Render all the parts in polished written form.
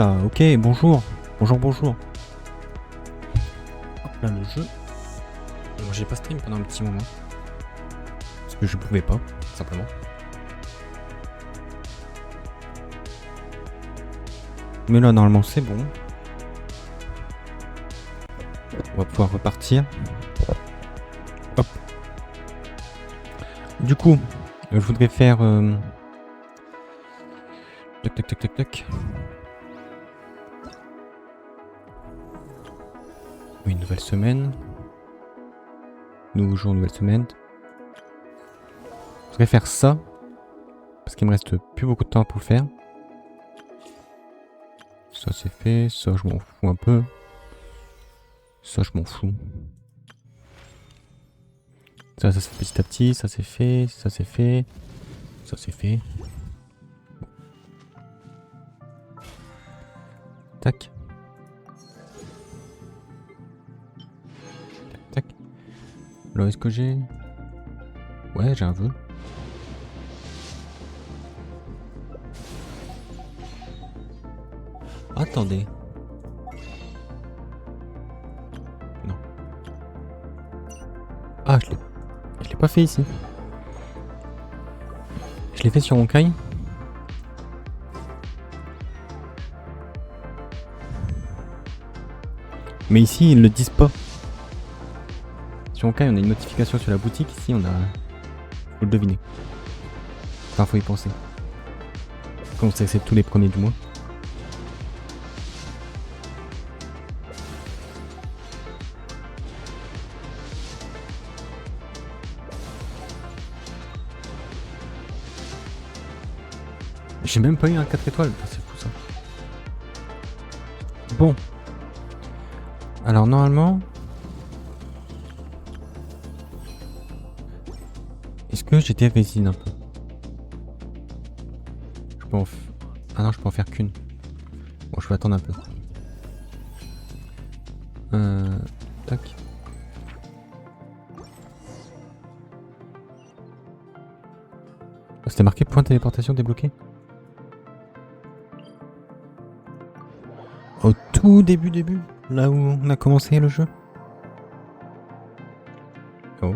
là, ok, bonjour. Bonjour, bonjour. Hop là, le jeu. Bon, j'ai pas stream pendant un petit moment. Parce que je pouvais pas, simplement. Mais là, normalement, c'est bon. On va pouvoir repartir. Hop. Du coup, je voudrais faire... Tac, tac, tac, tac, tac. Oui, une nouvelle semaine. Nouveau jour, nouvelle semaine. Je voudrais faire ça. Parce qu'il me reste plus beaucoup de temps pour le faire. Ça c'est fait. Ça je m'en fous un peu. Ça je m'en fous. Ça se fait petit à petit. Ça c'est fait. Ça c'est fait. Ça c'est fait. Tac. Tac. Là est-ce que j'ai... Ouais, j'ai un vœu. Attendez. Non. Ah, je l'ai pas fait ici. Je l'ai fait sur Nod-krai. Mais ici, ils ne le disent pas. Sur Nod-krai, on a une notification sur la boutique. Ici, on a... Faut le deviner. Enfin, faut y penser. Comme on sait que c'est tous les premiers du mois. J'ai même pas eu un 4 étoiles. C'est fou ça. Bon. Alors normalement... Est-ce que j'étais résine un peu? Je peux en Ah non, je peux en faire qu'une. Bon, je vais attendre un peu. Tac. C'était marqué point de téléportation débloqué. Au tout début, là où on a commencé le jeu. Oh.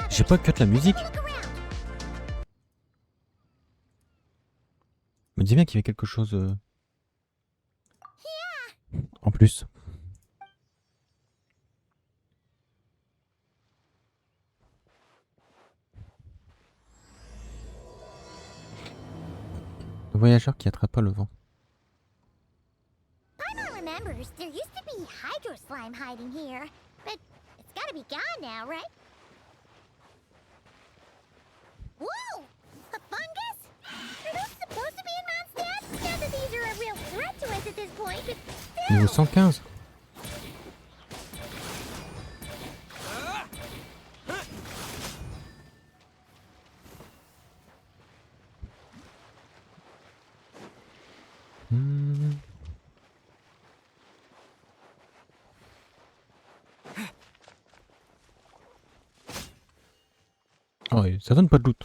J'ai pas cut la musique. Me dis bien qu'il y avait quelque chose en plus. Le voyageur qui attrapa le vent. Whoa! A fungus? Are those supposed to be in Mondstadt? Not that these are a real threat to us at this point, but still. Niveau 115. Oh, ça donne pas de doute.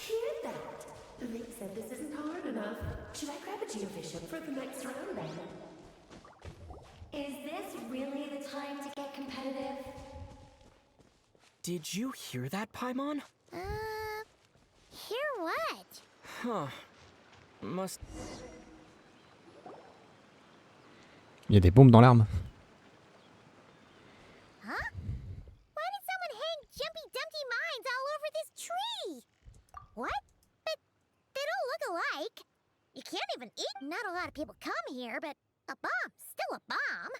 Did you hear that, Paimon? Hear what? Huh. Must... Il y a des bombes dans l'arme. Huh? Why did someone hang Jumpy Dumpty mines all over this tree? What? But they don't look alike. You can't even eat. Not a lot of people come here, but a bomb's still a bomb.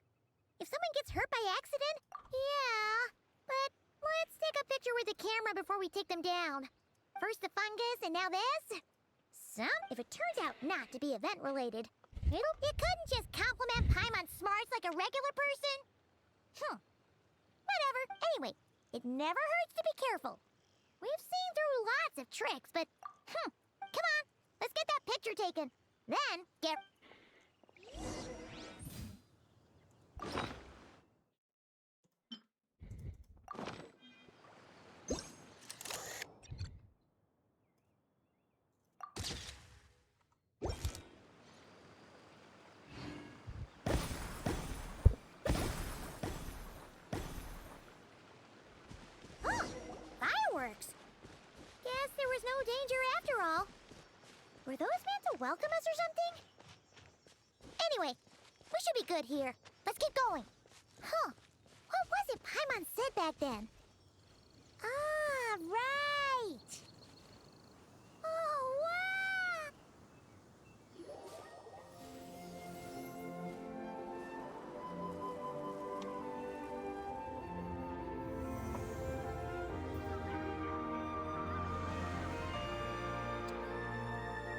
If someone gets hurt by accident, yeah. But let's take a picture with the camera before we take them down. First the fungus, and now this? If it turns out not to be event related, you couldn't just compliment Paimon's smarts like a regular person? Whatever. Anyway, it never hurts to be careful. We've seen through lots of tricks, but come on, let's get that picture taken. Then get. Fireworks. Guess there was no danger after all. Were those meant to welcome us or something? Anyway, we should be good here. Let's get going. What was it Paimon said back then? Ah, right. Oh, wow.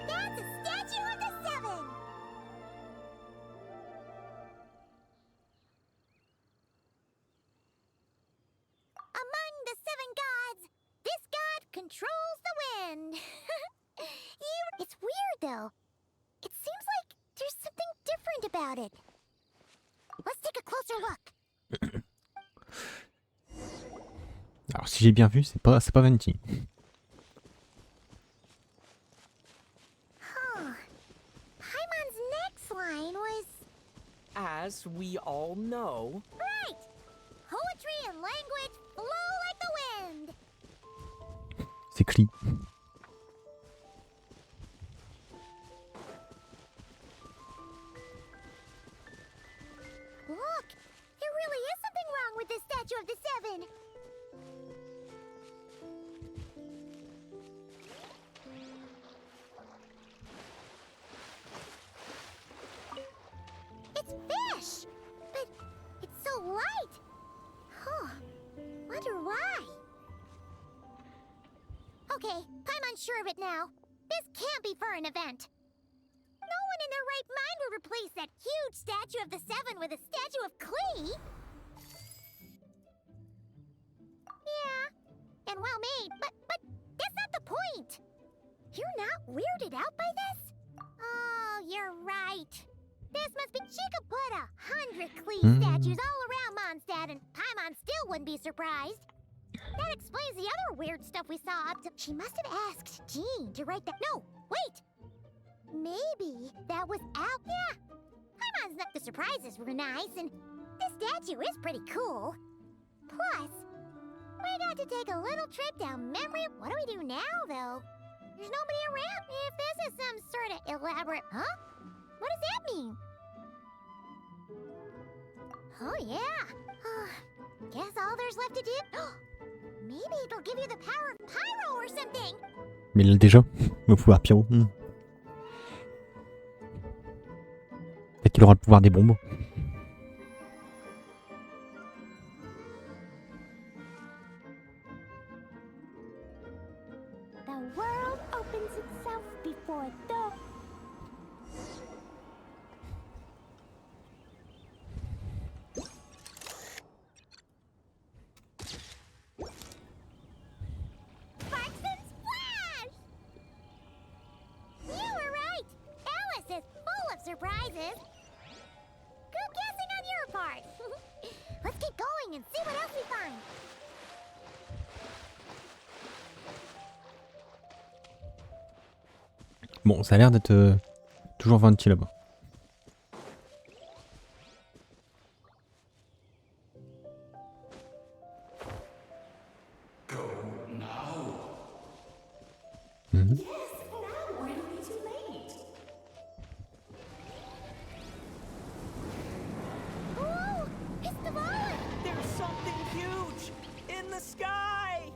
That's a statue of the Seven! Among the seven gods, this god controls the wind. It's weird, though. It seems like there's something different about it. Let's take a closer look. Alors si j'ai bien vu, c'est pas Venti. Paimon's next line was... As we all know, Right! Poetry and language flow like the wind. C'est Cli. Look! There really is something wrong with this statue of the Seven. It's fish! But it's so light! Wonder why? Okay, Paimon's sure of it now. This can't be for an event. No one in their right mind would replace that huge statue of the Seven with a statue of Klee. Yeah, and well made, but that's not the point. You're not weirded out by this? Oh, you're right. This must be... She could put 100 Klee statues all around Mondstadt and Paimon still wouldn't be surprised. That explains the other weird stuff we saw up to... She must have asked Jean to write that... No, wait! Maybe that was out... Yeah, Paimon's not... The surprises were nice, and this statue is pretty cool. Plus, we got to take a little trip down memory... What do we do now, though? There's nobody around. If this is some sort of elaborate... Huh? What does that mean? Oh, yeah. Guess all there's left to do... Maybe it'll give you the power of pyro or something. Mais il l'a déjà, le pouvoir pyro. Peut-être qu'il aura le pouvoir des bonbons. The world opens itself before the... Sparks and splash! You were right! Alice is full of surprises. Good guessing on your part. Let's get going and see what else we find. Bon, ça a l'air d'être toujours Venti là-bas. Ooh, it's the ball! there's something huge in the sky!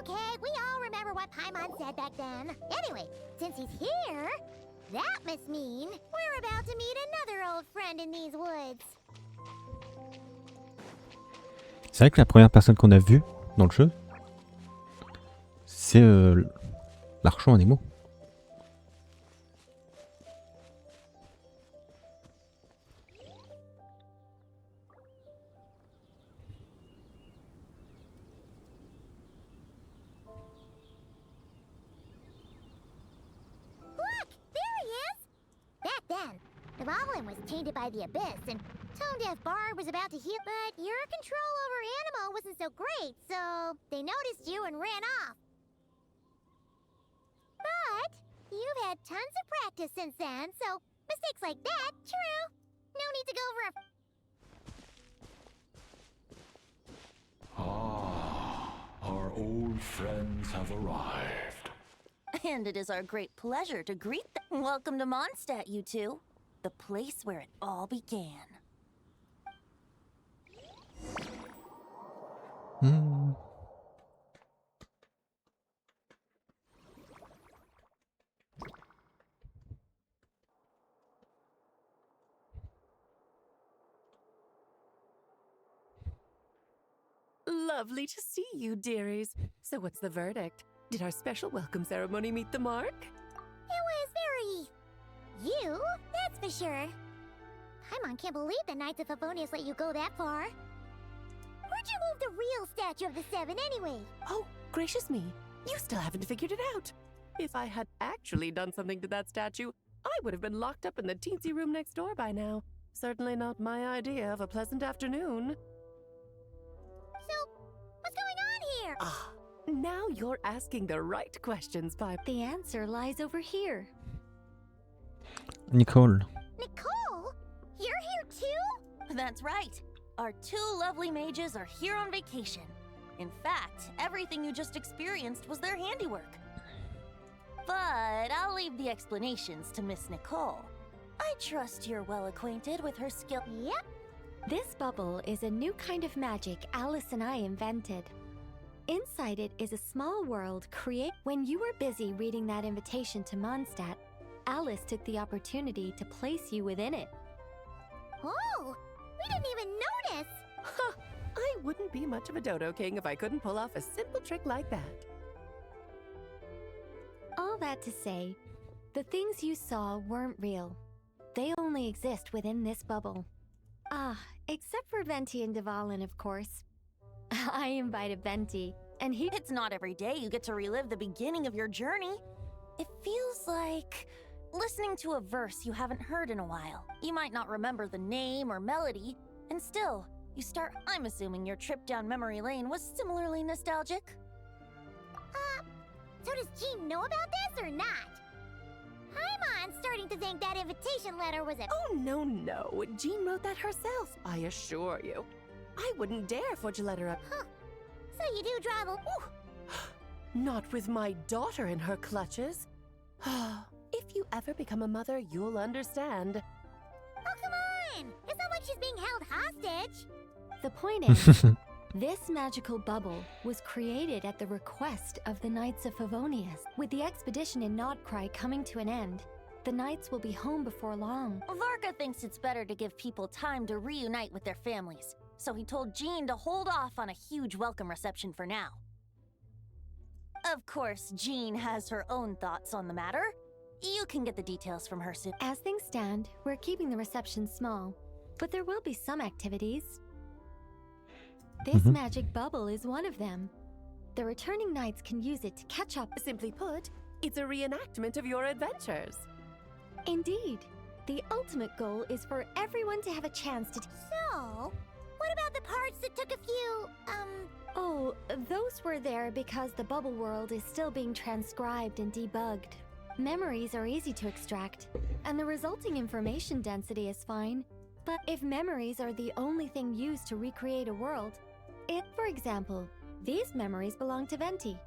Okay, we all remember what Paimon said back then. Anyway, since he's here, that must mean we're about to meet another old friend in these woods. C'est vrai que la première personne qu'on a vue dans le jeu, c'est Marchons en émo. Look! There he is! Back then, Évènement was tainted by the abyss, and tone-deaf Bard was about to heal, but your control over Animo wasn't so great, so they noticed you and ran off. But you've had tons of practice since then, so mistakes like that, true. No need to go over a... Our old friends have arrived. And it is our great pleasure to greet them. Welcome to Mondstadt, you two. The place where it all began. Lovely to see you, dearies. So what's the verdict? Did our special welcome ceremony meet the mark? It was very... you, that's for sure. Paimon can't believe the Knights of Favonius let you go that far. Where'd you move the real statue of the Seven anyway? Oh, gracious me. You still haven't figured it out. If I had actually done something to that statue, I would have been locked up in the teensy room next door by now. Certainly not my idea of a pleasant afternoon. So, what's going on here? Ah, now you're asking the right questions, Pipe. The answer lies over here. Nicole. Nicole? You're here too? That's right. Our two lovely mages are here on vacation. In fact, everything you just experienced was their handiwork. But I'll leave the explanations to Miss Nicole. I trust you're well acquainted with her skill. Yep. This bubble is a new kind of magic Alice and I invented. Inside it is a small world created. When you were busy reading that invitation to Mondstadt, Alice took the opportunity to place you within it. Oh, we didn't even notice. Huh, I wouldn't be much of a dodo king if I couldn't pull off a simple trick like that. All that to say, the things you saw weren't real. They only exist within this bubble. Ah, except for Venti and Dvalin, of course. I invited Venti, and he... It's not every day you get to relive the beginning of your journey. It feels like listening to a verse you haven't heard in a while. You might not remember the name or melody, and still, you start... I'm assuming your trip down memory lane was similarly nostalgic? So does Jean know about this or not? Paimon's starting to think that invitation letter was a... Oh, no. Jean wrote that herself, I assure you. I wouldn't dare forge a letter up. Huh. So you do drive a... Not with my daughter in her clutches. If you ever become a mother, you'll understand. Oh, come on! It's not like she's being held hostage. The point is, this magical bubble was created at the request of the Knights of Favonius. With the expedition in Nod-krai coming to an end, the Knights will be home before long. Varka thinks it's better to give people time to reunite with their families, so he told Jean to hold off on a huge welcome reception for now. Of course, Jean has her own thoughts on the matter. You can get the details from her soon. As things stand, we're keeping the reception small, but there will be some activities. This magic bubble is one of them. The returning knights can use it to catch up. Simply put, it's a reenactment of your adventures. Indeed. The ultimate goal is for everyone to have a chance to... So, what about the parts that took a few, Oh, those were there because the bubble world is still being transcribed and debugged. Memories are easy to extract, and the resulting information density is fine. But if memories are the only thing used to recreate a world, for example, these memories belong to Venti.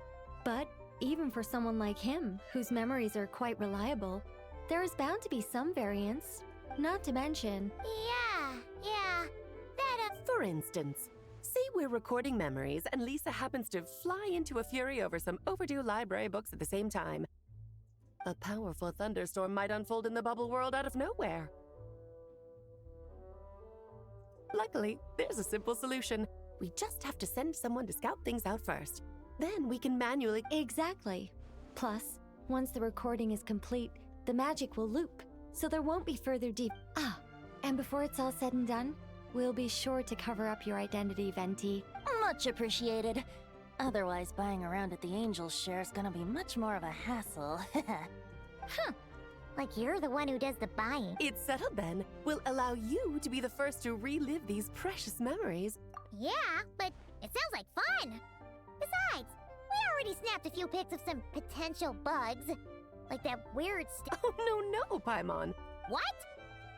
But even for someone like him, whose memories are quite reliable, there is bound to be some variance. Not to mention... Yeah, that, For instance, say we're recording memories and Lisa happens to fly into a fury over some overdue library books at the same time. A powerful thunderstorm might unfold in the bubble world out of nowhere. Luckily, there's a simple solution. We just have to send someone to scout things out first. Then we can manually... Exactly. Plus, Once the recording is complete, the magic will loop, so there won't be further deep. Ah, and before it's all said and done, we'll be sure to cover up your identity, Venti. Much appreciated. Otherwise, buying around at the Angel's share is gonna be much more of a hassle. Huh. Like you're the one who does the buying. It's settled then. We'll allow you to be the first to relive these precious memories. Yeah, but it sounds like fun. Besides, we already snapped a few pics of some potential bugs. Like that weird Oh, no, Paimon. What?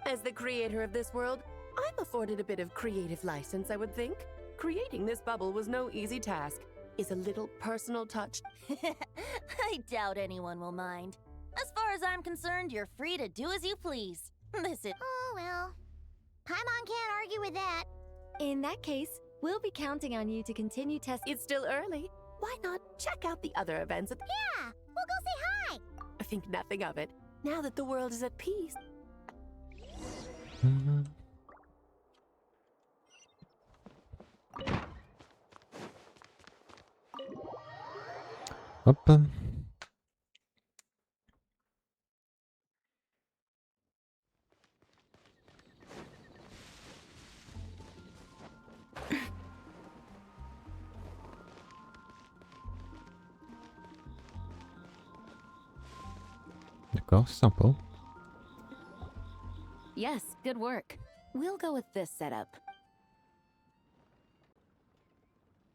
As the creator of this world, I'm afforded a bit of creative license, I would think. Creating this bubble was no easy task. Is a little personal touch. I doubt anyone will mind. As far as I'm concerned, you're free to do as you please. This is... Oh, well. Paimon can't argue with that. In that case, we'll be counting on you to continue testing. It's still early. Why not check out the other events? Yeah, we'll go say hi. I think nothing of it. Now that the world is at peace. Hop. D'accord, c'est sympa. Yes, good work. We'll go with this setup.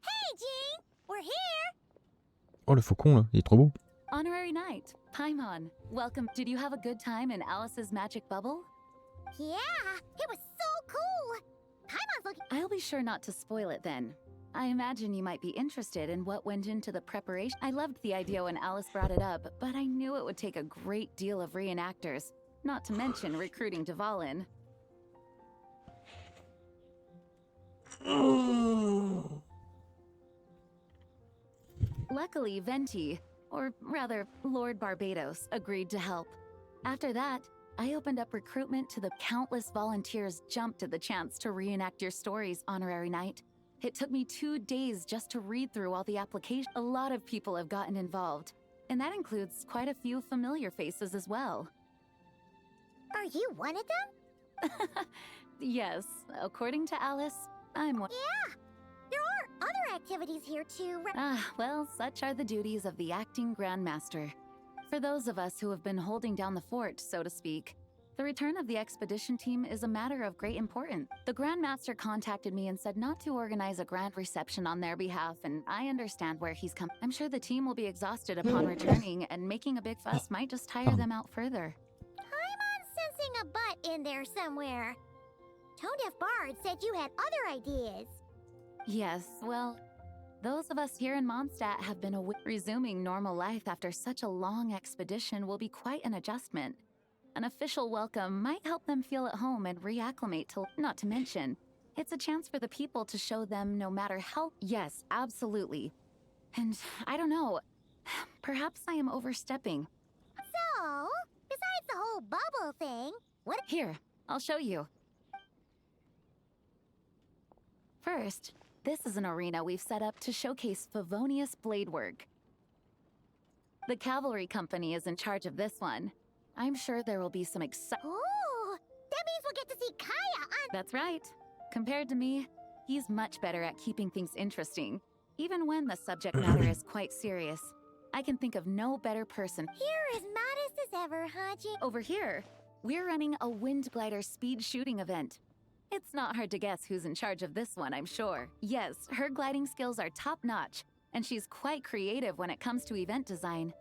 Hey, Jean! We're here! Oh, le faucon, là, il est trop beau. Honorary Knight, Paimon, welcome. Did you have a good time in Alice's magic bubble? Yeah, it was so cool! Paimon's looking... I'll be sure not to spoil it then. I imagine you might be interested in what went into the preparation. I loved the idea when Alice brought it up, but I knew it would take a great deal of reenactors, not to mention recruiting Dvalin. Luckily, Venti, or rather, Lord Barbados, agreed to help. After that, I opened up recruitment to the countless volunteers jumped at the chance to reenact your stories, Honorary Knight. It took me 2 days just to read through all the applications. A lot of people have gotten involved, and that includes quite a few familiar faces as well. Are you one of them? Yes, according to Alice, I'm one. Yeah, there are other activities here too. Well, such are the duties of the acting Grandmaster. For those of us who have been holding down the fort, so to speak, the return of the expedition team is a matter of great importance. The Grandmaster contacted me and said not to organize a grand reception on their behalf, and I understand where he's come. I'm sure the team will be exhausted upon returning, and making a big fuss might just tire them out further. I'm sensing a butt in there somewhere. Tone-deaf Bard said you had other ideas. Yes, well, those of us here in Mondstadt have been resuming normal life after such a long expedition will be quite an adjustment. An official welcome might help them feel at home and reacclimate to, not to mention, it's a chance for the people to show them no matter how. Yes, absolutely. And I don't know, perhaps I am overstepping. So, besides the whole bubble thing, what... Here, I'll show you. First, this is an arena we've set up to showcase Favonius blade work. The cavalry company is in charge of this one. I'm sure there will be some Oh, that means we'll get to see Kaya on... That's right. Compared to me, he's much better at keeping things interesting, even when the subject matter is quite serious. I can think of no better person. You're as modest as ever, Haji. Over here, we're running a wind glider speed shooting event. It's not hard to guess who's in charge of this one, I'm sure. Yes, her gliding skills are top-notch, and she's quite creative when it comes to event design.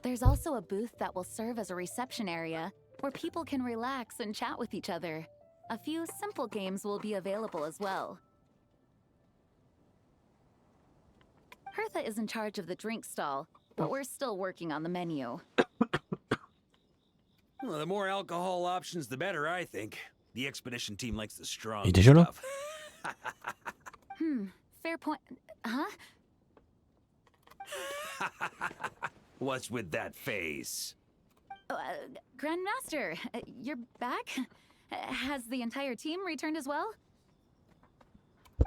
There's also a booth that will serve as a reception area where people can relax and chat with each other. A few simple games will be available as well. Hertha is in charge of the drink stall, but we're still working on the menu. Well, the more alcohol options, the better, I think. The expedition team likes the strong Il est déjà là? stuff. Fair point. Huh? What's with that face? Grandmaster, you're back? Has the entire team returned as well?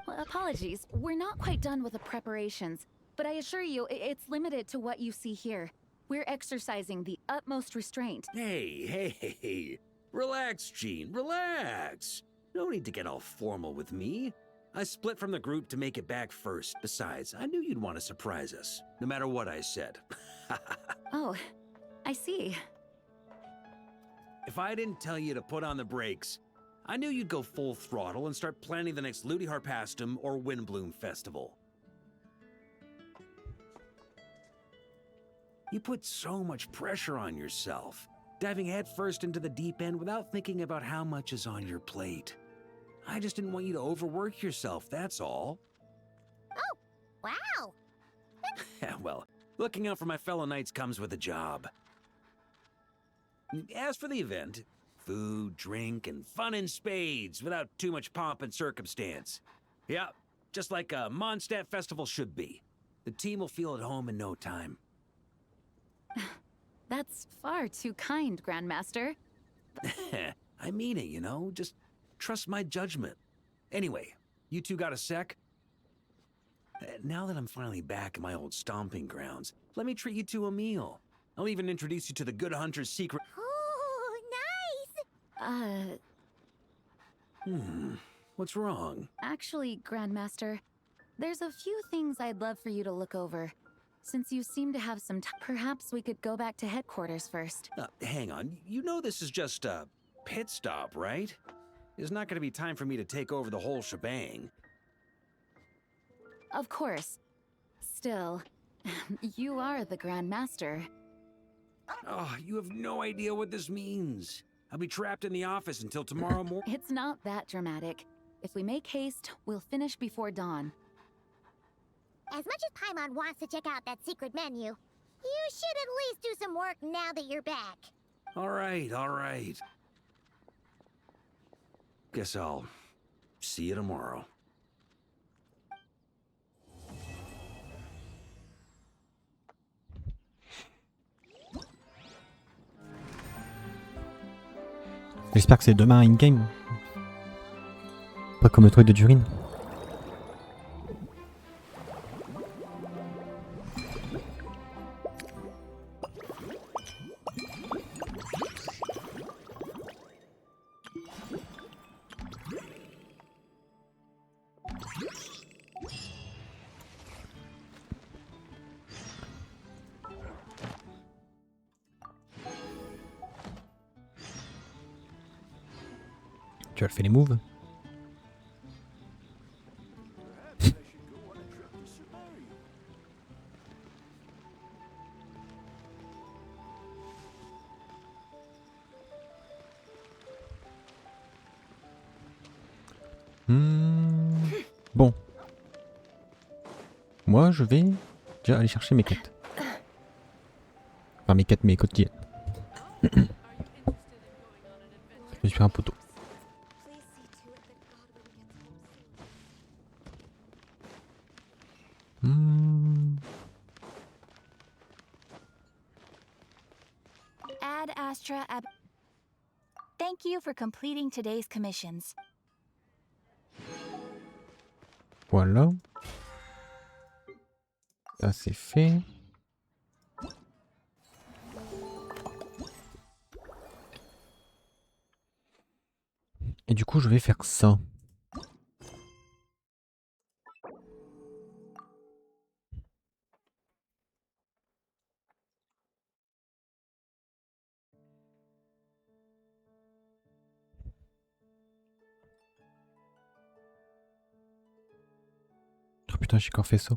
Well, apologies, we're not quite done with the preparations. but I assure you, it's limited to what you see here. We're exercising the utmost restraint. Hey. Relax, Gene, relax. No need to get all formal with me. I split from the group to make it back first. Besides, I knew you'd want to surprise us, no matter what I said. Oh, I see. If I didn't tell you to put on the brakes, I knew you'd go full throttle and start planning the next Ludi Harpastum or Windbloom Festival. You put so much pressure on yourself, diving headfirst into the deep end without thinking about how much is on your plate. I just didn't want you to overwork yourself, that's all. Oh, wow. Yeah, well, looking out for my fellow knights comes with a job. As for the event, food, drink, and fun in spades without too much pomp and circumstance. Yeah, just like a Mondstadt festival should be. The team will feel at home in no time. That's far too kind, Grandmaster. I mean it, you know? Just trust my judgment. Anyway, you two got a sec? Now that I'm finally back in my old stomping grounds, let me treat you to a meal. I'll even introduce you to the Good Hunter's secret... Oh, nice! What's wrong? Actually, Grandmaster, there's a few things I'd love for you to look over. Since you seem to have some time, perhaps we could go back to headquarters first. Hang on. You know this is just a pit stop, right? There's not going to be time for me to take over the whole shebang. Of course. Still, you are the Grandmaster. Oh, you have no idea what this means. I'll be trapped in the office until tomorrow morning. It's not that dramatic. If we make haste, we'll finish before dawn. As much as Paimon wants to check out that secret menu, you should at least do some work now that you're back. All right. Guess I'll see you tomorrow. J'espère que c'est demain in-game. Pas comme le truc de Durin. Tu as fait les moves? Bon. Moi, je vais déjà aller chercher mes quêtes. Enfin, mes quêtes, mes quotidiennes. Je me suis un poteau. Ad Astra Ab. Thank you for completing today's commissions. Voilà. Ça c'est fait. Et du coup, je vais faire ça. Oh putain, j'ai encore fait ça.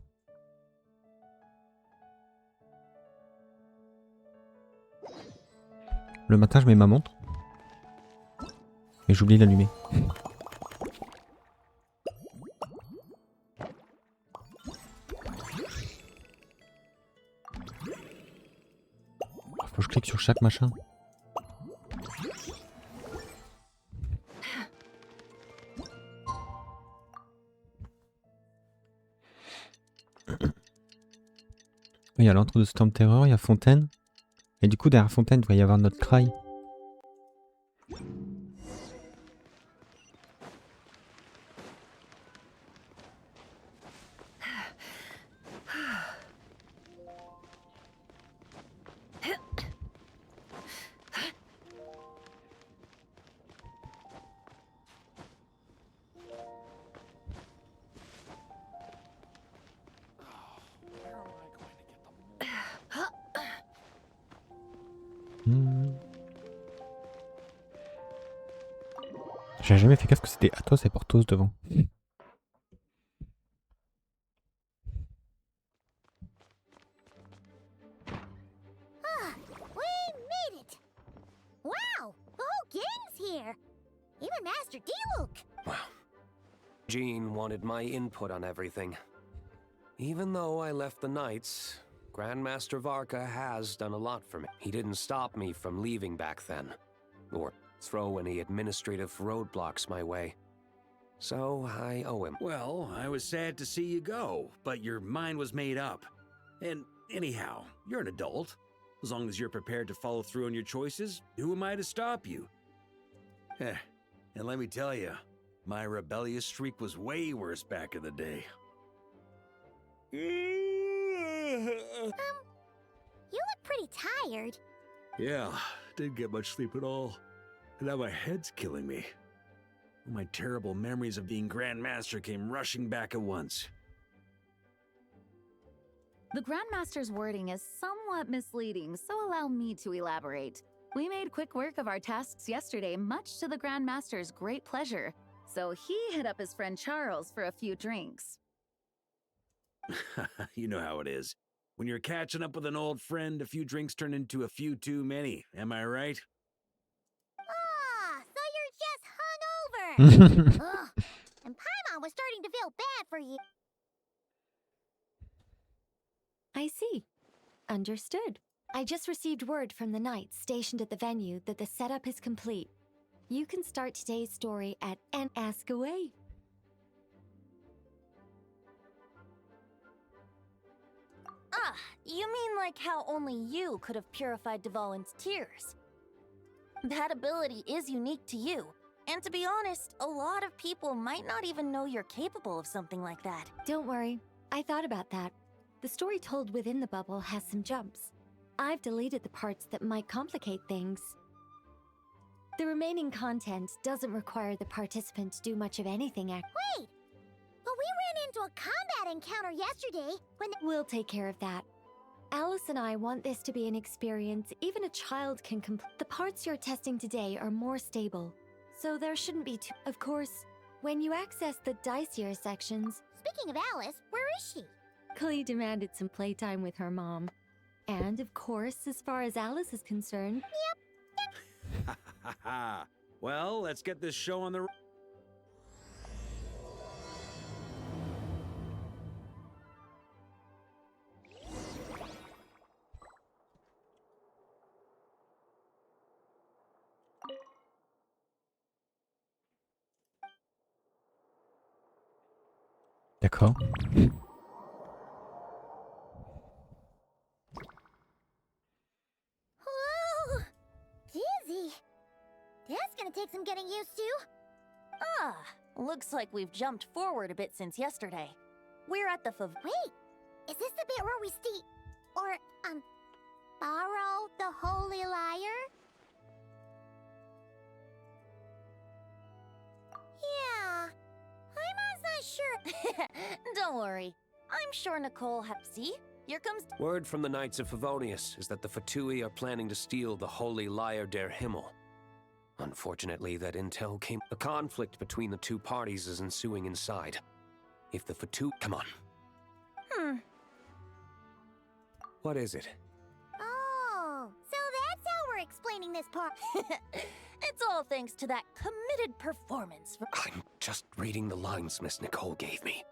Le matin, je mets ma montre. Et j'oublie d'allumer. Faut que je clique sur chaque machin. Il y a l'entre de Storm Terror, il y a Fontaine. Et du coup, derrière Fontaine, il devrait y avoir Nod-krai. J'ai jamais fait gaffe que c'était Athos et Porthos devant. Ah, we made it! Wow, the whole gang's here! Even Master D-Luke! Wow. Jean wanted my input on everything. Even though I left the Knights, Grandmaster Varka has done a lot for me. He didn't stop me from leaving back then, or throw any administrative roadblocks my way. So I owe him. Well, I was sad to see you go, but your mind was made up. And anyhow, you're an adult. As long as you're prepared to follow through on your choices, who am I to stop you? And let me tell you, my rebellious streak was way worse back in the day. You look pretty tired. Yeah, didn't get much sleep at all. And now my head's killing me. All my terrible memories of being Grand Master came rushing back at once. The Grandmaster's wording is somewhat misleading, so allow me to elaborate. We made quick work of our tasks yesterday, much to the Grandmaster's great pleasure, so he hit up his friend Charles for a few drinks. You know how it is. When you're catching up with an old friend, a few drinks turn into a few too many. Am I right? Ah, so you're just hungover! Ugh, and Paimon was starting to feel bad for you. I see. Understood. I just received word from the Knights stationed at the venue that the setup is complete. You can start today's story at and ask away. Ah, you mean like how only you could have purified Dvalin's tears? That ability is unique to you. And to be honest, a lot of people might not even know you're capable of something like that. Don't worry. I thought about that. The story told within the bubble has some jumps. I've deleted the parts that might complicate things. The remaining content doesn't require the participant to do much of anything. Wait! But we ran into a combat encounter yesterday when We'll take care of that. Alice and I want this to be an experience even a child can complete. The parts you're testing today are more stable, so there shouldn't be too... Of course, when you access the dicier sections... Speaking of Alice, where is she? Clee demanded some playtime with her mom. And of course, as far as Alice is concerned... Yep. Well, let's get this show on the... D'accord. Whoa! Dizzy. That's gonna take some getting used to. Ah, looks like we've jumped forward a bit since yesterday. We're at the Wait, is this the bit where we steal... or, borrow the Holy Lyre? Yeah, I'm not sure. Don't worry. I'm sure Nicole See? Here comes... Word from the Knights of Favonius is that the Fatui are planning to steal the Holy Lyre der Himmel. Unfortunately, that intel came... A conflict between the two parties is ensuing inside. If the Fatui... Come on. What is it? Oh, so that's how we're explaining this part. It's all thanks to that committed performance. I'm just reading the lines Miss Nicole gave me.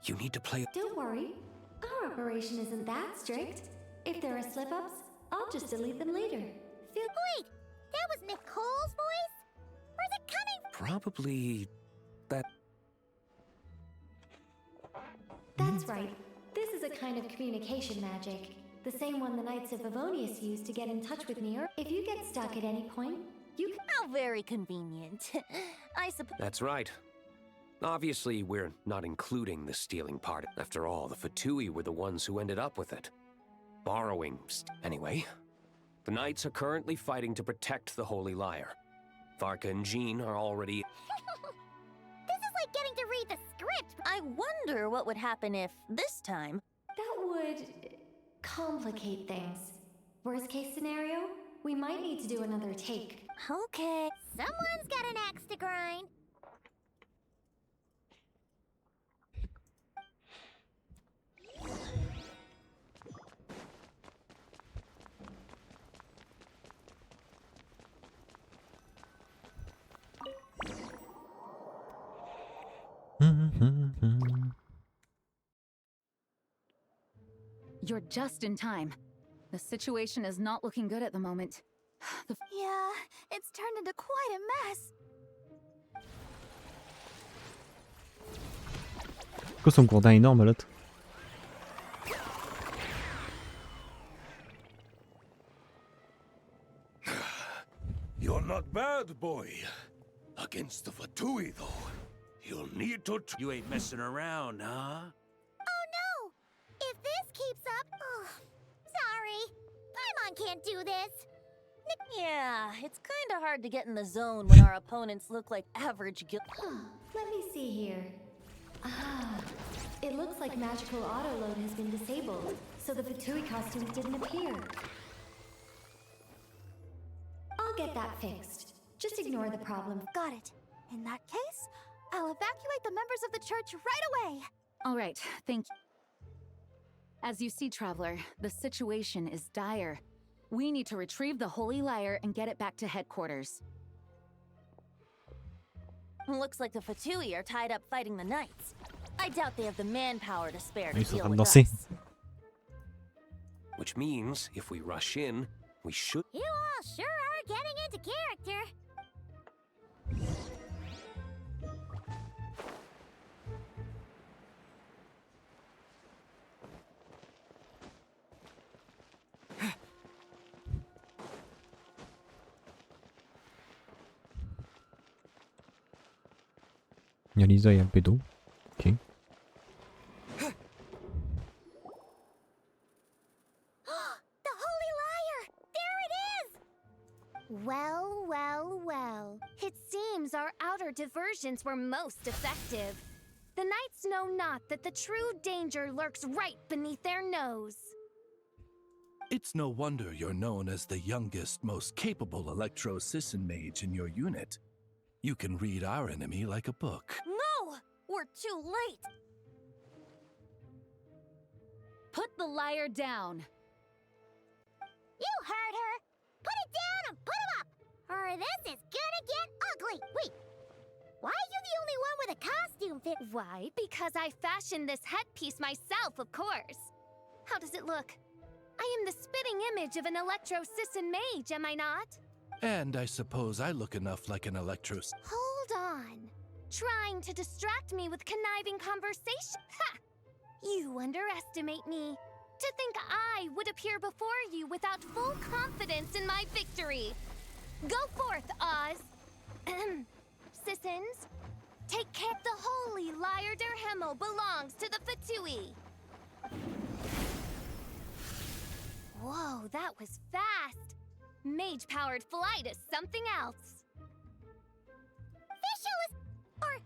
You need to play... Don't worry. Our operation isn't that strict. If there are slip-ups, I'll just delete them later. Wait, that was Nicole's voice? Where's it coming from? Probably... that... That's right. This is a kind of communication magic. The same one the Knights of Favonius used to get in touch with me. If you get stuck at any point, you can... How very convenient. I suppose... That's right. Obviously, we're not including the stealing part. After all, the Fatui were the ones who ended up with it. Borrowing... Anyway, the Knights are currently fighting to protect the Holy Lyre. Varka and Jean are already... This is like getting to read the script. I wonder what would happen if, this time... That would... complicate things. Worst case scenario, We might need to do another take. Okay. Someone's got an axe to grind. You're just in time. The situation is not looking good at the moment. Yeah, it's turned into quite a mess. Pourquoi son gourdin énorme l'autre? You're not bad, boy. Against the Fatui, though, you'll need to. You ain't messing around, huh? Oh no! If this keeps up, sorry, Paimon can't do this. Yeah, it's kinda hard to get in the zone when our opponents look like average Let me see here. Ah, it looks like magical autoload has been disabled, so the Fatui costumes didn't appear. I'll get that fixed. Just ignore the problem. Got it. In that case, I'll evacuate the members of the church right away. All right, thank you. As you see, Traveler, the situation is dire. We need to retrieve the Holy Lyre and get it back to headquarters. Looks like the Fatui are tied up fighting the knights. I doubt they have the manpower to spare to Ils sont en deal train de with danser. us. Which means, if we rush in, we should. You all sure are getting into character. Il y a Lisa et Albedo. Ok. The Holy Lyre! There it is! Well, well, well. It seems our outer diversions were most effective. The knights know not that the true danger lurks right beneath their nose. It's no wonder you're known as the youngest, most capable Electro-Sisson mage in your unit. You can read our enemy like a book. No! We're too late! Put the lyre down. You heard her! Put it down and put him up! Or this is gonna get ugly! Wait, why are you the only one with a costume fit? Why? Because I fashioned this headpiece myself, of course. How does it look? I am the spitting image of an Electro-Sisson mage, am I not? And I suppose I look enough like an Hold on. Trying to distract me with conniving conversation? Ha! You underestimate me. To think I would appear before you without full confidence in my victory. Go forth, Oz. Sissons, take care. The Holy Lyre der Himmel belongs to the Fatui. Whoa, that was fast. Mage-powered flight is something else. Fischl is... or,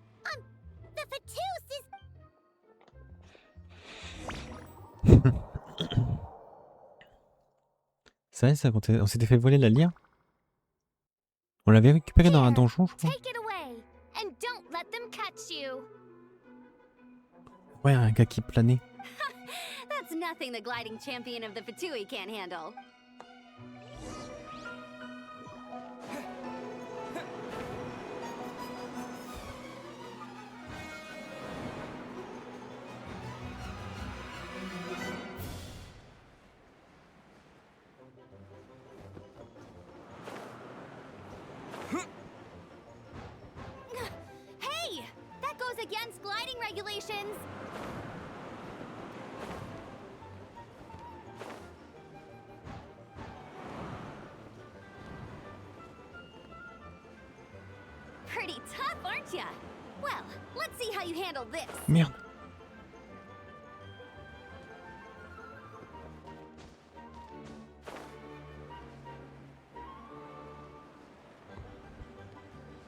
the Fatus is... C'est ça, quand on s'était fait voler la lyre? On l'avait récupérée dans un donjon, je crois. Take it away, and don't let them catch you. Ouais, un gars qui planait. That's nothing the gliding champion of the Fatui can't handle. Hey! That goes against gliding regulations! Pretty tough, aren't ya? Well, let's see how you handle this. Merde.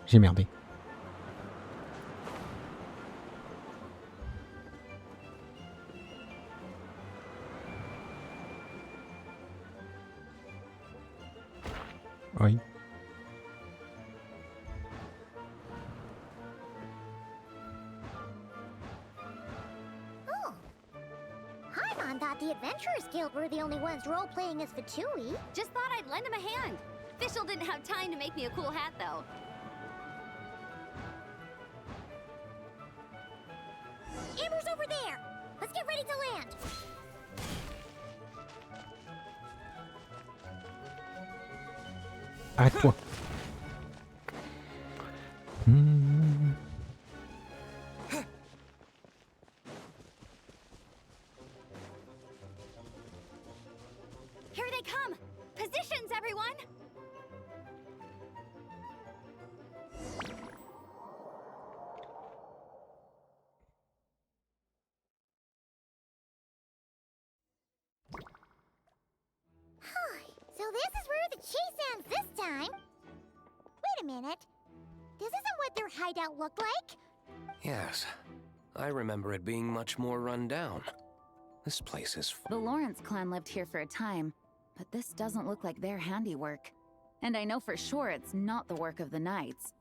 J'ai merdé. Oui. Oh. Paimon thought the Adventurers Guild were the only ones role-playing as Fatui. Just thought I'd lend him a hand. Fischl didn't have time to make me a cool hat, though. Amber's over there! Let's get ready to land! Arrête-toi. Here they come! Positions, everyone! So this is where the chase ends this time. Wait a minute. This isn't what their hideout looked like. Yes. I remember it being much more run down. This place is... The Lawrence clan lived here for a time, but this doesn't look like their handiwork. And I know for sure it's not the work of the Knights.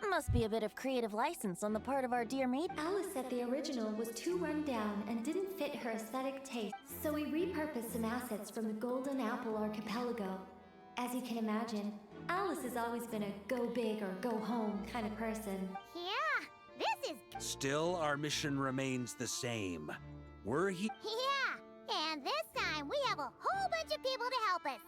Must be a bit of creative license on the part of our dear maid. Alice said the original was too run down and didn't fit her aesthetic taste, so we repurposed some assets from the Golden Apple Archipelago. As you can imagine, Alice has always been a go big or go home kind of person. Yeah, this is... Still, our mission remains the same. We're here. Yeah, and this time we have a whole bunch of people to help us.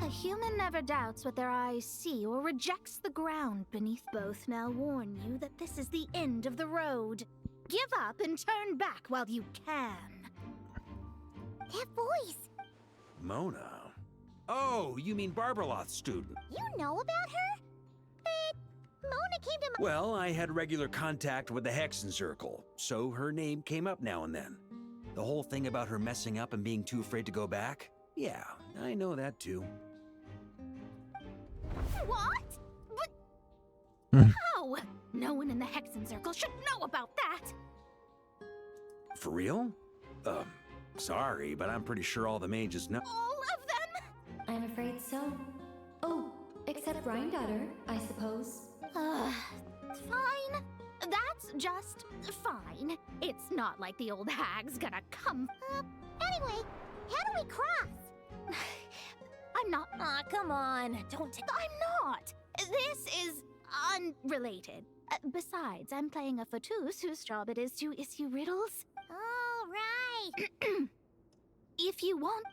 A human never doubts what their eyes see or rejects the ground beneath. Both now warn you that this is the end of the road. Give up and turn back while you can. That voice! Mona? Oh, you mean Barbarloth's student? You know about her? But Mona came to my... Well, I had regular contact with the Hexen Circle, so her name came up now and then. The whole thing about her messing up and being too afraid to go back? Yeah, I know that too. What? But how? No one in the Hexen Circle should know about that. For real? Sorry, but I'm pretty sure all the mages know. All of them? I'm afraid so. Oh, except Rhindaughter, I suppose. Fine. That's just fine. It's not like the old hag's gonna come. Anyway, how do we cross? I'm not. Aw, come on. Don't take... I'm not. This is unrelated. Besides, I'm playing a Fatus whose job it is to issue riddles. All right. If you want.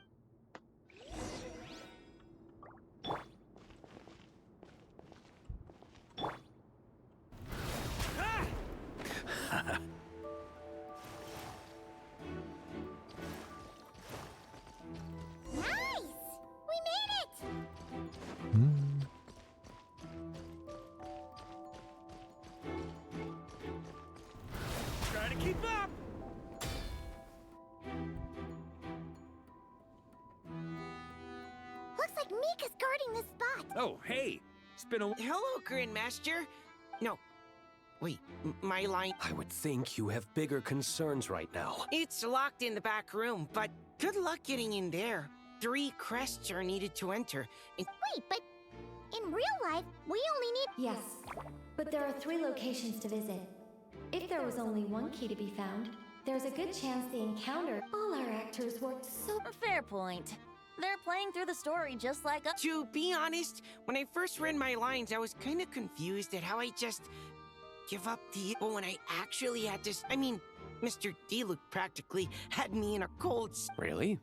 Nice! We made it! Try to keep up! Looks like Mika's guarding this spot. Oh, hey! It's been a... Hello, Grandmaster. No. Wait, my line... I would think you have bigger concerns right now. It's locked in the back room, but good luck getting in there. 3 crests are needed to enter. And Wait, but in real life, we only need... Yes, but there are 3 locations to visit. If there was only one key to be found, there's a good chance the encounter... All our actors worked so... Fair point. They're playing through the story just like us. to be honest, when I first read my lines, I was kind of confused at how I just give up the... But when I actually had to... I mean, Mr. D looked practically had me in a cold... Really?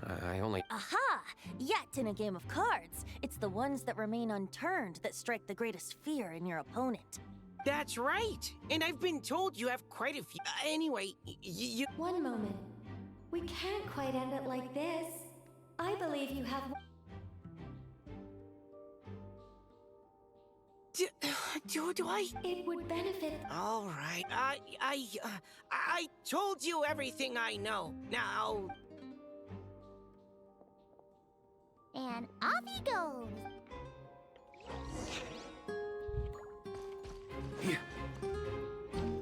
I only... Aha! Yet in a game of cards, it's the ones that remain unturned that strike the greatest fear in your opponent. That's right! And I've been told you have quite a few... Anyway, you... One moment. We can't quite end it like this. I believe you have... Do I? It would benefit... All right. I told you everything I know. Now... And off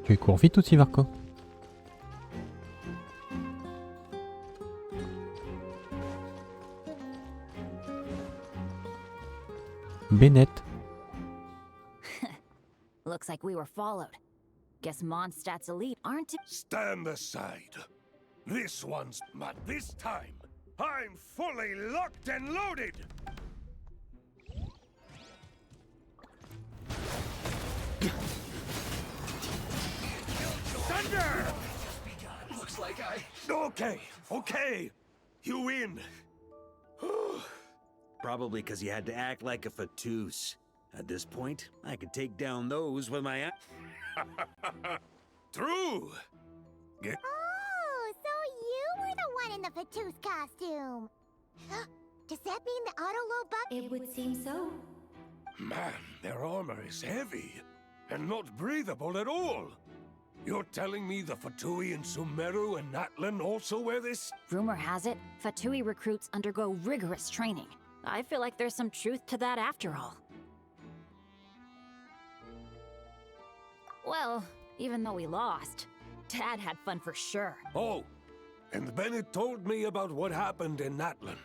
Tu cours vite aussi, Varka. Bennett. Looks like we were followed. Guess Mondstadt's elite aren't too— Stand aside. This one's but this time, I'm fully locked and loaded! Thunder! Looks like I... Okay. You win. Probably because you had to act like a fatous. At this point, I could take down those with my... True. Oh, so you were the one in the Fatous costume. Does that mean the Autolo buck? It would seem so. Man, their armor is heavy and not breathable at all. You're telling me the Fatui in Sumeru and Natlan also wear this? Rumor has it, Fatui recruits undergo rigorous training. I feel like there's some truth to that after all. Well, even though we lost, Dad had fun for sure. Oh, and Bennett told me about what happened in Natlan.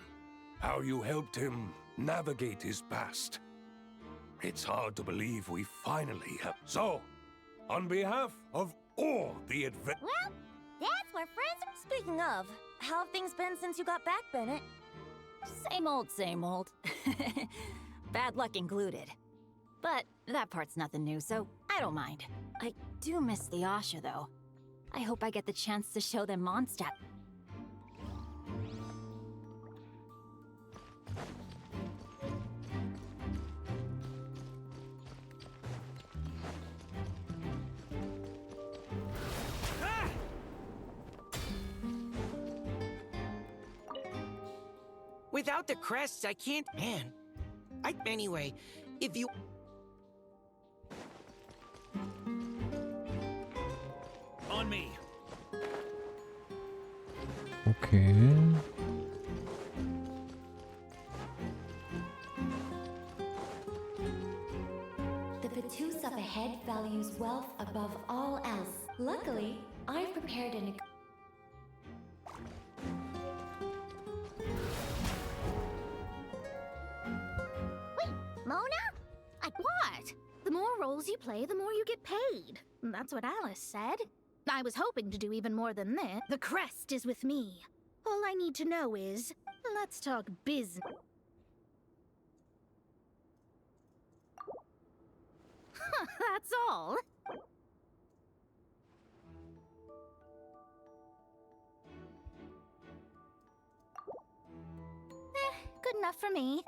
How you helped him navigate his past. It's hard to believe we finally have... So, on behalf of all the Well, that's where friends are. Speaking of, how have things been since you got back, Bennett? Same old, same old. Bad luck included. But that part's nothing new, so I don't mind. I do miss the Asha, though. I hope I get the chance to show them Mondstadt. Without the crests, I can't... Man. Anyway, if you... On me. Okay. The Fatous up ahead values wealth above all else. Luckily, I've prepared an... Mona? What? The more roles you play, the more you get paid. That's what Alice said. I was hoping to do even more than this. The crest is with me. All I need to know is, let's talk business. That's all. Good enough for me.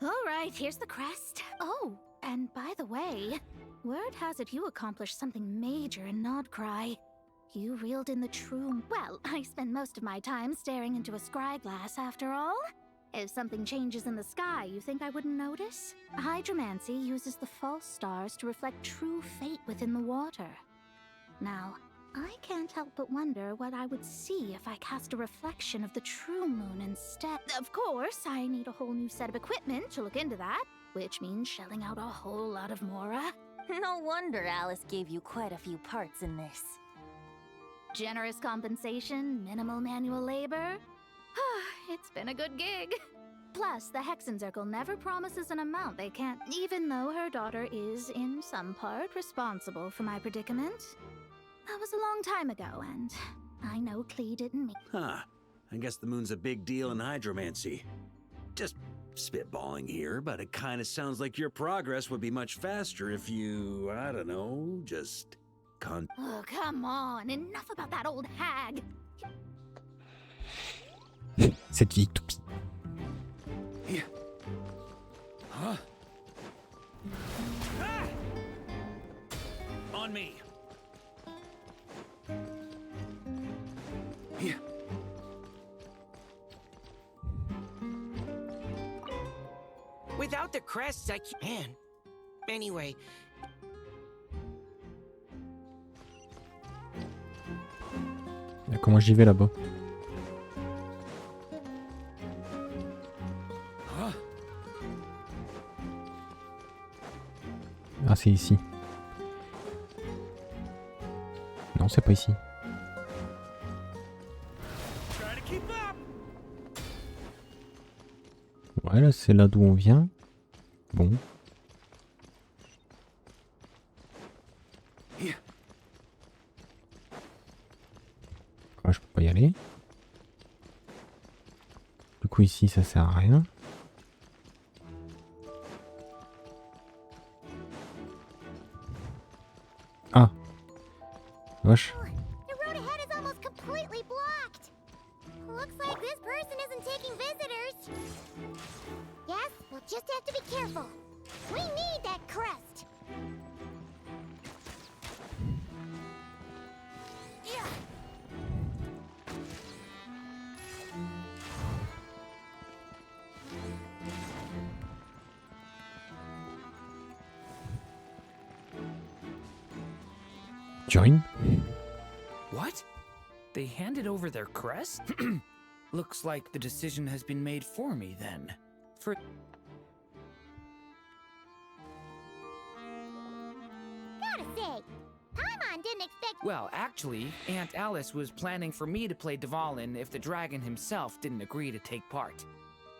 All right, here's the crest. Oh, and by the way, word has it you accomplished something major in Nod-krai. You reeled in the true... Well, I spend most of my time staring into a scry glass after all. If something changes in the sky, you think I wouldn't notice? Hydromancy uses the false stars to reflect true fate within the water. Now, I can't help but wonder what I would see if I cast a reflection of the true moon instead. Of course, I need a whole new set of equipment to look into that, which means shelling out a whole lot of mora. No wonder Alice gave you quite a few parts in this. Generous compensation, minimal manual labor. It's been a good gig. Plus, the Hexen Circle never promises an amount they can't, even though her daughter is, in some part, responsible for my predicament. That was a long time ago, and I know Klee didn't mean... Huh. I guess the moon's a big deal in hydromancy. Just spitballing here, but it kind of sounds like your progress would be much faster if you, I don't know, just... Oh, come on. Enough about that old hag. Cette vieille toupie. Yeah. Huh? Ah! On me. Yeah. Without the crests, I can't... Man. Anyway... Comment j'y vais là-bas? Ah, c'est ici. Non, c'est pas ici. Ouais, là, c'est là d'où on vient. Bon. Ah, je peux pas y aller. Du coup, ici, ça sert à rien. Ah. Wesh. The road ahead is almost completely blocked. Looks like this person isn't taking visitors. Yes, we'll just have to be careful. We need that crest. Yeah. Join. What? They handed over their crest? Looks like the decision has been made for me then. For Gotta say, Paimon didn't expect. well, actually, Aunt Alice was planning for me to play Dvalin if the dragon himself didn't agree to take part.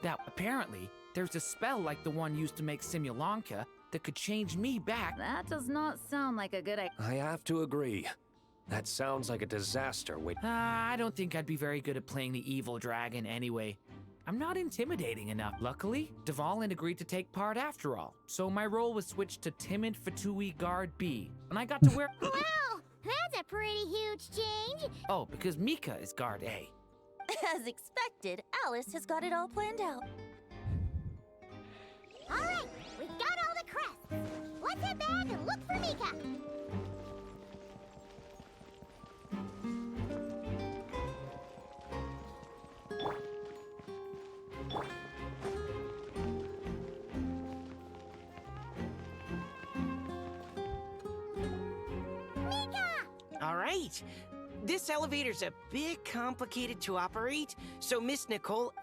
Now, apparently, there's a spell like the one used to make Simulanka that could change me back. That does not sound like a good idea. I have to agree. That sounds like a disaster. Wait, I don't think I'd be very good at playing the evil dragon anyway. I'm not intimidating enough. Luckily, Dvalin agreed to take part after all, so my role was switched to timid Fatui Guard B, and I got to wear. Wow, that's a pretty huge change. Oh, because Mika is Guard A. As expected, Alice has got it all planned out. All right, we've got all the crests. Let's head back and look for Mika. All right. This elevator's a bit complicated to operate, so Miss Nicole...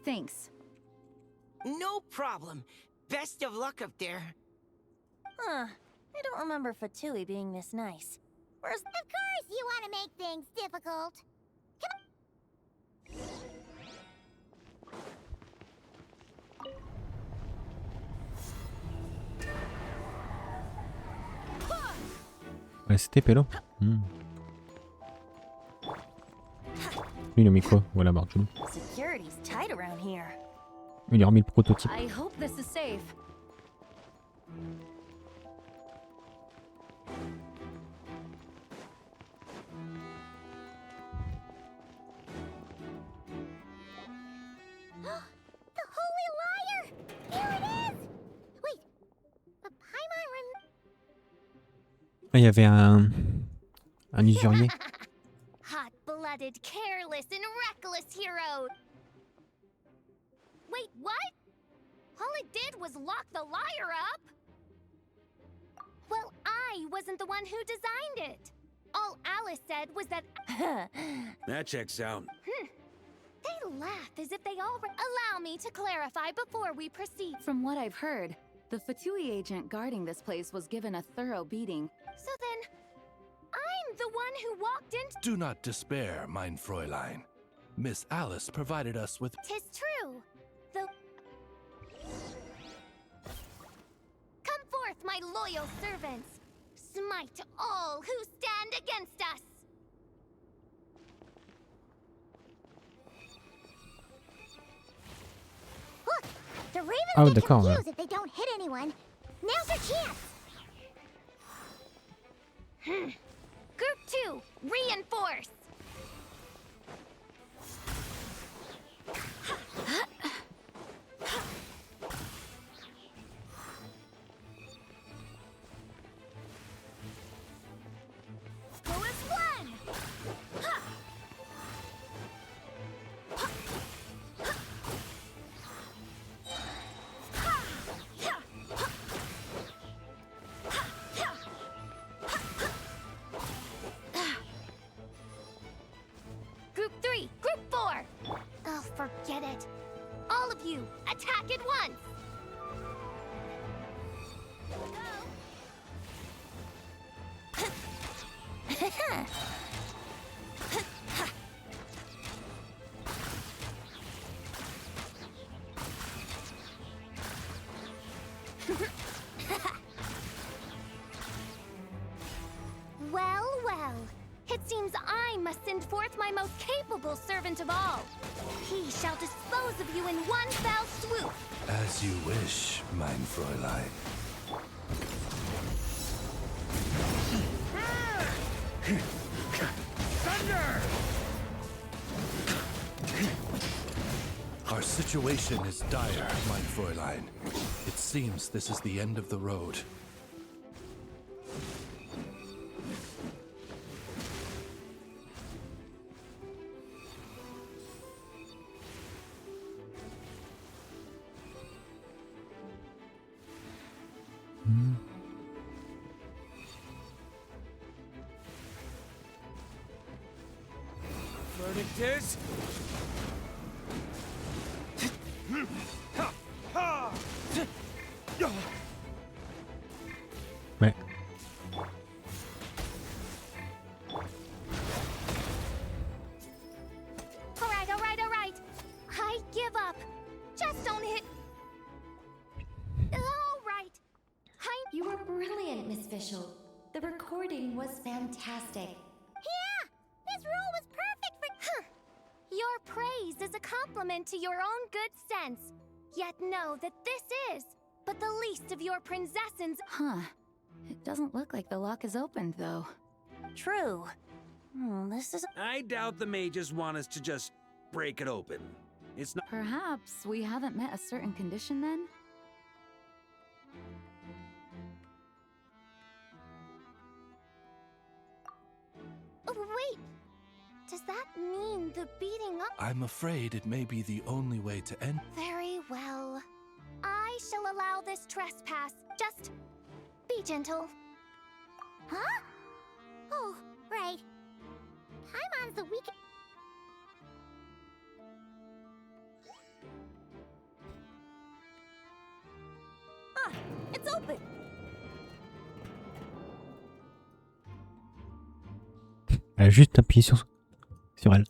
Thanks. No problem. Best of luck up there. Huh. I don't remember Fatui being this nice. Where's... Of course you want to make things difficult. Ouais, c'était pélo. Lui, il a mis quoi? Voilà, Marjorie. Security's tight around here. Il a remis le prototype. I hope this is safe. The Holy Liar! Here it is! Wait, but Paimon Ah, il y avait un usurier. Hot-blooded, careless, and reckless hero! Wait, what? All it did was lock the liar up? Well, I wasn't the one who designed it. All Alice said was that... That checks out. They laugh as if they all... Allow me to clarify before we proceed. From what I've heard, the Fatui agent guarding this place was given a thorough beating. So then, I'm the one who walked into... Do not despair, mein Fräulein. Miss Alice provided us with... Tis true. The... Come forth, my loyal servants. Smite all who stand against us. Look, the ravens get confused if they don't hit anyone. Now's their chance. Group 2, reinforce. Go as one. Well, well. It seems I must send forth my most capable servant of all. He shall dispose of you in one fell swoop. As you wish, mein Fräulein. Thunder! Our situation is dire, mein Fräulein. It seems this is the end of the road. Verdict is... Ouais. Alright. I give up. Just don't hit. Alright. You were brilliant, Miss Fischl. The recording was fantastic. Yeah! This rule was perfect for... Your praise is a compliment to your own good sense. Yet know that this is but the least of your princessins. Huh. It doesn't look like the lock is opened, though. True. This is... I doubt the mages want us to just break it open. It's not... Perhaps we haven't met a certain condition then? Oh, wait. Does that mean the beating up? I'm afraid it may be the only way to end. Very well. I shall allow this trespass. Just be gentle. Huh? Oh, right. Paimon's the weak... It's open. Elle a juste appuyé sur elle.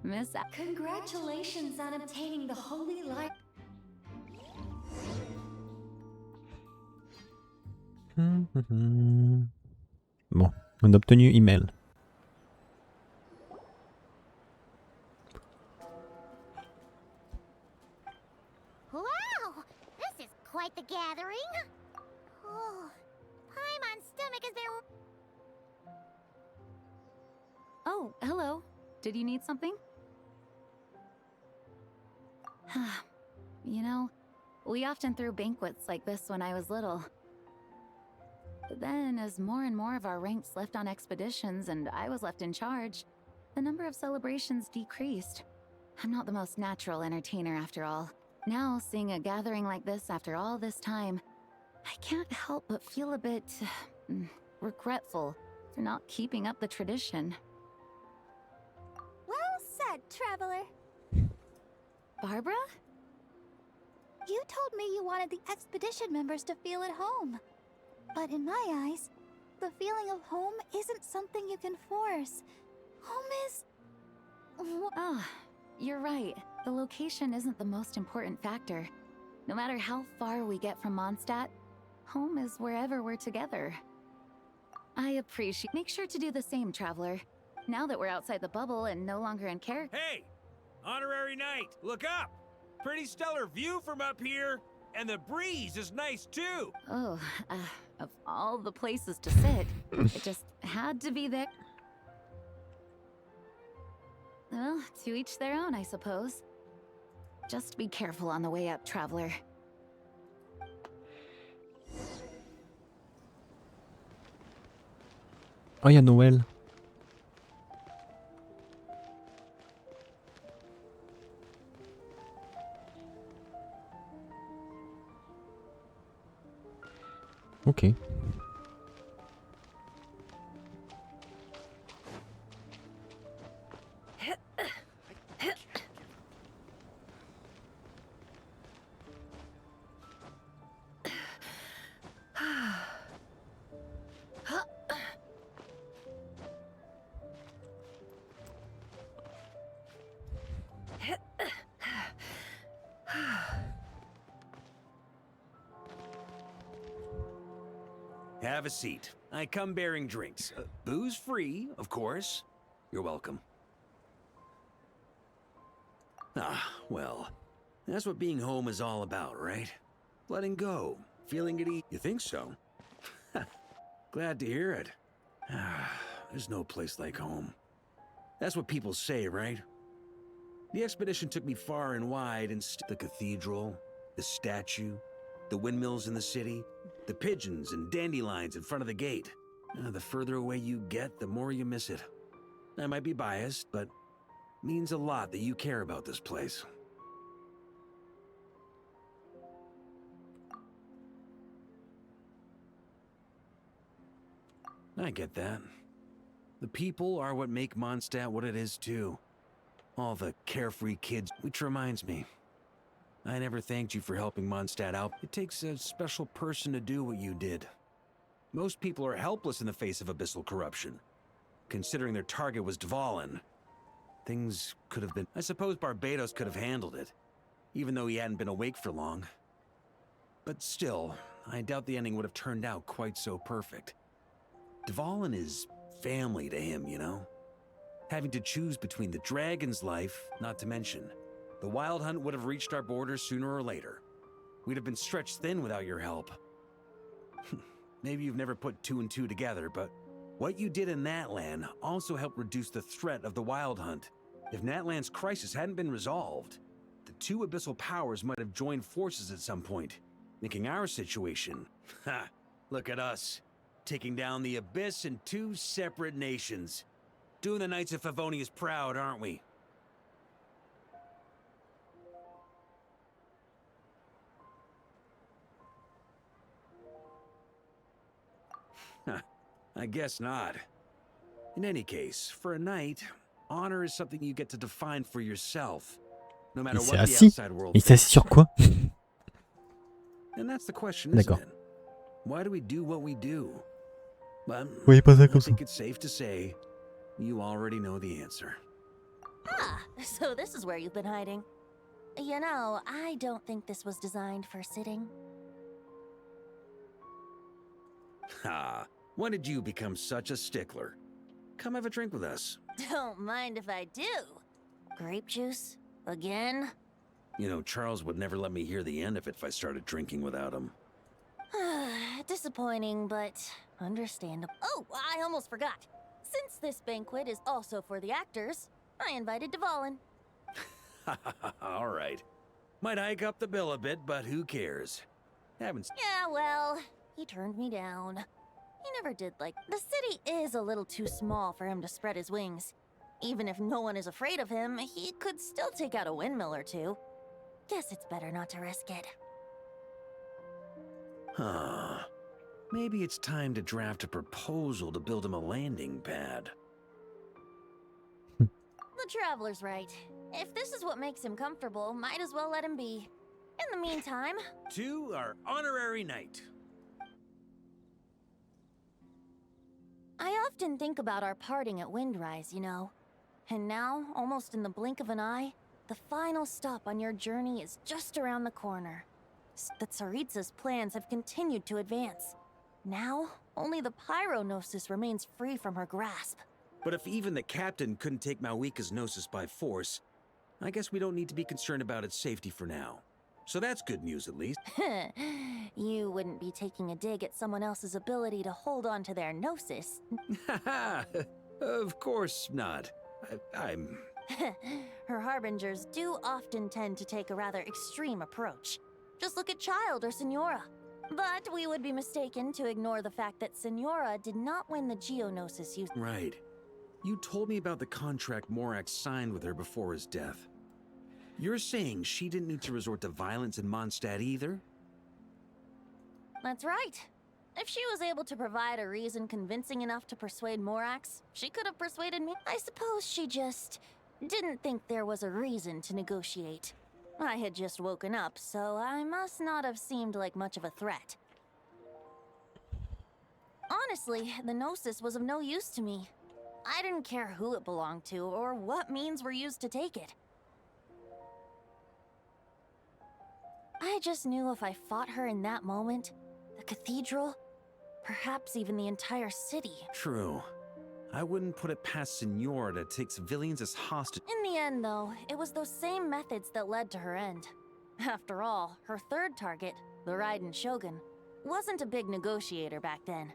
Miss... Congratulations on obtaining the holy light. Bon, on a obtenu email. Wow! This is quite the gathering. Oh, Paimon's stomach is there... Oh, hello. Did you need something? You know, we often threw banquets like this when I was little. But then, as more and more of our ranks left on expeditions and I was left in charge, the number of celebrations decreased. I'm not the most natural entertainer after all. Now, seeing a gathering like this after all this time, I can't help but feel a bit... regretful for not keeping up the tradition. Well said, traveler. Barbara? You told me you wanted the expedition members to feel at home. But in my eyes, the feeling of home isn't something you can force. Home is... Ah, you're right. The location isn't the most important factor. No matter how far we get from Mondstadt, home is wherever we're together. I appreciate... Make sure to do the same, traveler. Now that we're outside the bubble and no longer in character... Hey! Honorary Knight, look up! Pretty stellar view from up here, and the breeze is nice too! Oh, of all the places to sit, it just had to be there. Well, to each their own, I suppose. Just be careful on the way up, traveler. Oh, il y a Noël. Ok. Have a seat. I come bearing drinks. Booze free, of course. You're welcome. Ah, well, that's what being home is all about, right? Letting go, feeling at ease. You think so? Glad to hear it. There's no place like home. That's what people say, right? The expedition took me far and wide, and the cathedral, the statue, the windmills in the city, the pigeons and dandelions in front of the gate. The further away you get, the more you miss it. I might be biased, but it means a lot that you care about this place. I get that. The people are what make Mondstadt what it is, too. All the carefree kids, which reminds me. I never thanked you for helping Mondstadt out. It takes a special person to do what you did. Most people are helpless in the face of abyssal corruption. Considering their target was Dvalin, things could have been... I suppose Barbados could have handled it, even though he hadn't been awake for long. But still, I doubt the ending would have turned out quite so perfect. Dvalin is family to him, you know? Having to choose between the dragon's life, not to mention, the wild hunt would have reached our borders sooner or later. We'd have been stretched thin without your help. Maybe you've never put two and two together, but what you did in that land also helped reduce the threat of the wild hunt. If Natlan's crisis hadn't been resolved, the two abyssal powers might have joined forces at some point, making our situation... Ha! Look at us, taking down the Abyss in two separate nations. Doing the Knights of Favonius proud, aren't we? I guess not. In any case, for a knight, honor is something you get to define for yourself, no matter what the outside world. Il s'est assis sur quoi? And that's the question, isn't it? Why do we do what we do? But Oui, pas ça I comme ça. think it's safe to say you already know the answer. Ah, so this is where you've been hiding. You know, I don't think this was designed for sitting. Ha! When did you become such a stickler? Come have a drink with us. Don't mind if I do. Grape juice? Again? You know, Charles would never let me hear the end of it if I started drinking without him. Disappointing, but understandable. Oh, I almost forgot. Since this banquet is also for the actors, I invited Dvalin. All right. Might hike up the bill a bit, but who cares? Haven't... Yeah, well, he turned me down. He never did like... The city is a little too small for him to spread his wings. Even if no one is afraid of him, he could still take out a windmill or two. Guess it's better not to risk it. Huh. Maybe it's time to draft a proposal to build him a landing pad. The traveler's right. If this is what makes him comfortable, might as well let him be. In the meantime... To our honorary knight. I often think about our parting at Windrise, you know. And now, almost in the blink of an eye, the final stop on your journey is just around the corner. The Tsaritsa's plans have continued to advance. Now, only the Pyro-Gnosis remains free from her grasp. But if even the captain couldn't take Malwika's Gnosis by force, I guess we don't need to be concerned about its safety for now. So that's good news, at least. You wouldn't be taking a dig at someone else's ability to hold on to their Gnosis. Of course not. I'm... Her harbingers do often tend to take a rather extreme approach. Just look at Child or Signora. But we would be mistaken to ignore the fact that Signora did not win the Geognosis use. Right. You told me about the contract Morak signed with her before his death. You're saying she didn't need to resort to violence in Mondstadt either? That's right. If she was able to provide a reason convincing enough to persuade Morax, she could have persuaded me. I suppose she just didn't think there was a reason to negotiate. I had just woken up, so I must not have seemed like much of a threat. Honestly, the Gnosis was of no use to me. I didn't care who it belonged to or what means were used to take it. I just knew if I fought her in that moment, the cathedral, Perhaps even the entire city. True. I wouldn't put it past Signora to take civilians as hostage. In the end, though, it was those same methods that led to her end. After all, her third target, the Raiden Shogun, wasn't a big negotiator back then.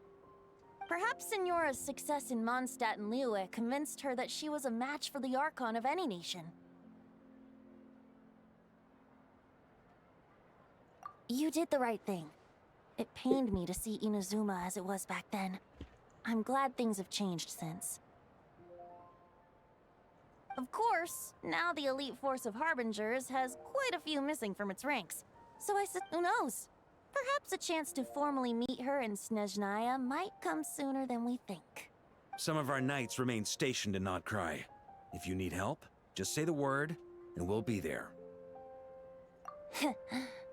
Perhaps Signora's success in Mondstadt and Liyue convinced her that she was a match for the Archon of any nation. You did the right thing. It pained me to see Inazuma as it was back then. I'm glad things have changed since. Of course, now the elite force of Harbingers has quite a few missing from its ranks. So I said, who knows? Perhaps a chance to formally meet her in Snezhnaya might come sooner than we think. Some of our knights remain stationed in Nod-krai. If you need help, just say the word, and we'll be there.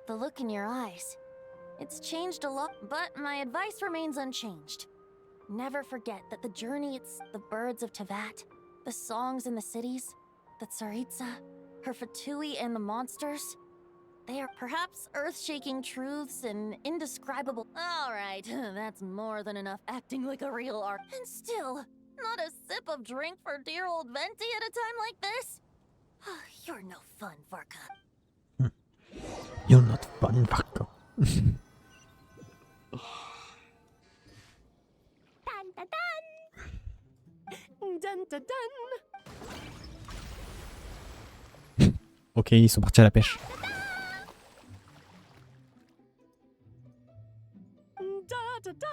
The look in your eyes. It's changed a lot, but my advice remains unchanged. Never forget that the journey, it's the birds of Tevat, the songs in the cities, the Tsaritsa, her Fatui and the monsters. They are perhaps earth-shaking truths and indescribable. Alright, that's more than enough acting like a real art. And still, not a sip of drink for dear old Venti at a time like this? You're no fun, Varka. You're not fun, Varka. Dun dun dun! Dun dun dun! Ok, ils sont partis à la pêche. Da da da!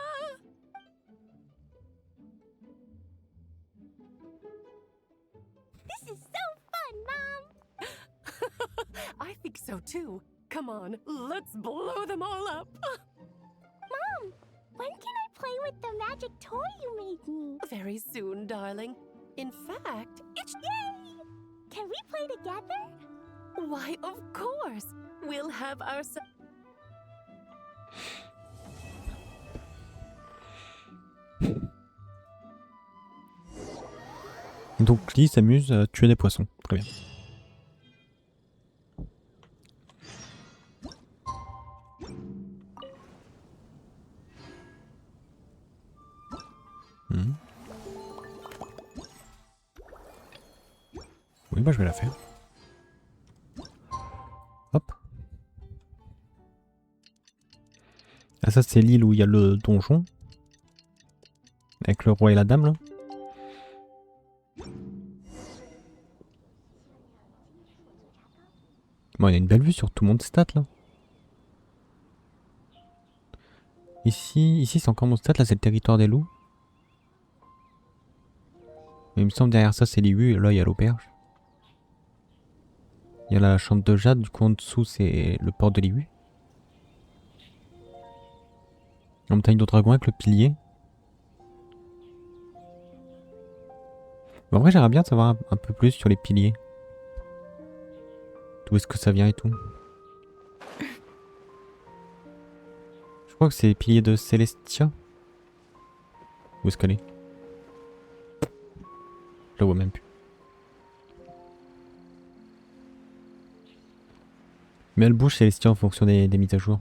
This is so fun, Mom! I think so too. Come on, let's blow them all up. Mom, when can I play with the magic toy you made me? Very soon, darling. In fact, it's... Yay! Can we play together? Why, of course. We'll have our... Donc Lee s'amuse à tuer des poissons. Très bien. Oui, bah je vais la faire. Hop. Ah, ça c'est l'île où il y a le donjon. Avec le roi et la dame là. Bon, il y a une belle vue sur tout Mondstadt là. Ici c'est encore Mondstadt, là c'est le territoire des loups. Mais il me semble derrière ça c'est l'Iwu et là il y a l'auberge. Il y a la chambre de Jade, du coup en dessous c'est le port de l'Iwu. La montagne de dragon avec le pilier. Mais en vrai j'aimerais bien savoir un peu plus sur les piliers. D'où est-ce que ça vient et tout. Je crois que c'est les piliers de Celestia. Où est-ce qu'elle est? Je la vois même plus. Mais elle bouge Celestia en fonction des mises à jour.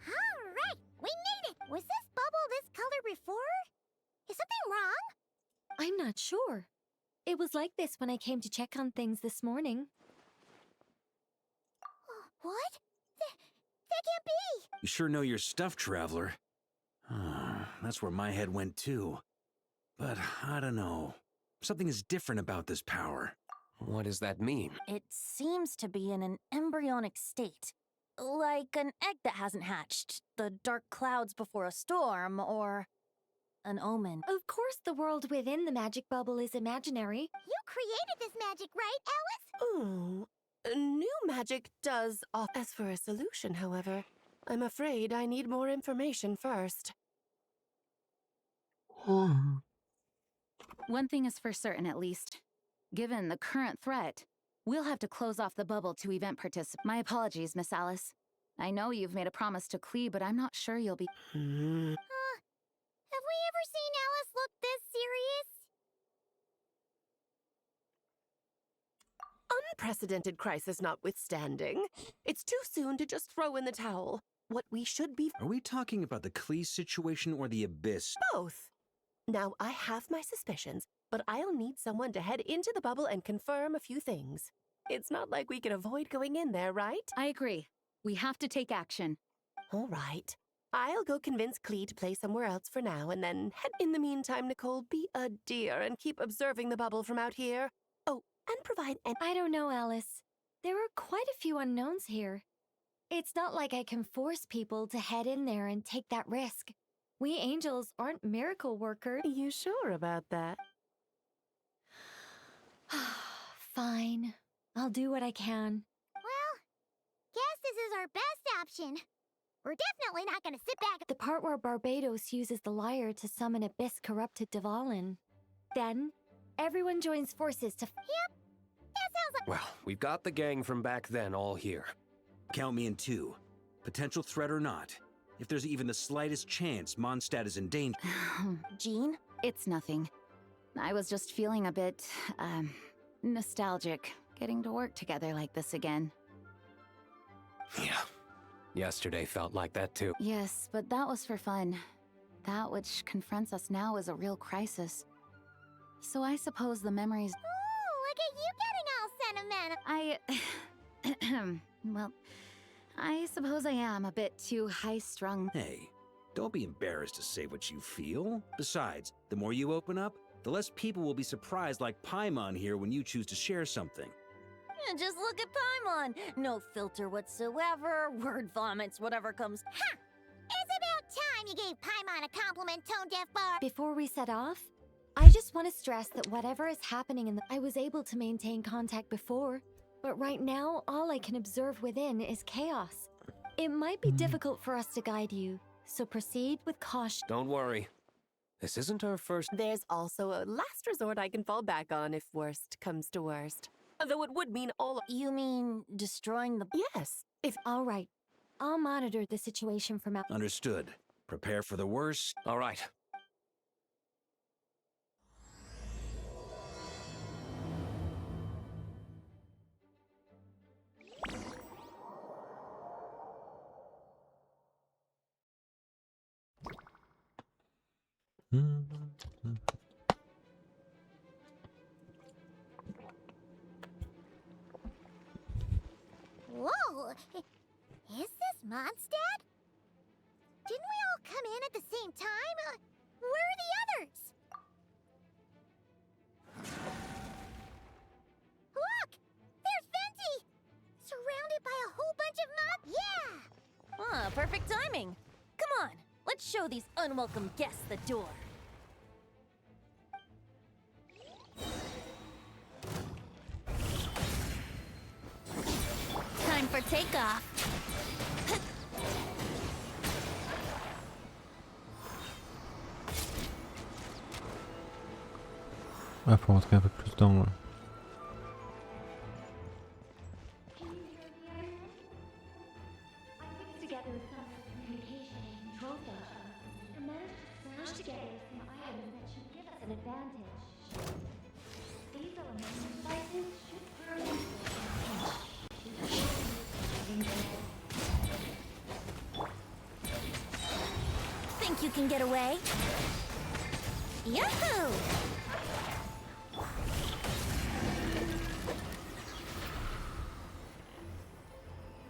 Alright, we made it! Was this bubble this color before? Is something wrong? I'm not sure. It was like this when I came to check on things this morning. What? That can't be! You sure know your stuff, traveler. That's where my head went too. But I don't know. Something is different about this power. What does that mean? It seems to be in an embryonic state. Like an egg that hasn't hatched, the dark clouds before a storm, or an omen. Of course the world within the magic bubble is imaginary. You created this magic, right, Alice? Ooh, new magic does offer. As for a solution, however, I'm afraid I need more information first. One thing is for certain, at least. Given the current threat, we'll have to close off the bubble to event participants. My apologies, Miss Alice. I know you've made a promise to Klee, but I'm not sure you'll be... Have we ever seen us look this serious? Unprecedented crisis notwithstanding, it's too soon to just throw in the towel. What we should be— Are we talking about the Klee situation or the Abyss? both. Now, I have my suspicions, but I'll need someone to head into the bubble and confirm a few things. It's not like we can avoid going in there, right? I agree. We have to take action. All right. I'll go convince Klee to play somewhere else for now, and then head. In the meantime, Nicole, be a dear and keep observing the bubble from out here. Oh, and provide an— I don't know, Alice. There are quite a few unknowns here. It's not like I can force people to head in there and take that risk. We angels aren't miracle workers. You sure about that? Fine. I'll do what I can. Well, guess this is our best option. We're definitely not gonna sit back. The part where Barbados uses the lyre to summon Abyss-corrupted Dvalin. Then, everyone joins forces to— Yep. That sounds like— Well, we've got the gang from back then all here. Count me in too. Potential threat or not. If there's even the slightest chance Mondstadt is in danger. Jean? It's nothing. I was just feeling a bit, nostalgic, getting to work together like this again. Yeah. Yesterday felt like that too. Yes, but that was for fun. That which confronts us now is a real crisis. So I suppose the memories— Ooh, look at you getting all sentimental. well, I suppose I am a bit too high-strung. Hey, don't be embarrassed to say what you feel. Besides, the more you open up, the less people will be surprised like Paimon here when you choose to share something. Yeah, just look at Paimon. No filter whatsoever, word vomits, whatever comes. Ha! It's about time you gave Paimon a compliment, Tone Deaf Bar. Before we set off, I just want to stress that whatever is happening in the— I was able to maintain contact before, but right now, all I can observe within is chaos. It might be difficult for us to guide you, so proceed with caution. Don't worry. This isn't our first— There's also a last resort I can fall back on if worst comes to worst. Though it would mean all— You mean destroying the— Yes. If— All right. I'll monitor the situation from out— Understood. Prepare for the worst. All right. Whoa! Is this Mondstadt? Didn't we all come in at the same time? Where are the others? Look! There's Venti! Surrounded by a whole bunch of Yeah! Ah, perfect timing. Come on, let's show these unwelcome guests the door. Time for takeoff. Ah, faut rentrer un peu plus dans... Think you can get away? Yahoo!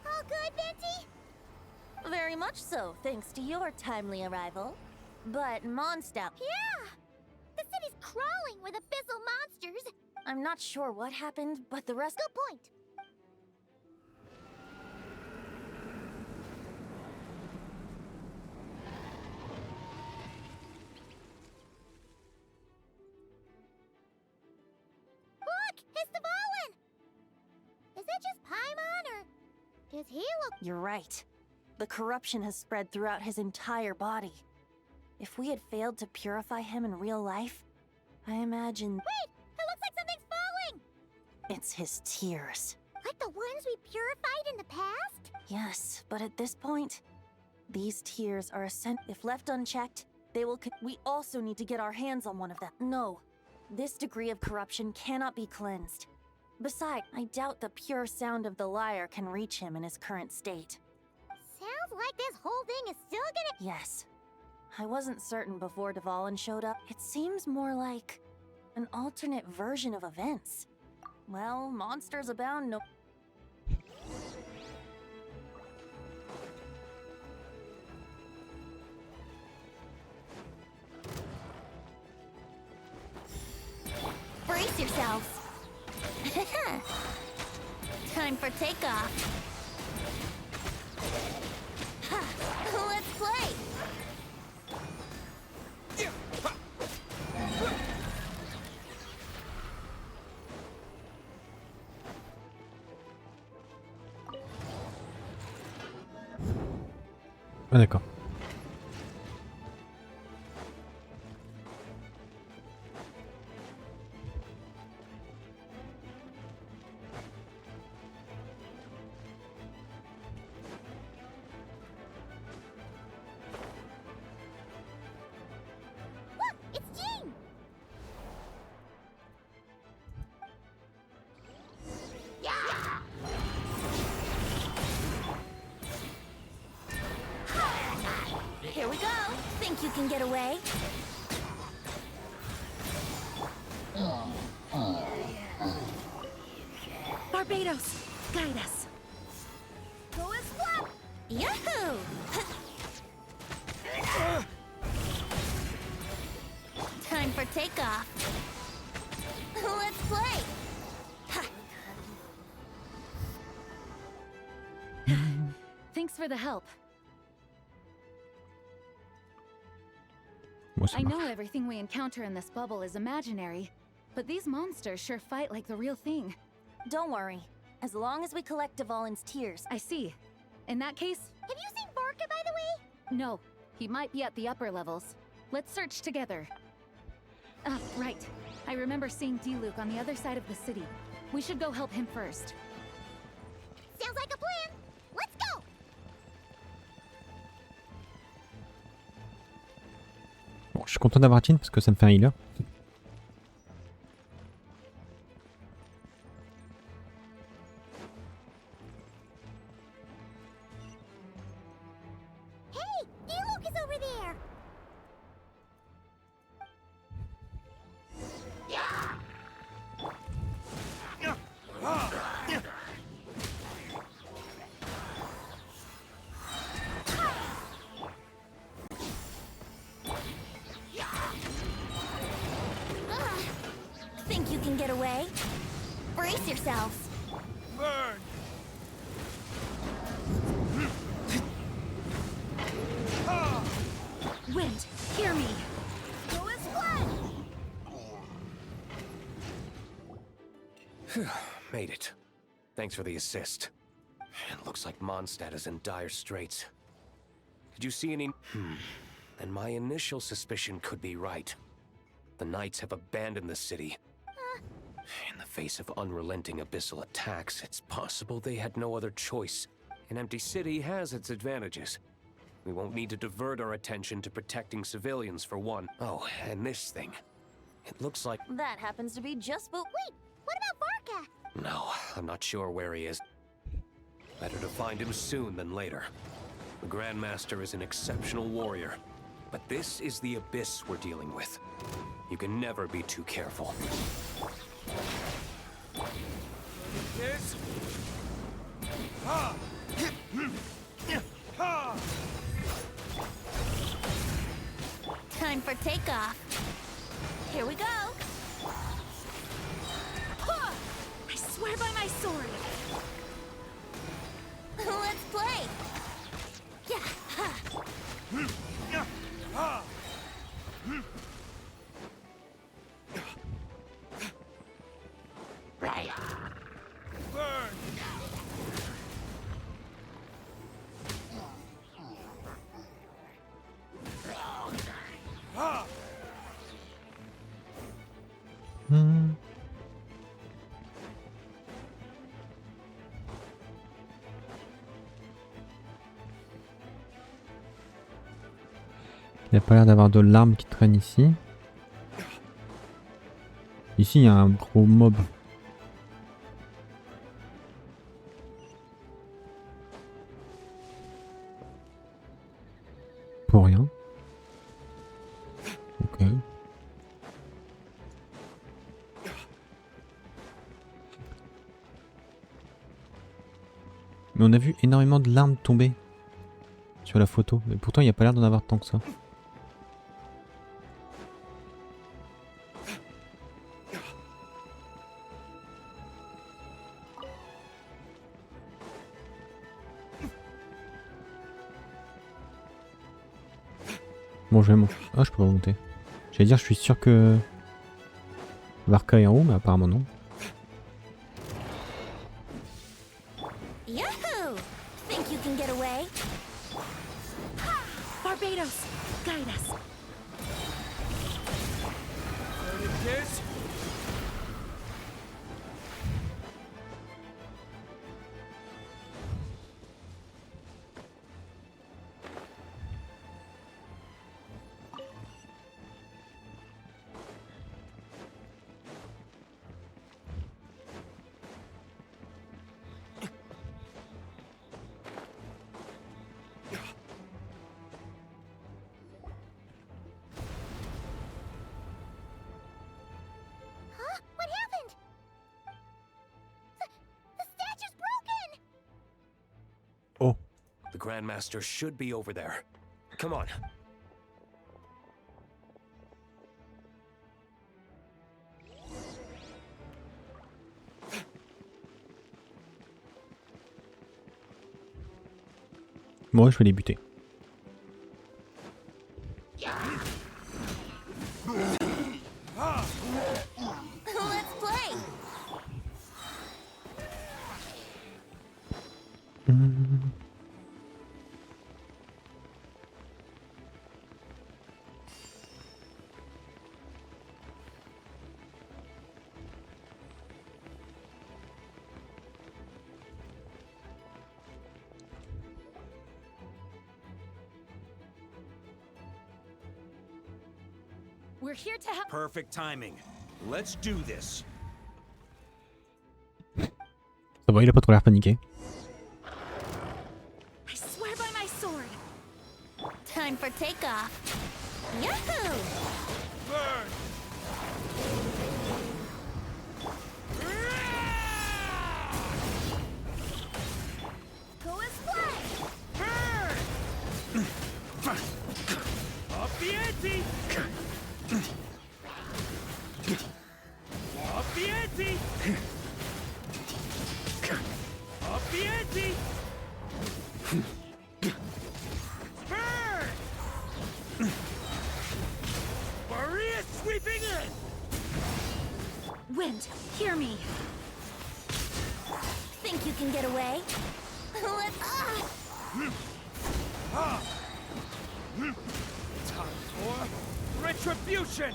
All good, Venti? Very much so, thanks to your timely arrival. But Mondstadt— Yeah! The city's crawling with abyssal monsters! I'm not sure what happened, but the rest— Good point! Look! It's Dvalin! Is that just Paimon, or does he look— You're right. The corruption has spread throughout his entire body. If we had failed to purify him in real life, I imagine— Wait! It looks like something's falling! It's his tears. Like the ones we purified in the past? Yes, but at this point, these tears are a scent. If left unchecked, they will. We also need to get our hands on one of them. No, this degree of corruption cannot be cleansed. Besides, I doubt the pure sound of the lyre can reach him in his current state. Sounds like this whole thing is still gonna— Yes. I wasn't certain before Dvalin showed up. It seems more like an alternate version of events. Well, monsters abound, no— Brace yourselves. Time for takeoff. Let's play. Ah d'accord. Look, it's Jean. Here we go. Think you can get away? Barbados, guide us. Go as flap. Yahoo! Time for takeoff. Let's play. Thanks for the help. Bon, ça I know marche. everything we encounter in this bubble is imaginary, but these monsters sure fight like the real thing. Don't worry. As long as we collect Dvalin's tears. I see. In that case, Have you seen Varka, by the way? no. He might be at the upper levels. Let's search together. Ah, right. I remember seeing Diluc on the other side of the city. We should go help him first. Sounds like a plan. Let's go. Bon, je suis content d'avoir Jean parce que ça me fait un healer. Hey, Diluc is over there. Think you can get away? Brace yourselves. Burn! Wind, hear me. Go as flap. Made it. Thanks for the assist. It looks like Mondstadt is in dire straits. Did you see any— And my initial suspicion could be right. The Knights have abandoned the city. In the face of unrelenting abyssal attacks, it's possible they had no other choice. An empty city has its advantages. We won't need to divert our attention to protecting civilians for one. Oh, and this thing. It looks like— That happens to be just but Wait, what about Varka? No, I'm not sure where he is. Better to find him soon than later. The Grandmaster is an exceptional warrior, but this is the abyss we're dealing with. You can never be too careful. This? Ha! Ha! Time for takeoff. Here we go. I swear by my sword. Let's play. Yeah. Ha. Ha! Burn! Ha! Il n'y a pas l'air d'avoir de larmes qui traînent ici. Ici, il y a un gros mob. Pour rien. Ok. Mais on a vu énormément de larmes tomber sur la photo. Mais pourtant, il n'y a pas l'air d'en avoir tant que ça. Bon, je vais monter. Ah, je peux remonter. J'allais dire, je suis sûr que Varka est en haut, mais apparemment non. Yahoo! Think you can get away? Barbados, guide us. There it is. The Grandmaster should be over there. Come on. Moi, je vais les buter. Let's play. We're here to help. Perfect timing. Let's do this. Ça va, il a pas trop l'air paniqué. I swear by my sword. Time for takeoff. Yahoo! Burn! Go as fly! Burn! Up the ante! Up the ante! Up the ante! Burn! Maria sweeping in! Wind, hear me. Think you can get away? Let Time for retribution!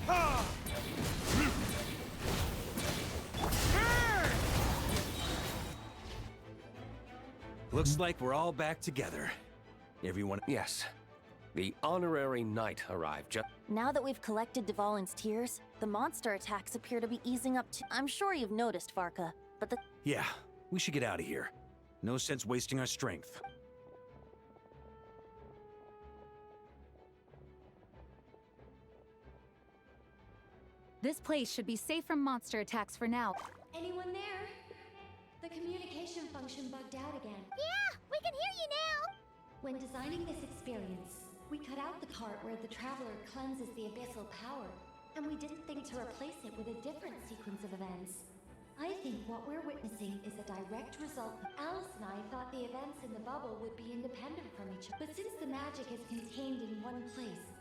Ha! Burn! Looks like we're all back together. Everyone. Yes. The honorary knight arrived Now that we've collected Dvalin's tears, the monster attacks appear to be easing up too. I'm sure you've noticed, Varka, but the— Yeah, we should get out of here. No sense wasting our strength. This place should be safe from monster attacks for now. Anyone there? The communication function bugged out again. Yeah, we can hear you now. When designing this experience, we cut out the part where the traveler cleanses the abyssal power, and we didn't think to replace it with a different sequence of events. I think what we're witnessing is a direct result. Alice and I thought the events in the bubble would be independent from each other, but since the magic is contained in one place,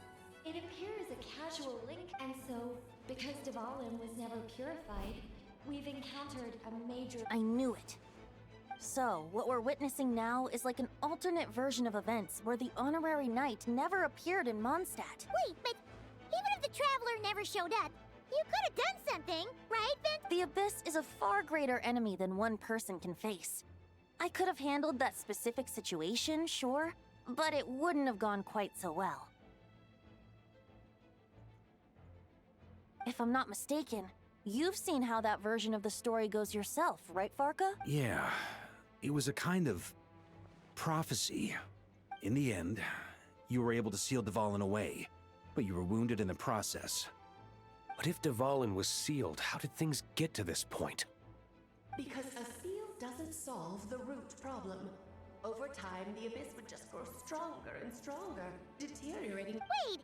it appears a casual link, and so, because Dvalin was never purified, we've encountered a major— I knew it. So, what we're witnessing now is like an alternate version of events where the honorary knight never appeared in Mondstadt. Wait, but even if the traveler never showed up, you could have done something, right, Vince? The Abyss is a far greater enemy than one person can face. I could have handled that specific situation, sure, but it wouldn't have gone quite so well. If I'm not mistaken, you've seen how that version of the story goes yourself, right, Varka? Yeah, it was a kind of prophecy. In the end, you were able to seal Dvalin away, but you were wounded in the process. But if Dvalin was sealed, how did things get to this point? Because a seal doesn't solve the root problem. Over time, the abyss would just grow stronger and stronger, deteriorating. Wait!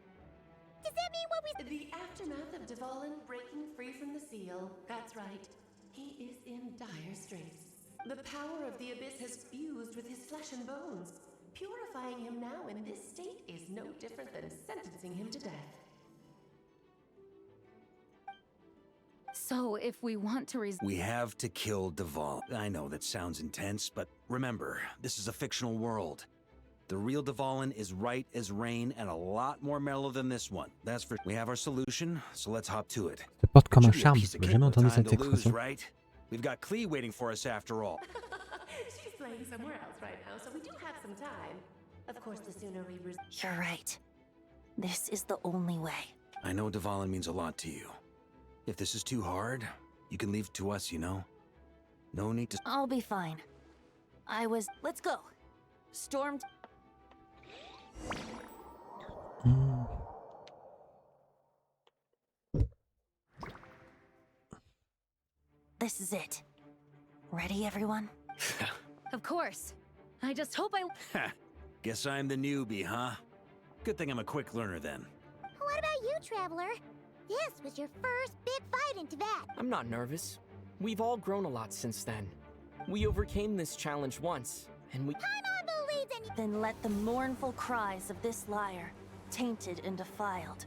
Does that mean what we... The aftermath of Dvalin breaking free from the seal. That's right. He is in dire straits. The power of the abyss has fused with his flesh and bones. Purifying him now in this state is no different than sentencing him to death. So if we want to We have to kill Dvalin. I know that sounds intense, but remember, this is a fictional world. The real Dvalin is right as rain and a lot more mellow than this one. That's for... We have our solution, so let's hop to it. Se porte comme un charme. J'ai jamais entendu cette expression. Right? We've got Klee waiting for us after all. She's playing somewhere else right now, so we do have some time. Of course, the sooner we... You're right. This is the only way. I know Dvalin means a lot to you. If this is too hard, you can leave it to us, you know? No need to... I'll be fine. Let's go. Stormed... This is it. Ready, everyone? Of course. I just hope I... Guess I'm the newbie, huh? Good thing I'm a quick learner then. What about you, Traveler? This was your first big fight in Tibet. I'm not nervous. We've all grown a lot since then. We overcame this challenge once, and we... Paimon believes in you. Then let the mournful cries of this liar, tainted and defiled.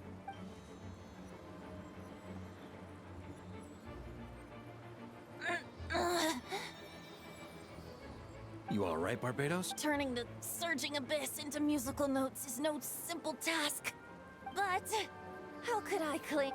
You all right, Barbados? Turning the surging abyss into musical notes is no simple task. But how could I cling?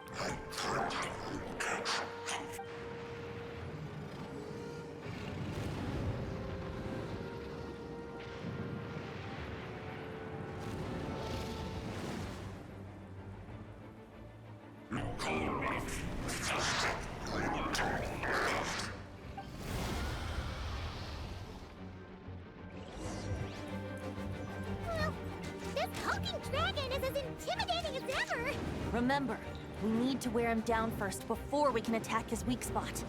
Remember, we need to wear him down first before we can attack his weak spot.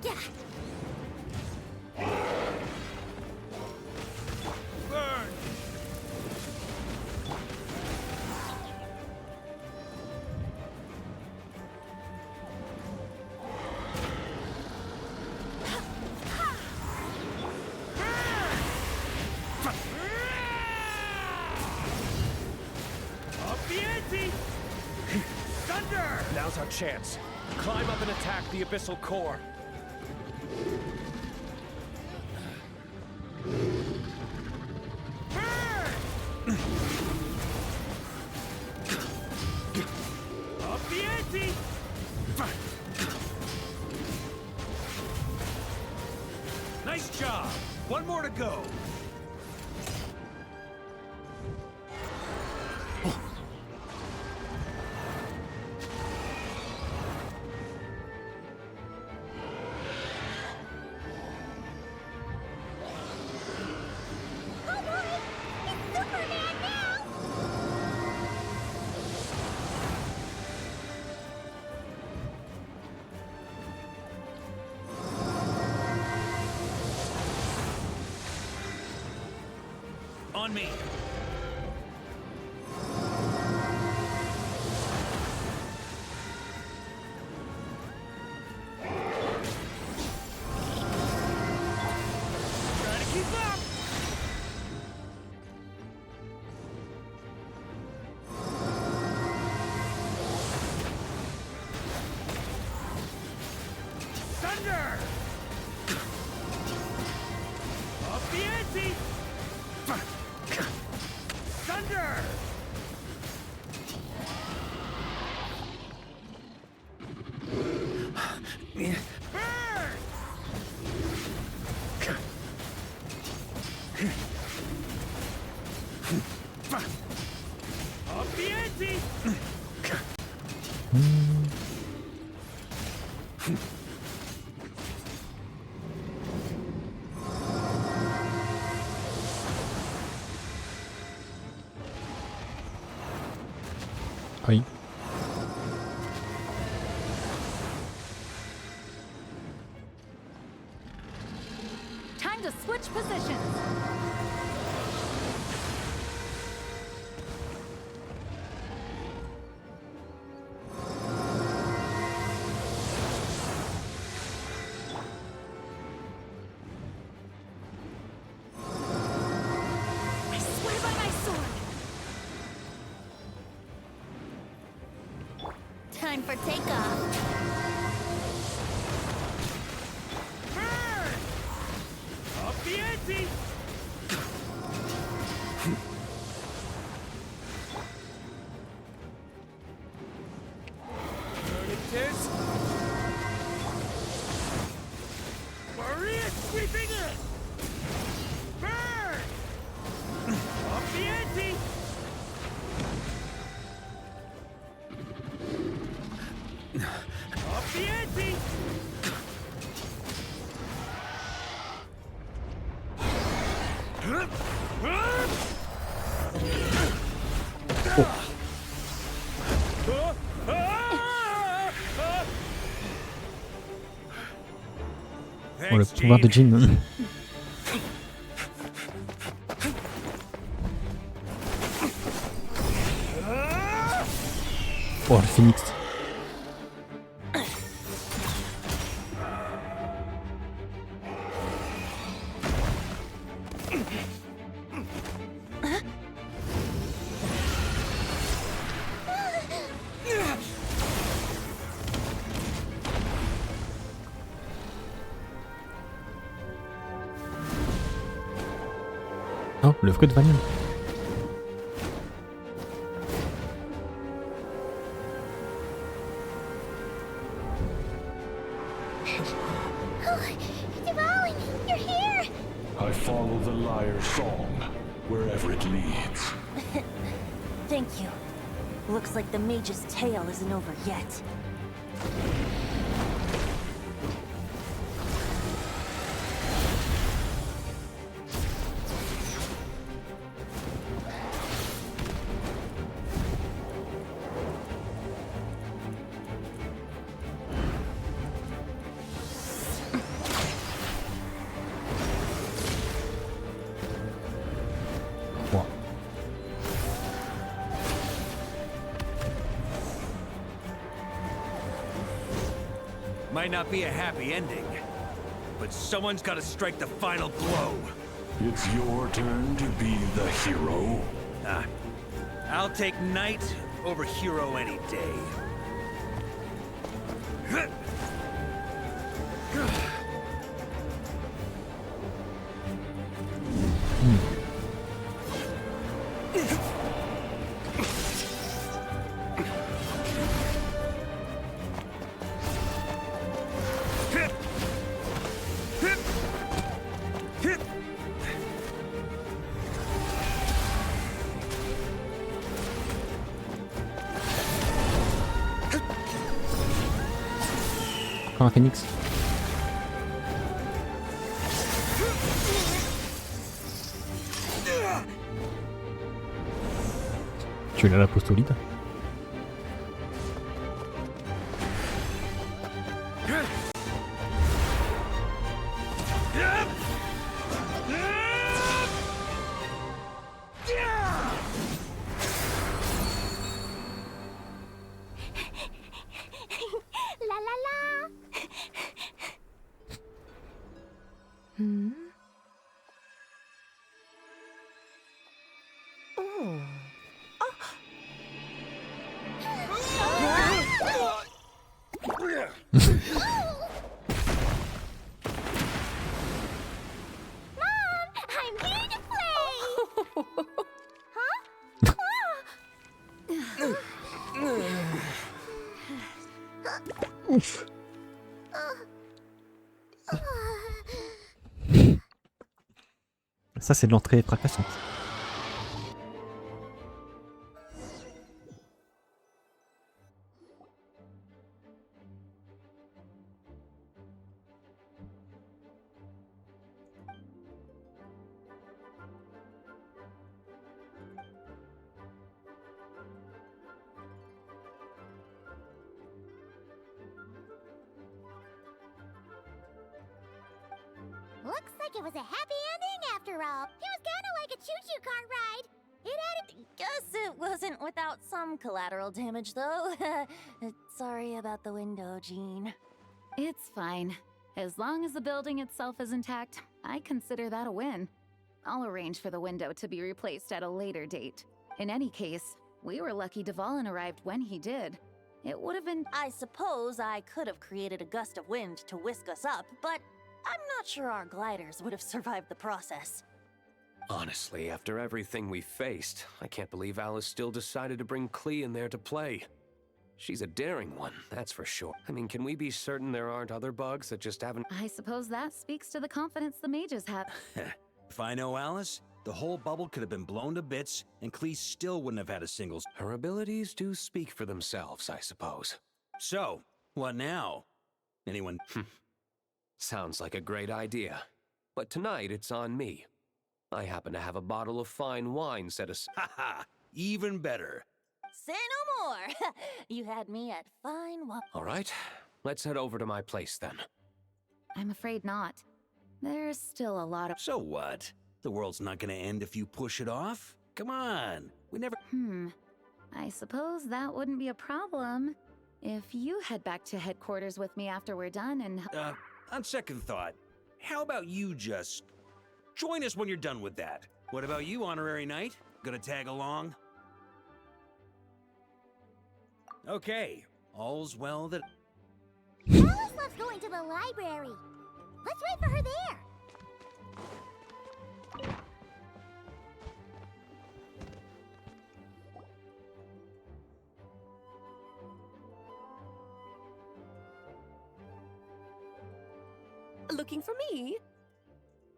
Yeah. Burn! Now's our chance. Climb up and attack the abyssal core. Up the ante! Nice job! One more to go! On me. Trying to keep up. Thunder! Up the ante! Oui. Time to switch positions. I swear by my sword. Time for takeoff. Burn! Up the ante! Burn it is! Maria sweeping in! Burn! Up the ante! Up the ante! Oh, le pouvoir de Jean. Oh, le phénix. Oh, le fruit de vanille. Darling, you're here! I follow the lyre's song, wherever it leads. Thank you. Looks like the mage's tale isn't over yet. Might not be a happy ending, but someone's got to strike the final blow. It's your turn to be the hero. I'll take knight over hero any day. Encore un phénix. Tu l'as la peau solide. La la la! Hmm? Oh. Mom, I'm here to play! Huh? Ouf. Ça c'est de l'entrée fracassante. Looks like it was a happy ending after all. It was kind of like a choo-choo car ride. It had a... Guess it wasn't without some collateral damage, though. Sorry about the window, Jean. It's fine. As long as the building itself is intact, I consider that a win. I'll arrange for the window to be replaced at a later date. In any case, we were lucky Dvalin arrived when he did. It would have been... I suppose I could have created a gust of wind to whisk us up, but I'm not sure our gliders would have survived the process. Honestly, after everything we faced, I can't believe Alice still decided to bring Klee in there to play. She's a daring one, that's for sure. I mean, can we be certain there aren't other bugs that just haven't... I suppose that speaks to the confidence the mages have. If I know Alice, the whole bubble could have been blown to bits, and Klee still wouldn't have had a single... Her abilities do speak for themselves, I suppose. So, what now? Anyone... Sounds like a great idea. But tonight, it's on me. I happen to have a bottle of fine wine set aside. Ha! Even better. Say no more! You had me at fine wine. All right, let's head over to my place then. I'm afraid not. There's still a lot of... So what? The world's not gonna end if you push it off? Come on, we never... I suppose that wouldn't be a problem if you head back to headquarters with me after we're done and... on second thought, how about you just... join us when you're done with that? What about you, Honorary Knight? Gonna tag along? Okay, all's well that... Alice loves going to the library. Let's wait for her there. Looking for me?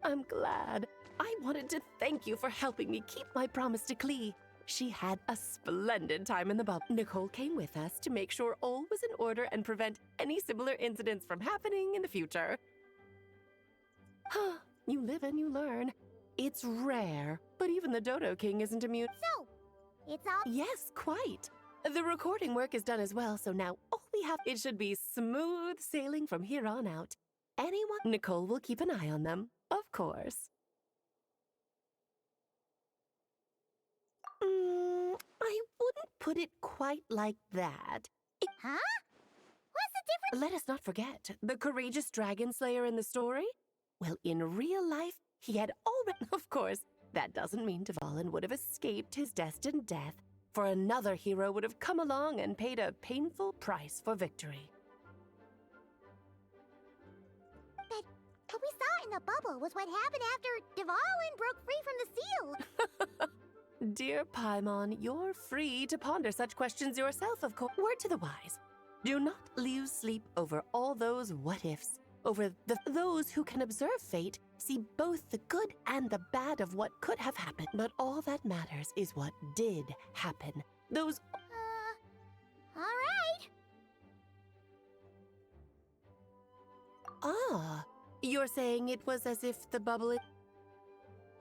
I'm glad. I wanted to thank you for helping me keep my promise to Klee. She had a splendid time in the bubble. Nicole came with us to make sure all was in order and prevent any similar incidents from happening in the future. You live and you learn. It's rare, but even the Dodo King isn't immune. So, it's all... Yes, quite. The recording work is done as well, so now all we have... It should be smooth sailing from here on out. Anyone... Nicole will keep an eye on them, of course. I wouldn't put it quite like that. Huh? What's the difference? Let us not forget, the courageous dragon slayer in the story? Well, in real life, he had already... Of course, that doesn't mean Dvalin would have escaped his destined death, for another hero would have come along and paid a painful price for victory. But what we saw in the bubble was what happened after Dvalin broke free from the seal. Dear Paimon, you're free to ponder such questions yourself, of course. Word to the wise. Do not lose sleep over all those what-ifs. Over those who can observe fate, see both the good and the bad of what could have happened. But all that matters is what did happen. Those... all right. Ah, you're saying it was as if the bubble...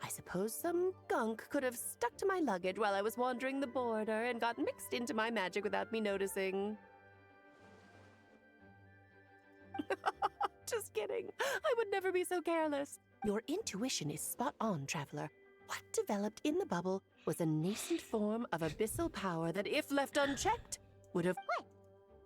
I suppose some gunk could have stuck to my luggage while I was wandering the border and got mixed into my magic without me noticing. Just kidding. I would never be so careless. Your intuition is spot on, Traveler. What developed in the bubble was a nascent form of abyssal power that, if left unchecked, would have... What?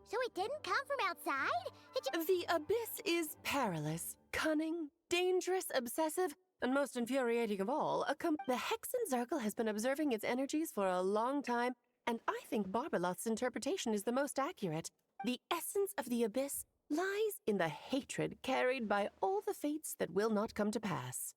So it didn't come from outside? The abyss is perilous, cunning, dangerous, obsessive, and most infuriating of all, the Hexen Circle has been observing its energies for a long time, and I think Barbalot's interpretation is the most accurate. The essence of the abyss lies in the hatred carried by all the fates that will not come to pass.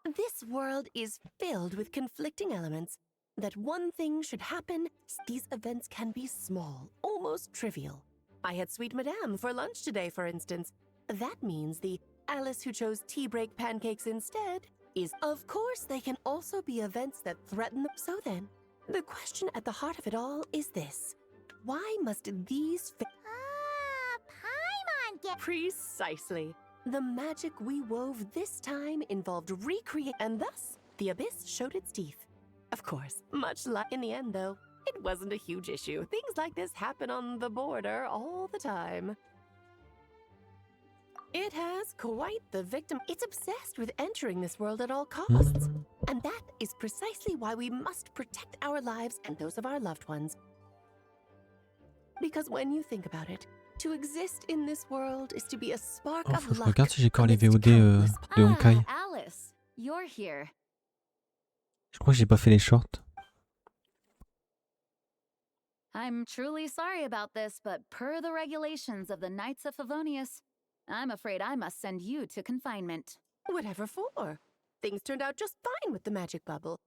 This world is filled with conflicting elements. That one thing should happen, these events can be small, almost trivial. I had Sweet Madame for lunch today, for instance. That means the Alice who chose tea break pancakes instead is, of course, they can also be events that threaten them. So then, the question at the heart of it all is this. Why must these Paimon get... Precisely. The magic we wove this time involved recreate, and thus, the abyss showed its teeth. Of course, much like in the end, though, it wasn't a huge issue. Things like this happen on the border all the time. It has quite the victim. It's obsessed with entering this world at all costs. And that is precisely why we must protect our lives and those of our loved ones. Because when you think about it, to exist in this world is to be a spark Oh, of faut que je luck. regarde si j'ai encore les VOD de Honkai. Alice, you're here. Je crois que j'ai pas fait les shorts. I'm truly sorry about this, but per the regulations of the Knights of Favonius, I'm afraid I must send you to confinement. Whatever for? Things turned out just fine with the magic bubble.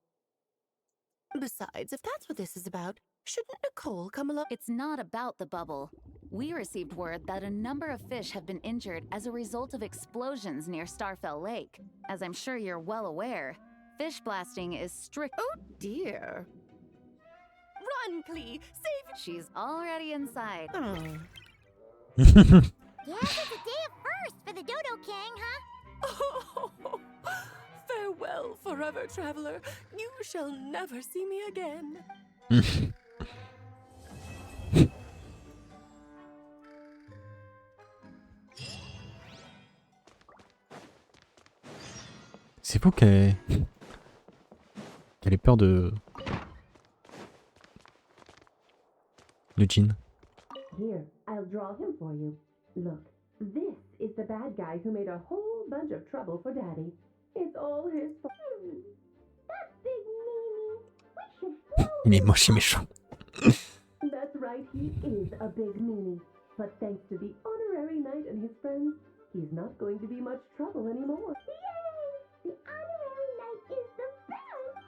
Besides, if that's what this is about, shouldn't Nicole come along? It's not about the bubble. We received word that a number of fish have been injured as a result of explosions near Starfell Lake. As I'm sure you're well aware, fish blasting is strict. Oh dear. Run, please! Save it! She's already inside. Yes, it's a day of first for the Dodo King, huh? Oh, farewell, forever traveler. You shall never see me again. C'est fou qu'elle ait peur de Jean. Here, I'll draw him for you. Look, this is the bad guy who made a whole bunch of trouble for Daddy. It's all his fault. That big meanie. We should blow Il est moche et méchant. That's right, he is a big meanie. But thanks to the honorary knight and his friends, he's not going to be much trouble anymore. Yay! The honorary knight is the best!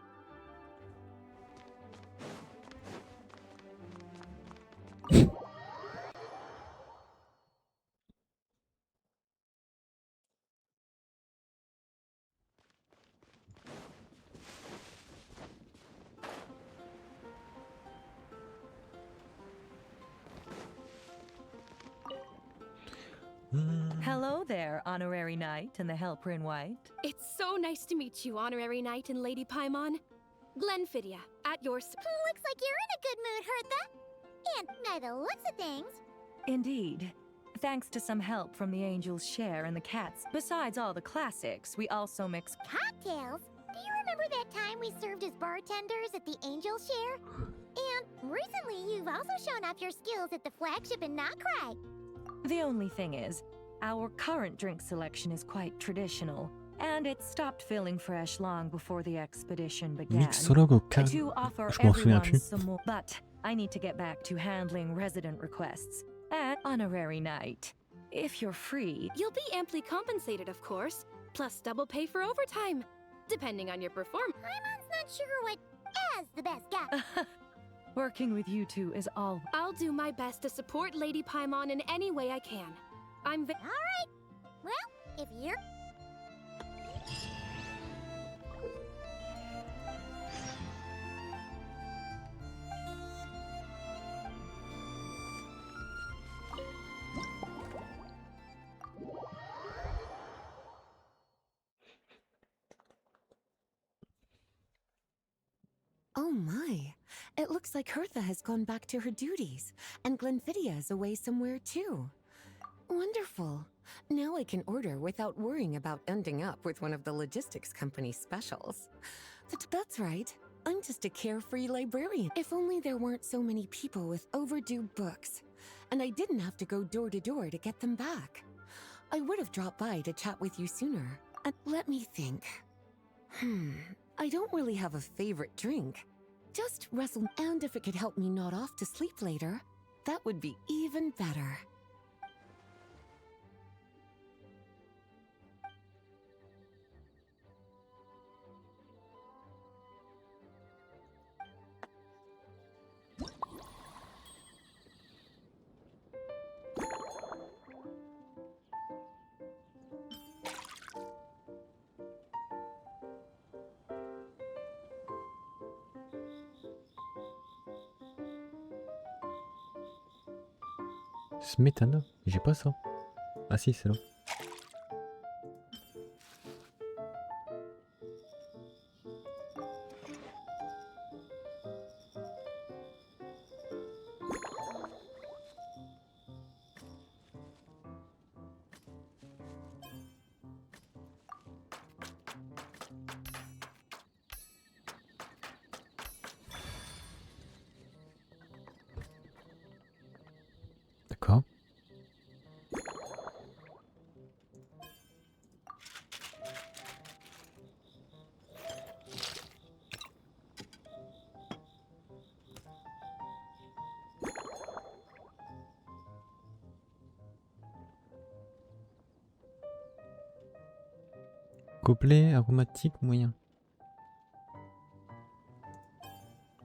Hello there, Honorary Knight and the Helper in White. It's so nice to meet you, Honorary Knight and Lady Paimon. Glenfidia, at your... Looks like you're in a good mood, Hertha. And by the looks of things... Indeed. Thanks to some help from the Angel's Share and the Cats, besides all the classics, we also mix... Cocktails? Do you remember that time we served as bartenders at the Angel's Share? And recently, you've also shown off your skills at the flagship in Nod-krai. The only thing is, our current drink selection is quite traditional, and it stopped feeling fresh long before the expedition began. Mixologue au To offer Je m'en souviens everyone plus. some more, but I need to get back to handling resident requests. And Honorary Knight, if you're free, You'll be amply compensated, of course, plus double pay for overtime, depending on your performance. Paimon's not sure what as the best guy. working with you two is all. I'll do my best to support Lady Paimon in any way I can. I'm All right. Well, if you're... Oh my, it looks like Hertha has gone back to her duties, and Glenfidia is away somewhere too. Wonderful. Now I can order without worrying about ending up with one of the logistics company's specials. That's right. I'm just a carefree librarian. If only there weren't so many people with overdue books, and I didn't have to go door to door to get them back. I would have dropped by to chat with you sooner. And let me think. I don't really have a favorite drink. Just wrestle, and if it could help me nod off to sleep later, that would be even better. Smetana, j'ai pas ça. Ah si, c'est là. Gobelet aromatique moyen.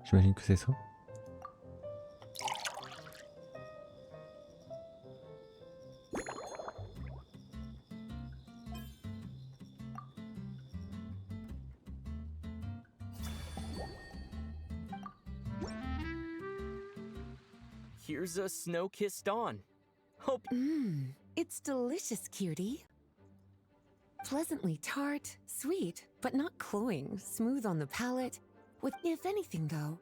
J'imagine que c'est ça. Here's a snow-kissed dawn. Hope. It's delicious, cutie. Pleasantly tart, sweet, but not cloying, smooth on the palate. With, if anything, though,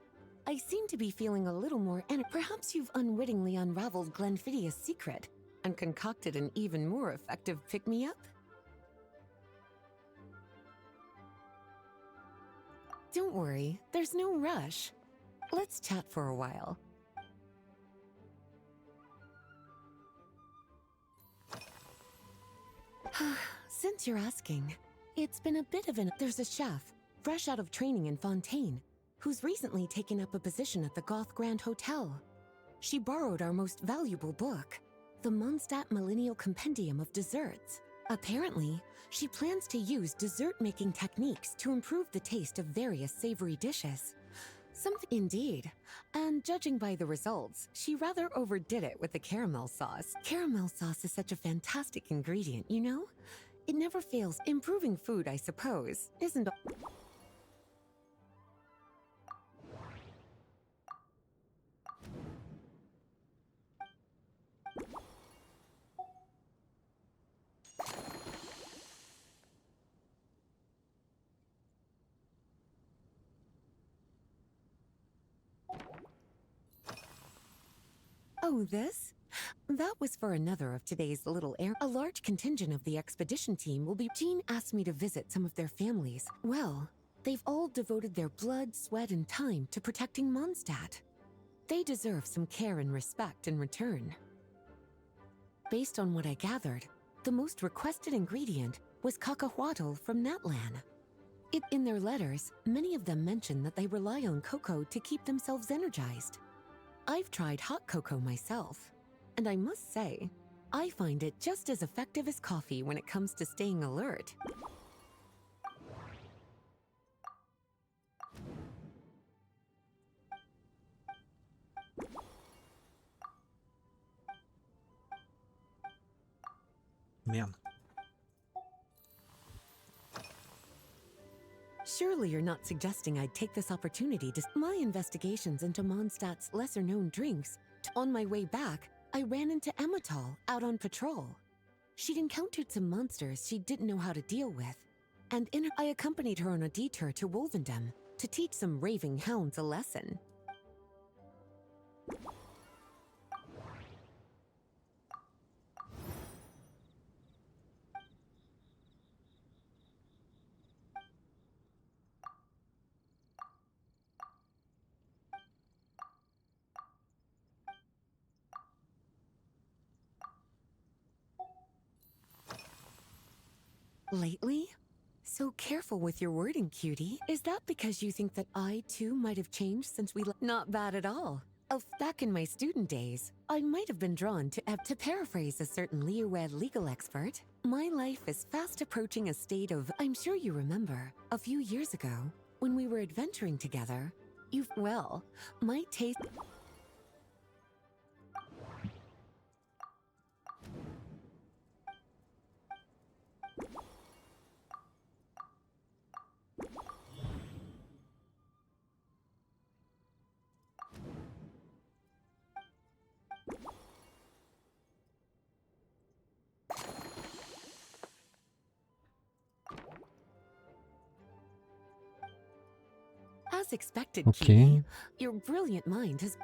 I seem to be feeling a little more, and perhaps you've unwittingly unraveled Glenfiddia's secret and concocted an even more effective pick-me-up? Don't worry, there's no rush. Let's chat for a while. Since you're asking, it's been a bit of an... There's a chef, fresh out of training in Fontaine, who's recently taken up a position at the Goth Grand Hotel. She borrowed our most valuable book, the Mondstadt Millennial Compendium of Desserts. Apparently, she plans to use dessert-making techniques to improve the taste of various savory dishes. Something indeed. And judging by the results, she rather overdid it with the caramel sauce. Caramel sauce is such a fantastic ingredient, you know? It never fails. Improving food, I suppose, isn't... Oh, this? That was for another of today's little air. A large contingent of the expedition team will be... Jean asked me to visit some of their families. Well, they've all devoted their blood, sweat, and time to protecting Mondstadt. They deserve some care and respect in return. Based on what I gathered, the most requested ingredient was cacahuatl from Natlan. In their letters, many of them mention that they rely on cocoa to keep themselves energized. I've tried hot cocoa myself, and I must say, I find it just as effective as coffee when it comes to staying alert. Merde. Surely you're not suggesting I'd take this opportunity to... My investigations into Mondstadt's lesser-known drinks. On my way back, I ran into Emmetall out on patrol. She'd encountered some monsters she didn't know how to deal with, and I accompanied her on a detour to Wolvendom to teach some raving hounds a lesson. Lately? So careful with your wording, cutie. Is that because you think that I, too, might have changed since we... Not bad at all. Back in my student days, I might have been drawn to paraphrase a certain Leowed legal expert. My life is fast approaching a state of... I'm sure you remember, a few years ago, when we were adventuring together, well, my taste... As expected, cutie, your brilliant mind has...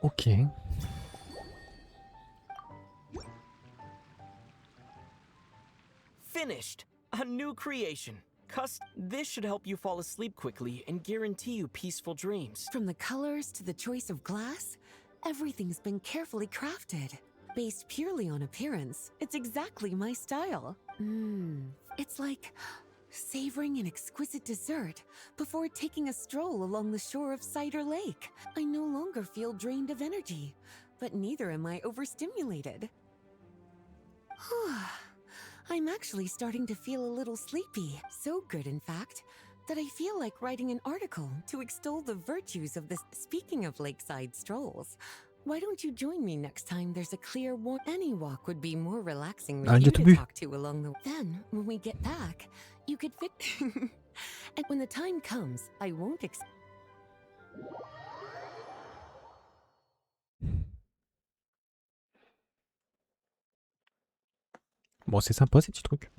Ok. Finished! A new creation. This should help you fall asleep quickly and guarantee you peaceful dreams. From the colors to the choice of glass, everything's been carefully crafted. Based purely on appearance, it's exactly my style. It's like savoring an exquisite dessert before taking a stroll along the shore of Cider Lake. I no longer feel drained of energy, but neither am I overstimulated. I'm actually starting to feel a little sleepy. So good, in fact, that I feel like writing an article to extol the virtues of this. Speaking of lakeside strolls, why don't you join me next time there's a clear walk? Any walk would be more relaxing with you to talk to along the way. Then, when we get back, you could fit. And when the time comes, I won't Bon, c'est sympa ces petits trucs.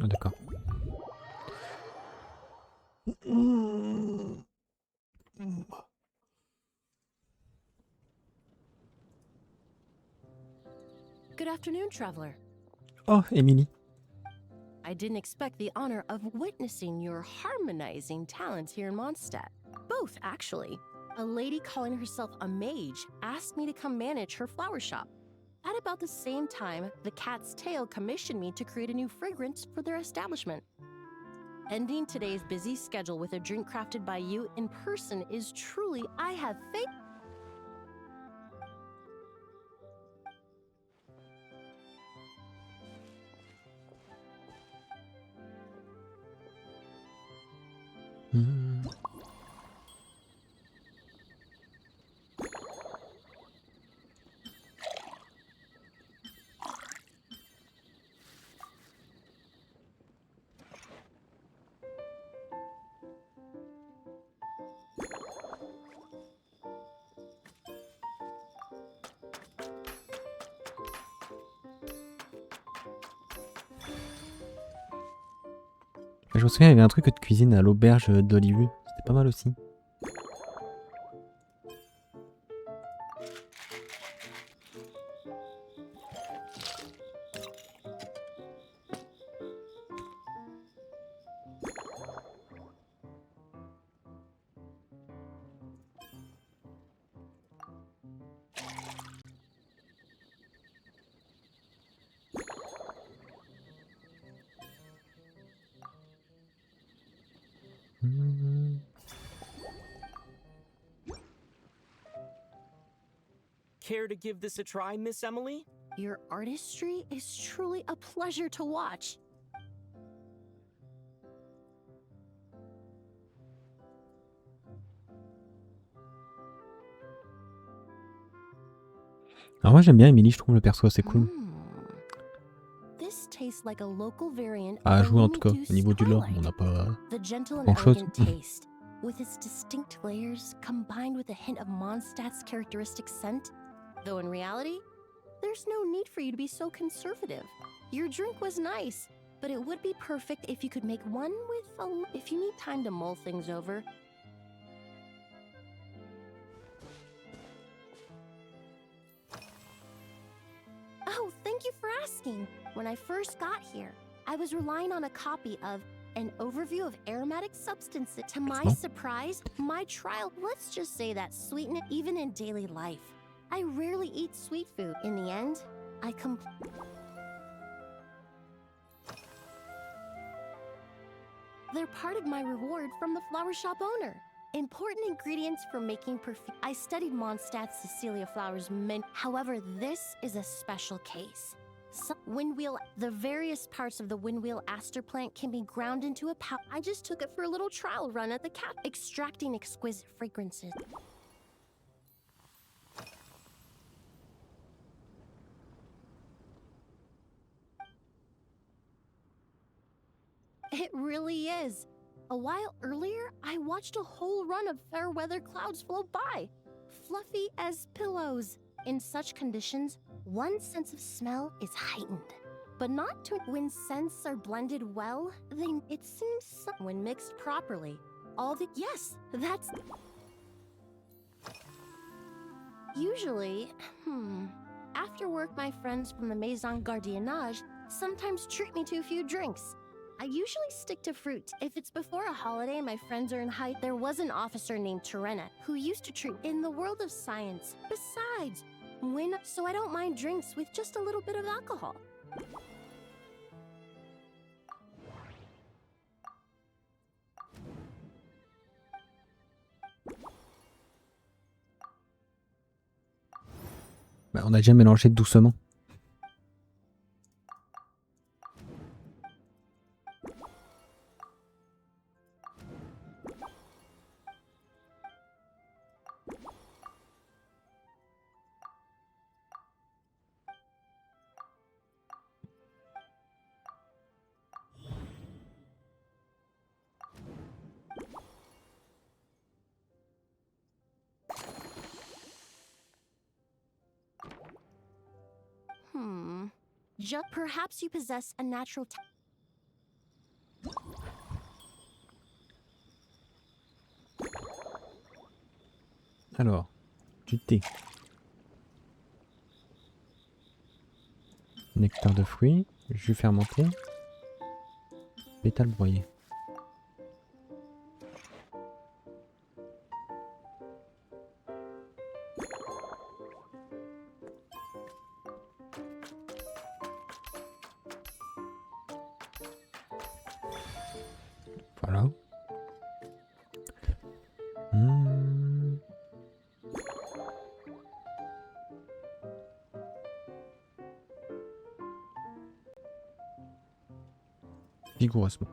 Ah, d'accord. Good afternoon, traveler. Oh, Emily. I didn't expect the honor of witnessing your harmonizing talents here in Mondstadt. Both, actually. A lady calling herself a mage asked me to come manage her flower shop. At about the same time, the Cat's Tail commissioned me to create a new fragrance for their establishment. Ending today's busy schedule with a drink crafted by you in person is truly, I have faith. Je me souviens, il y avait un truc de cuisine à l'auberge d'Hollywood. C'était pas mal aussi. Care to give this a try, Miss Emily? Your artistry is truly a pleasure to watch. Alors moi j'aime bien Emily, je trouve le perso assez cool. This tastes like a local variant À of jouer en tout cas, Lumiduce au niveau du lore, Twilight. on n'a pas The gentle and grand chose. elegant taste, with its distinct layers combined with a hint of Mondstadt's characteristic scent. Though in reality, there's no need for you to be so conservative. Your drink was nice, but it would be perfect if you could make one with if you need time to mull things over. Oh, thank you for asking. When I first got here, I was relying on a copy of An Overview of Aromatic Substances. To my surprise, my trial, let's just say that sweeten it even in daily life. I rarely eat sweet food. In the end, they're part of my reward from the flower shop owner. Important ingredients for making perfume. I studied Mondstadt's Cecilia flowers however, this is a special case. The various parts of the windwheel aster plant can be ground into a powder. I just took it for a little trial run at the cat, extracting exquisite fragrances. It really is. A while earlier, I watched a whole run of fair weather clouds float by, fluffy as pillows. In such conditions, one sense of smell is heightened. But not to when scents are blended well, then it seems when mixed properly. Yes, that's... Usually, after work, my friends from the Maison Gardiennage sometimes treat me to a few drinks. I usually stick to fruit. If it's before a holiday and my friends are in height, there was an officer named Terena who used to treat in the world of science. Besides, so I don't mind drinks with just a little bit of alcohol. Bah, on a déjà mélangé doucement. Perhaps you possess a natural Alors, du thé. Nectar de fruits, jus fermenté, pétales broyés. Voilà. Vigoureusement.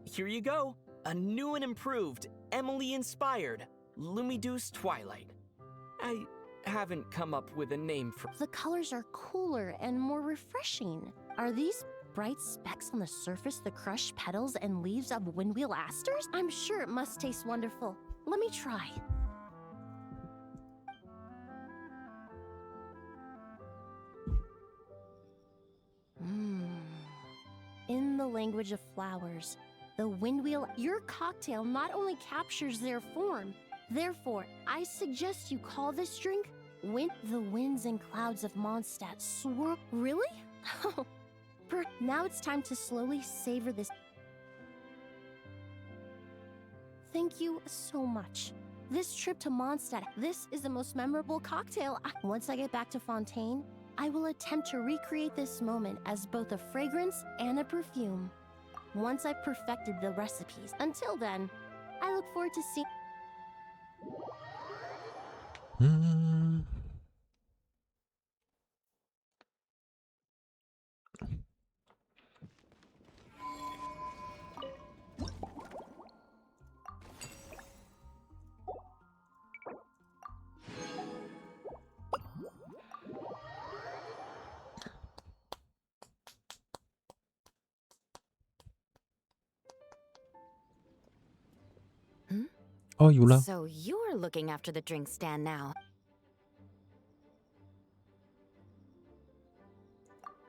Here you go. A new and improved, Emily-inspired, Lumiduce Twilight. I haven't come up with a name for... The colors are cooler and more refreshing. Are these bright specks on the surface the crushed petals and leaves of windwheel asters? I'm sure it must taste wonderful. Let me try. In the language of flowers, the windwheel, your cocktail not only captures their form, therefore, I suggest you call this drink the winds and clouds of Mondstadt swirl. Really? Now it's time to slowly savor this. Thank you so much. This trip to Mondstadt, this is the most memorable cocktail. Once I get back to Fontaine, I will attempt to recreate this moment as both a fragrance and a perfume. Once I've perfected the recipes. Until then, I look forward to seeing... Oh, Yula. So you're looking after the drink stand now.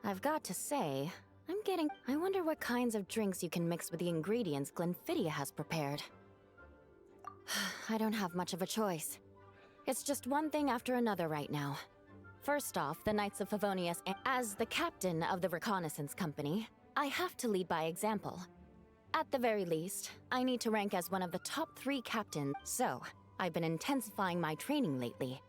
I've got to say, I wonder what kinds of drinks you can mix with the ingredients Glenfiddich has prepared. I don't have much of a choice. It's just one thing after another right now. First off, the Knights of Favonius. As the captain of the reconnaissance company, I have to lead by example. At the very least, I need to rank as one of the top 3 captains. So, I've been intensifying my training lately.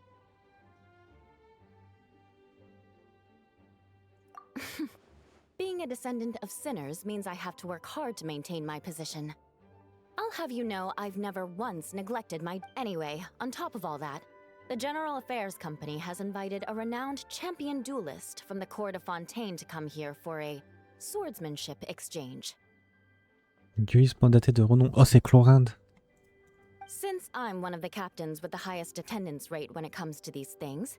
Being a descendant of sinners means I have to work hard to maintain my position. I'll have you know I've never once neglected my... Anyway, on top of all that, the General Affairs Company has invited a renowned champion duelist from the court of Fontaine to come here for a swordsmanship exchange. Dueliste mandaté de renom. Oh, c'est Chlorinde. Since I'm one of the captains with the highest attendance rate when it comes to these things,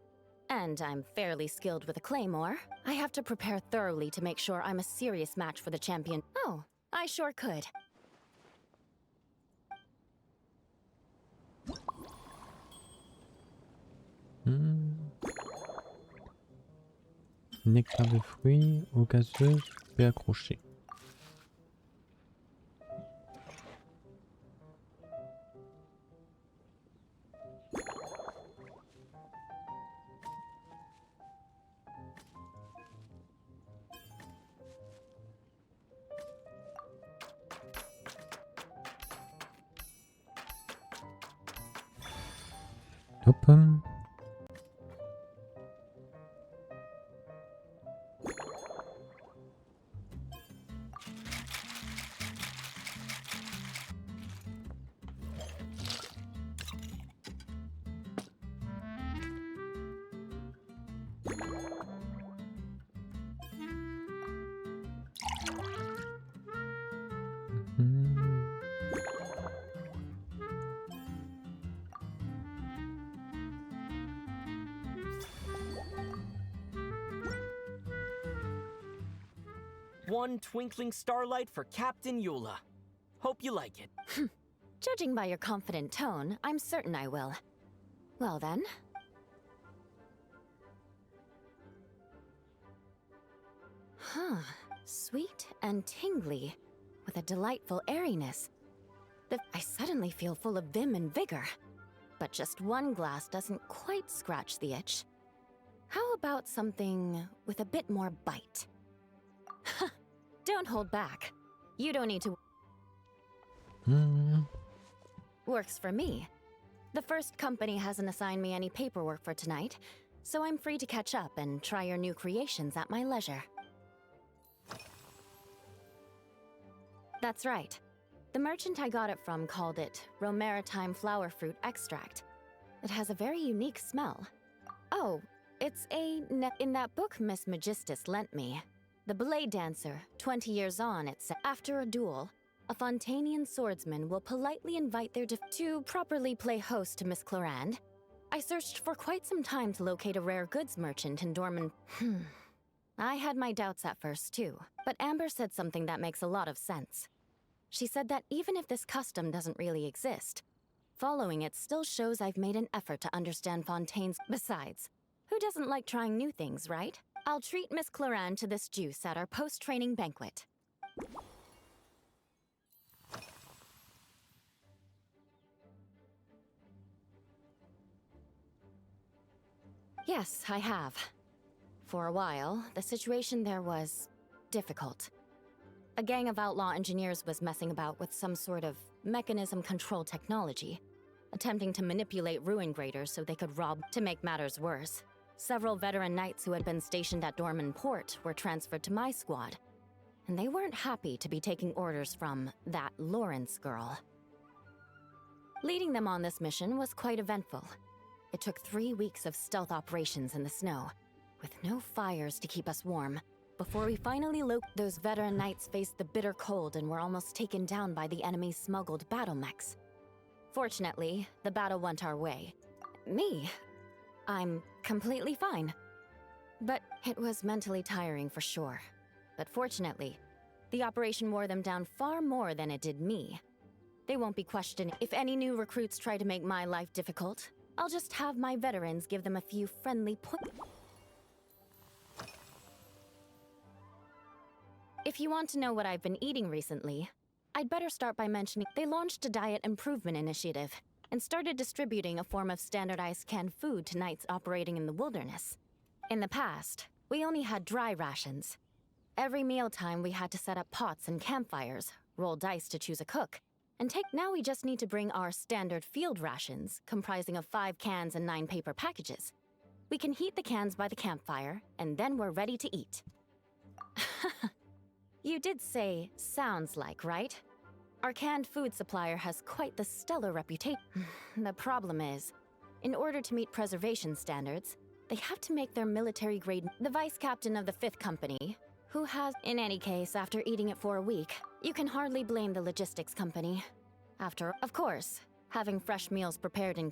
and I'm fairly skilled with a claymore, I have to prepare thoroughly to make sure I'm a serious match for the champion. Oh, I sure could. Nectar de fruits, eau gazeuse, paix accrochée. Hop. One twinkling starlight for Captain Eula. Hope you like it. Judging by your confident tone, I'm certain I will. Well then. Huh. Sweet and tingly, with a delightful airiness. I suddenly feel full of vim and vigor. But just one glass doesn't quite scratch the itch. How about something with a bit more bite? Don't hold back. You don't need to... Works for me. The first company hasn't assigned me any paperwork for tonight, so I'm free to catch up and try your new creations at my leisure. That's right. The merchant I got it from called it Romaritime Flower Fruit Extract. It has a very unique smell. Oh, it's in that book Miss Magistus lent me. The Blade Dancer, 20 years on, it said, after a duel, a Fontanian swordsman will politely invite their to properly play host to Miss Clorinde. I searched for quite some time to locate a rare goods merchant in Dorman. I had my doubts at first too, but Amber said something that makes a lot of sense. She said that even if this custom doesn't really exist, following it still shows I've made an effort to understand Fontaine's... Besides, who doesn't like trying new things, right? I'll treat Miss Clorinde to this juice at our post-training banquet. Yes, I have. For a while, the situation there was difficult. A gang of outlaw engineers was messing about with some sort of mechanism control technology, attempting to manipulate ruin graders so they could rob. To make matters worse, several veteran knights who had been stationed at Dorman Port were transferred to my squad, and they weren't happy to be taking orders from that Lawrence girl. Leading them on this mission was quite eventful. It took 3 weeks of stealth operations in the snow, with no fires to keep us warm, before we finally those veteran knights faced the bitter cold and were almost taken down by the enemy's smuggled battle mechs. Fortunately, the battle went our way. Me? I'm completely fine. But it was mentally tiring for sure. But fortunately, the operation wore them down far more than it did me. They won't be questioning. If any new recruits try to make my life difficult, I'll just have my veterans give them a few friendly If you want to know what I've been eating recently, I'd better start by mentioning they launched a diet improvement initiative and started distributing a form of standardized canned food to knights operating in the wilderness. In the past, we only had dry rations. Every mealtime we had to set up pots and campfires, roll dice to choose a cook, Now we just need to bring our standard field rations, comprising of 5 cans and 9 paper packages. We can heat the cans by the campfire, and then we're ready to eat. You did say, sounds like, right? Our canned food supplier has quite the stellar reputation. The problem is, in order to meet preservation standards, they have to make their military-grade... The vice captain of the 5th company, who has... In any case, after eating it for a week, you can hardly blame the logistics company. After, of course, having fresh meals prepared in...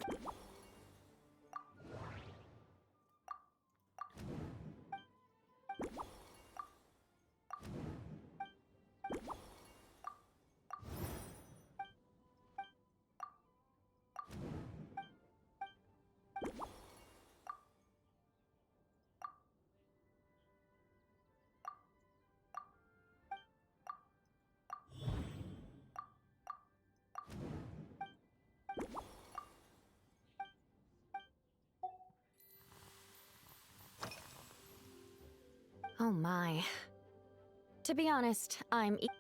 Oh my. To be honest,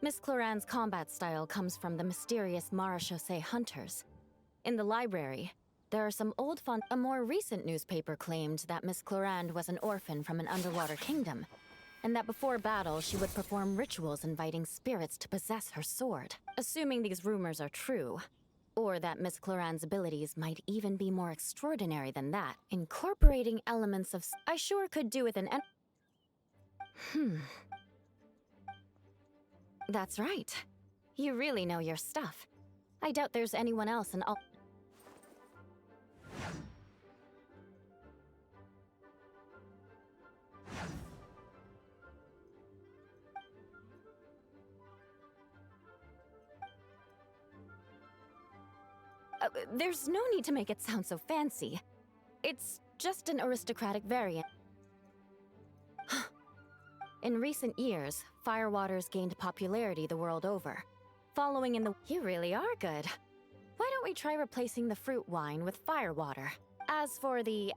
Miss Cloran's combat style comes from the mysterious Marechaussee hunters. In the library, there are some old A more recent newspaper claimed that Miss Cloran was an orphan from an underwater kingdom, and that before battle she would perform rituals inviting spirits to possess her sword. Assuming these rumors are true, or that Miss Cloran's abilities might even be more extraordinary than that, incorporating elements of... I sure could do with an... That's right. You really know your stuff. I doubt there's anyone else in all... There's no need to make it sound so fancy. It's just an aristocratic variant. In recent years, firewaters gained popularity the world over. Following in the... You really are good. Why don't we try replacing the fruit wine with firewater? As for the...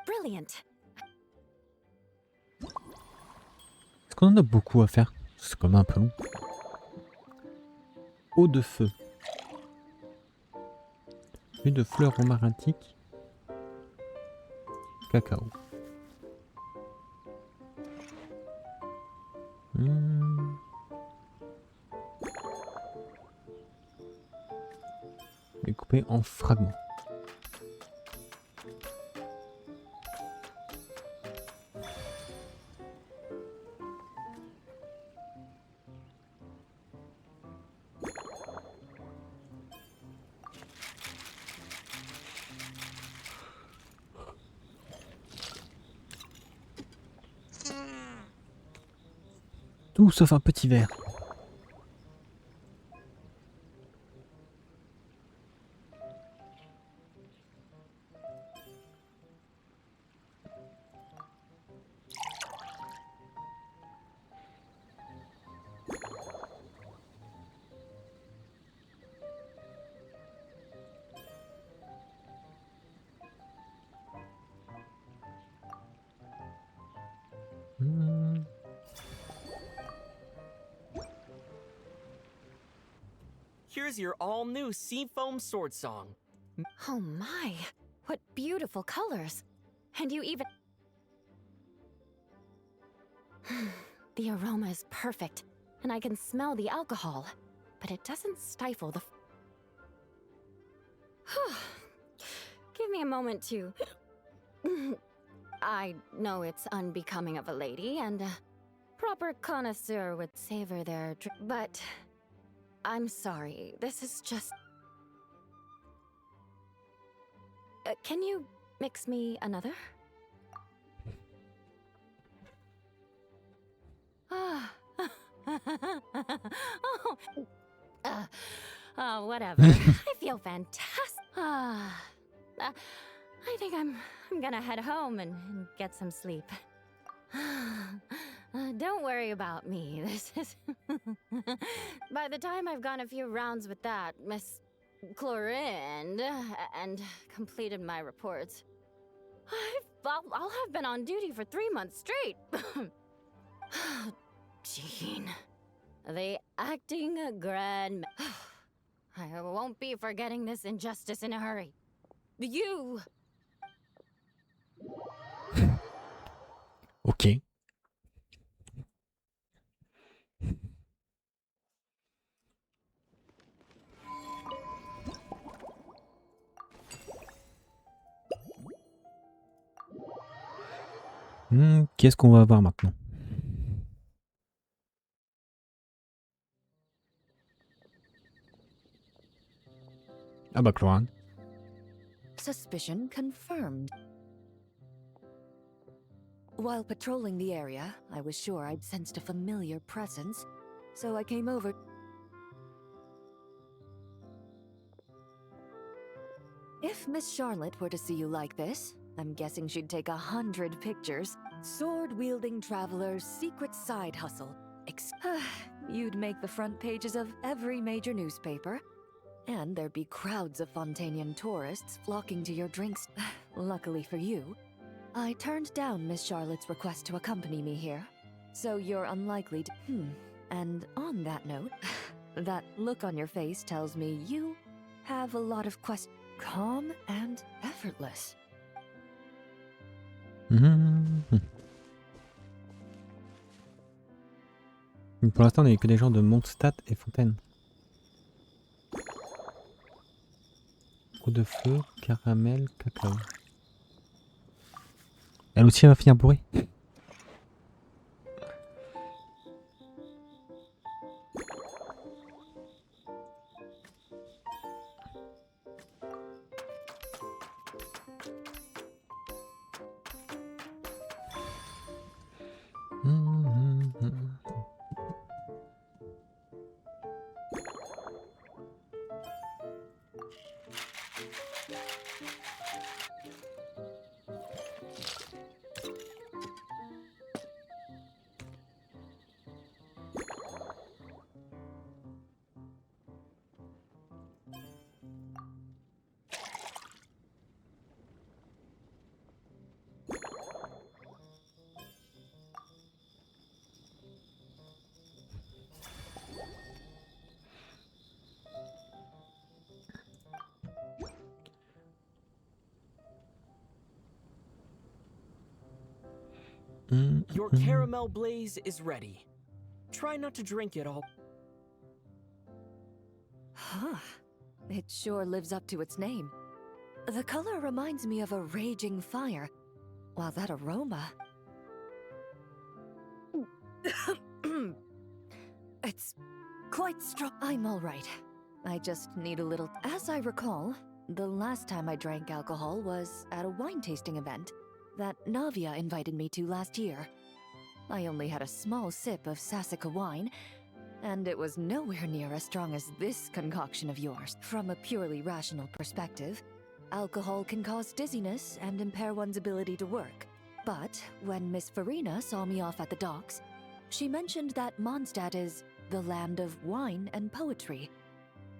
Brilliant. Est-ce qu'on en a beaucoup à faire? C'est quand même un peu long. Eau de feu. Huile de fleurs romantiques. Cacao. Découpé en fragments. Tout sauf un petit verre. Here's your all-new Seafoam Sword Song. Oh my, what beautiful colors. And you even... The aroma is perfect, and I can smell the alcohol, but it doesn't stifle the... Give me a moment to... I know it's unbecoming of a lady, and a proper connoisseur would savor their drink, but... I'm sorry, this is just... can you mix me another? Whatever. I feel fantastic. I think I'm gonna head home and get some sleep. Don't worry about me. This is... By the time I've gone a few rounds with that, Miss Chlorinde, and completed my reports, I'll have been on duty for 3 months straight. Jean. The acting grand... I won't be forgetting this injustice in a hurry. You... Ok. Qu'est-ce qu'on va voir maintenant? Ah bah Chlorinde. Suspicion confirmed. While patrolling the area, I was sure I'd sensed a familiar presence, so I came over. If Miss Charlotte were to see you like this, I'm guessing she'd take 100 pictures. Sword-wielding traveler's secret side hustle. You'd make the front pages of every major newspaper. And there'd be crowds of Fontanian tourists flocking to your drinks. Luckily for you, I turned down Miss Charlotte's request to accompany me here. So you're unlikely to... And on that note, that look on your face tells me you have a lot of questions. Calm and effortless. Pour l'instant, on n'avait que des gens de Mondstadt et Fontaine. Eau de feu, caramel, cacao. Elle aussi, elle va finir bourrée. Your caramel blaze is ready. Try not to drink it all. Huh. It sure lives up to its name. The color reminds me of a raging fire, while that aroma... It's quite strong. I'm all right. I just need a little... As I recall, the last time I drank alcohol was at a wine tasting event that Navia invited me to last year. I only had a small sip of Sassica wine, and it was nowhere near as strong as this concoction of yours. From a purely rational perspective, alcohol can cause dizziness and impair one's ability to work. But when Miss Farina saw me off at the docks, she mentioned that Mondstadt is the land of wine and poetry.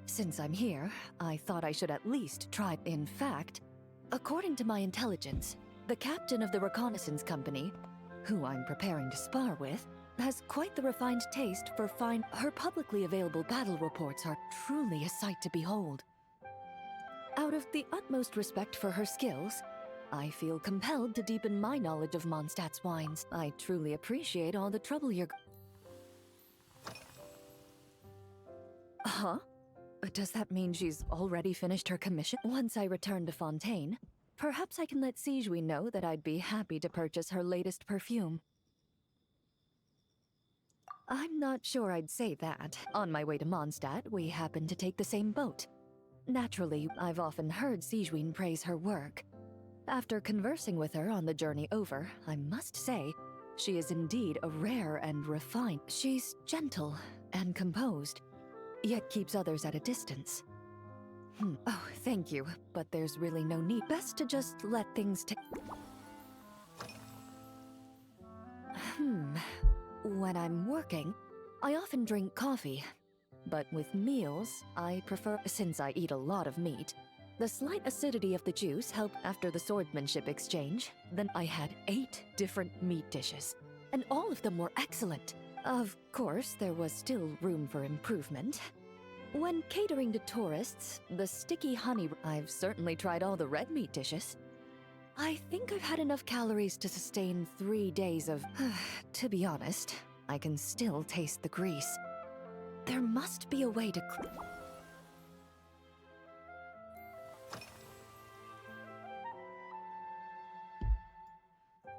Since I'm here, I thought I should at least try. In fact, according to my intelligence, the captain of the reconnaissance company, who I'm preparing to spar with, has quite the refined taste for fine... Her publicly available battle reports are truly a sight to behold. Out of the utmost respect for her skills, I feel compelled to deepen my knowledge of Mondstadt's wines. I truly appreciate all the trouble you're... Huh? Does that mean she's already finished her commission? Once I return to Fontaine, perhaps I can let Sigewinne know that I'd be happy to purchase her latest perfume. I'm not sure I'd say that. On my way to Mondstadt, we happened to take the same boat. Naturally, I've often heard Sigewinne praise her work. After conversing with her on the journey over, I must say, she is indeed a rare and refined. She's gentle and composed, yet keeps others at a distance. Oh, thank you, but there's really no need. Best to just let things take... When I'm working, I often drink coffee. But with meals, I prefer, since I eat a lot of meat, the slight acidity of the juice helped after the swordsmanship exchange. Then I had 8 different meat dishes, and all of them were excellent. Of course, there was still room for improvement. When catering to tourists, the sticky honey... I've certainly tried all the red meat dishes. I think I've had enough calories to sustain 3 days of... To be honest, I can still taste the grease. There must be a way to...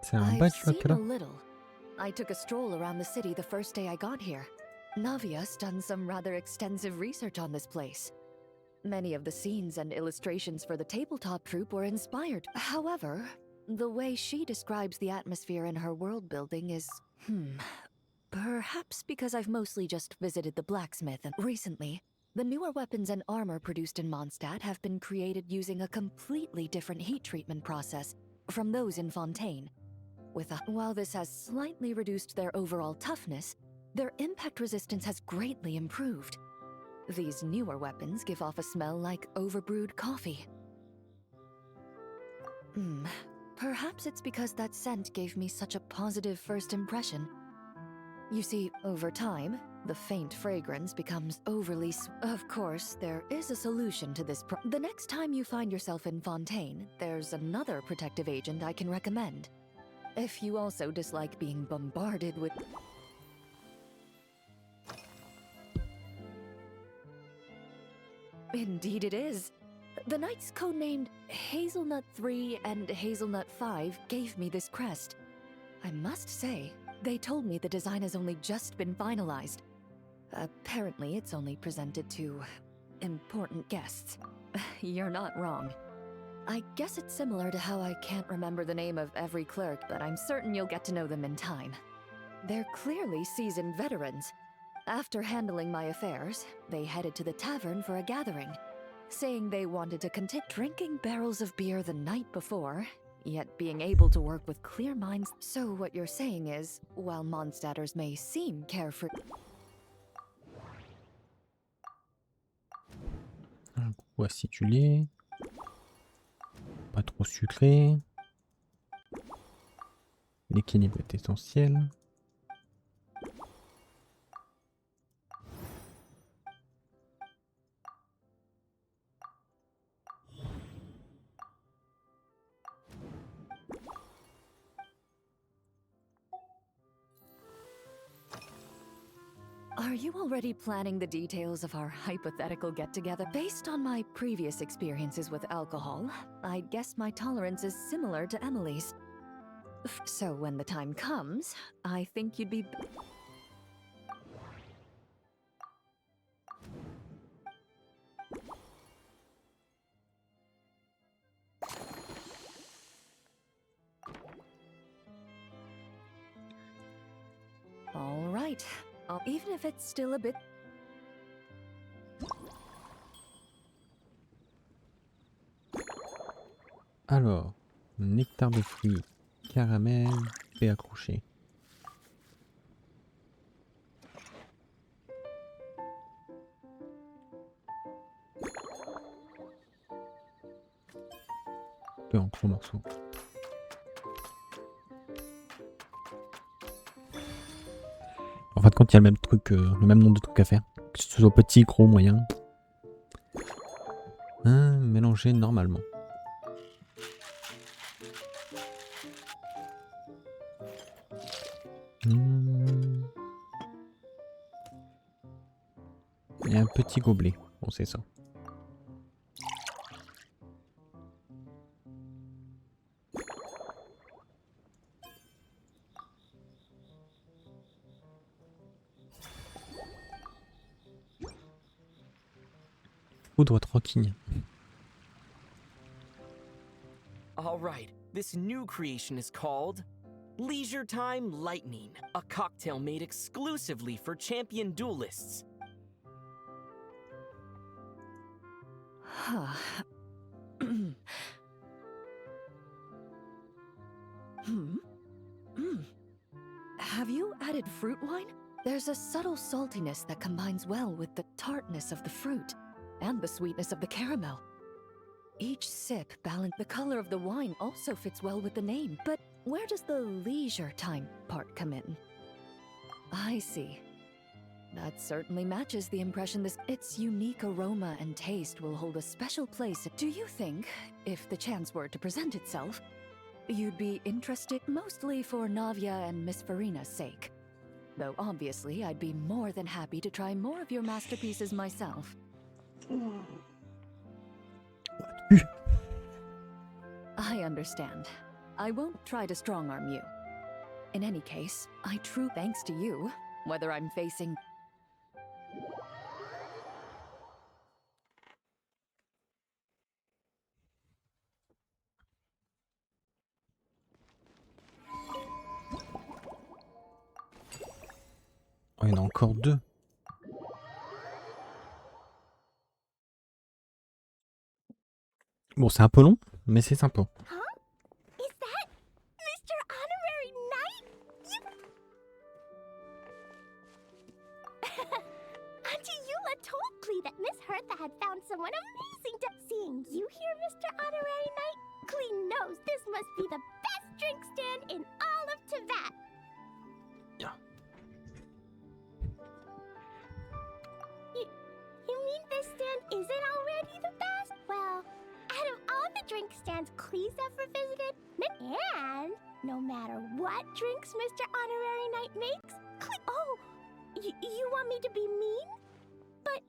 C'est un I've bachelor seen a little. I took a stroll around the city the first day I got here. Navia's done some rather extensive research on this place. Many of the scenes and illustrations for the tabletop troupe were inspired. However, the way she describes the atmosphere in her world building is... Perhaps because I've mostly just visited the blacksmith and recently, the newer weapons and armor produced in Mondstadt have been created using a completely different heat treatment process from those in Fontaine. While this has slightly reduced their overall toughness, their impact resistance has greatly improved. These newer weapons give off a smell like overbrewed coffee. Perhaps it's because that scent gave me such a positive first impression. You see, over time, the faint fragrance becomes overly Of course, there is a solution to this The next time you find yourself in Fontaine, there's another protective agent I can recommend. If you also dislike being bombarded with... Indeed it is. The knights codenamed Hazelnut 3 and Hazelnut 5 gave me this crest. I must say, they told me the design has only just been finalized. Apparently it's only presented to important guests. You're not wrong. I guess it's similar to how I can't remember the name of every clerk, but I'm certain you'll get to know them in time. They're clearly seasoned veterans. After handling my affairs, they headed to the tavern for a gathering, saying they wanted to continue drinking barrels of beer the night before, yet being able to work with clear minds. So what you're saying is, while Mondstadters may seem carefree... Un coup acidulé. Pas trop sucré. L'équilibre est essentiel. Are you already planning the details of our hypothetical get-together? Based on my previous experiences with alcohol, I guess my tolerance is similar to Emily's. So when the time comes, I think you'd be... All right. Even if it's still a bit... Alors, nectar de fruits, caramel, paix accrochée. Peu en gros morceaux. En fin de compte, il y a le même truc, le même nombre de trucs à faire. Que ce soit petit, gros, moyen. Mélanger normalement. Et un petit gobelet. Bon, c'est ça. Poudre tranquille. All right, this new creation is called Leisure Time Lightning, a cocktail made exclusively for champion duelists. Have you added fermented fruit wine? There's a subtle saltiness that combines well with the tartness of the fruit and the sweetness of the caramel. Each sip balances. The color of the wine also fits well with the name, but where does the leisure time part come in? I see. That certainly matches the impression its unique aroma and taste will hold a special place. Do you think, if the chance were to present itself, you'd be interested mostly for Navia and Miss Farina's sake? Though obviously I'd be more than happy to try more of your masterpieces myself. I understand. I won't try to strong-arm you. In any case, thanks to you, whether I'm facing... Oh, il y en a encore 2. Bon, c'est un peu long, mais c'est sympa. Is that Mr. Honorary Knight? Auntie Eula told Klee that Miss Hertha had found someone amazing to... Seeing you here, Mr. Honorary Knight, Klee knows this must be the best drink stand in all of Teyvat. Yeah. You mean this stand isn't already the best? Well, out of all the drink stands Klee's ever visited, and no matter what drinks Mr. Honorary Knight makes, Klee... Oh, you want me to be mean? But,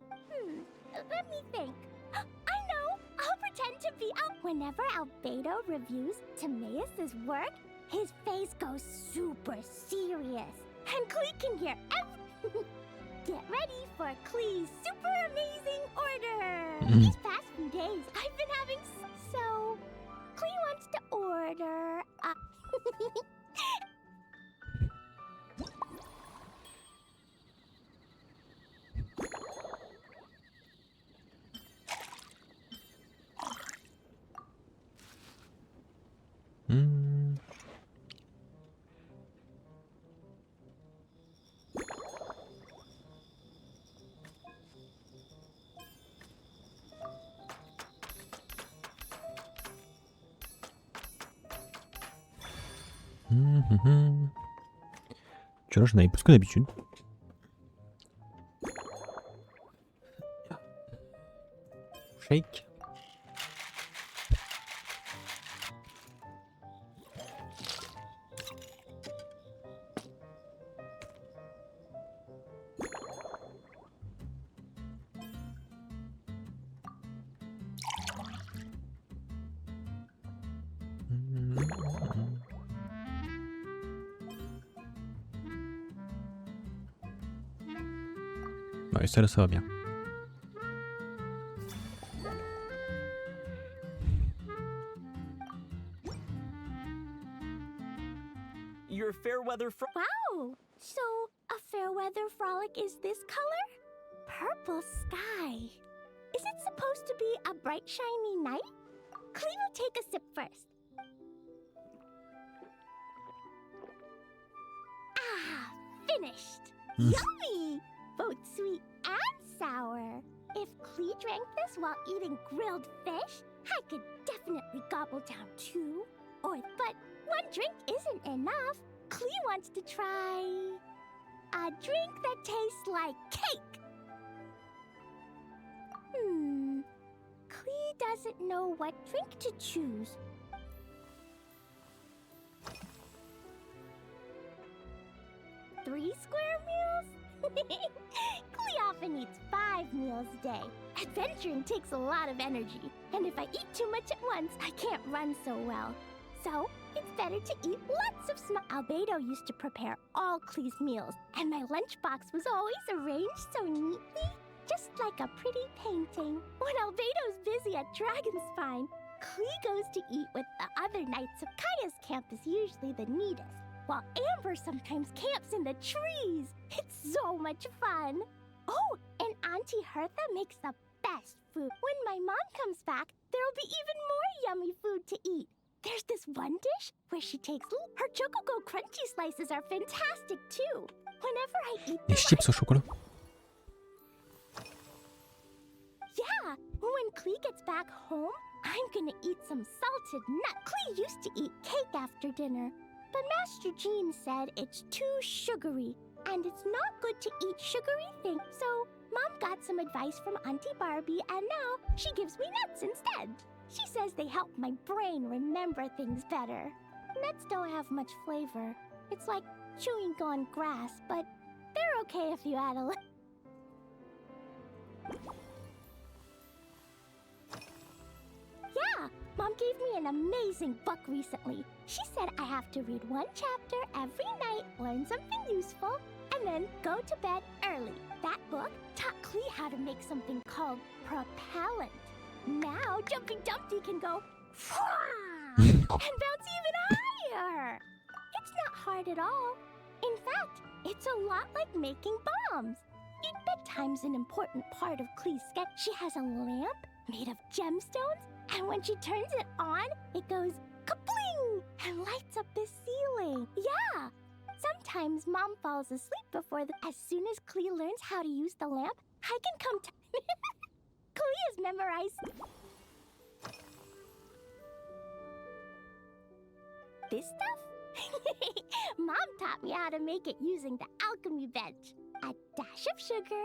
let me think. I know! I'll pretend to be out. Whenever Albedo reviews Timaeus' work, his face goes super serious. And Klee can hear every... Get ready for Klee's super amazing order! These past few days, I've been having so... Klee wants to order... Tu vois, j'en avais plus que d'habitude. Shake. Ouais, ça là, ça va bien. Your Fairweather Wow! So, a Fairweather frolic is this color? Purple sky. Is it supposed to be a bright, shiny night? Klee will take a sip first. Ah, finished! Yummy! Both sweet and sour. If Klee drank this while eating grilled fish, I could definitely gobble down 2. But one drink isn't enough. Klee wants to try a drink that tastes like cake. Klee doesn't know what drink to choose. Three square meals? Klee often eats 5 meals a day. Adventuring takes a lot of energy, and if I eat too much at once, I can't run so well. So, it's better to eat lots of small... Albedo used to prepare all Klee's meals, and my lunchbox was always arranged so neatly, just like a pretty painting. When Albedo's busy at Dragonspine, Klee goes to eat with the other knights, so Kaya's camp is usually the neatest, while Amber sometimes camps in the trees. It's so much fun. Oh, and Auntie Hertha makes the best food. When my mom comes back, there'll be even more yummy food to eat. There's this one dish where she takes... Her Chocogo crunchy slices are fantastic, too. Whenever I eat Les chips au chocolat. Yeah, when Klee gets back home, I'm gonna eat some salted nut. Klee used to eat cake after dinner, but Master Jean said it's too sugary, and it's not good to eat sugary things. So Mom got some advice from Auntie Barbie, and now she gives me nuts instead. She says they help my brain remember things better. Nuts don't have much flavor. It's like chewing on grass, but they're okay if you add a little. Yeah, Mom gave me an amazing book recently. She said I have to read one chapter every night, learn something useful, and then go to bed early. That book taught Klee how to make something called propellant. Now Jumpy Dumpty can go and bounce even higher. It's not hard at all. In fact, it's a lot like making bombs. Each bedtime's an important part of Klee's sketch. She has a lamp made of gemstones, and when she turns it on, it goes kabling and lights up the ceiling. Yeah! Sometimes Mom falls asleep before As soon as Klee learns how to use the lamp, I can come to... Klee has memorized... this stuff? Mom taught me how to make it using the alchemy bench. A dash of sugar,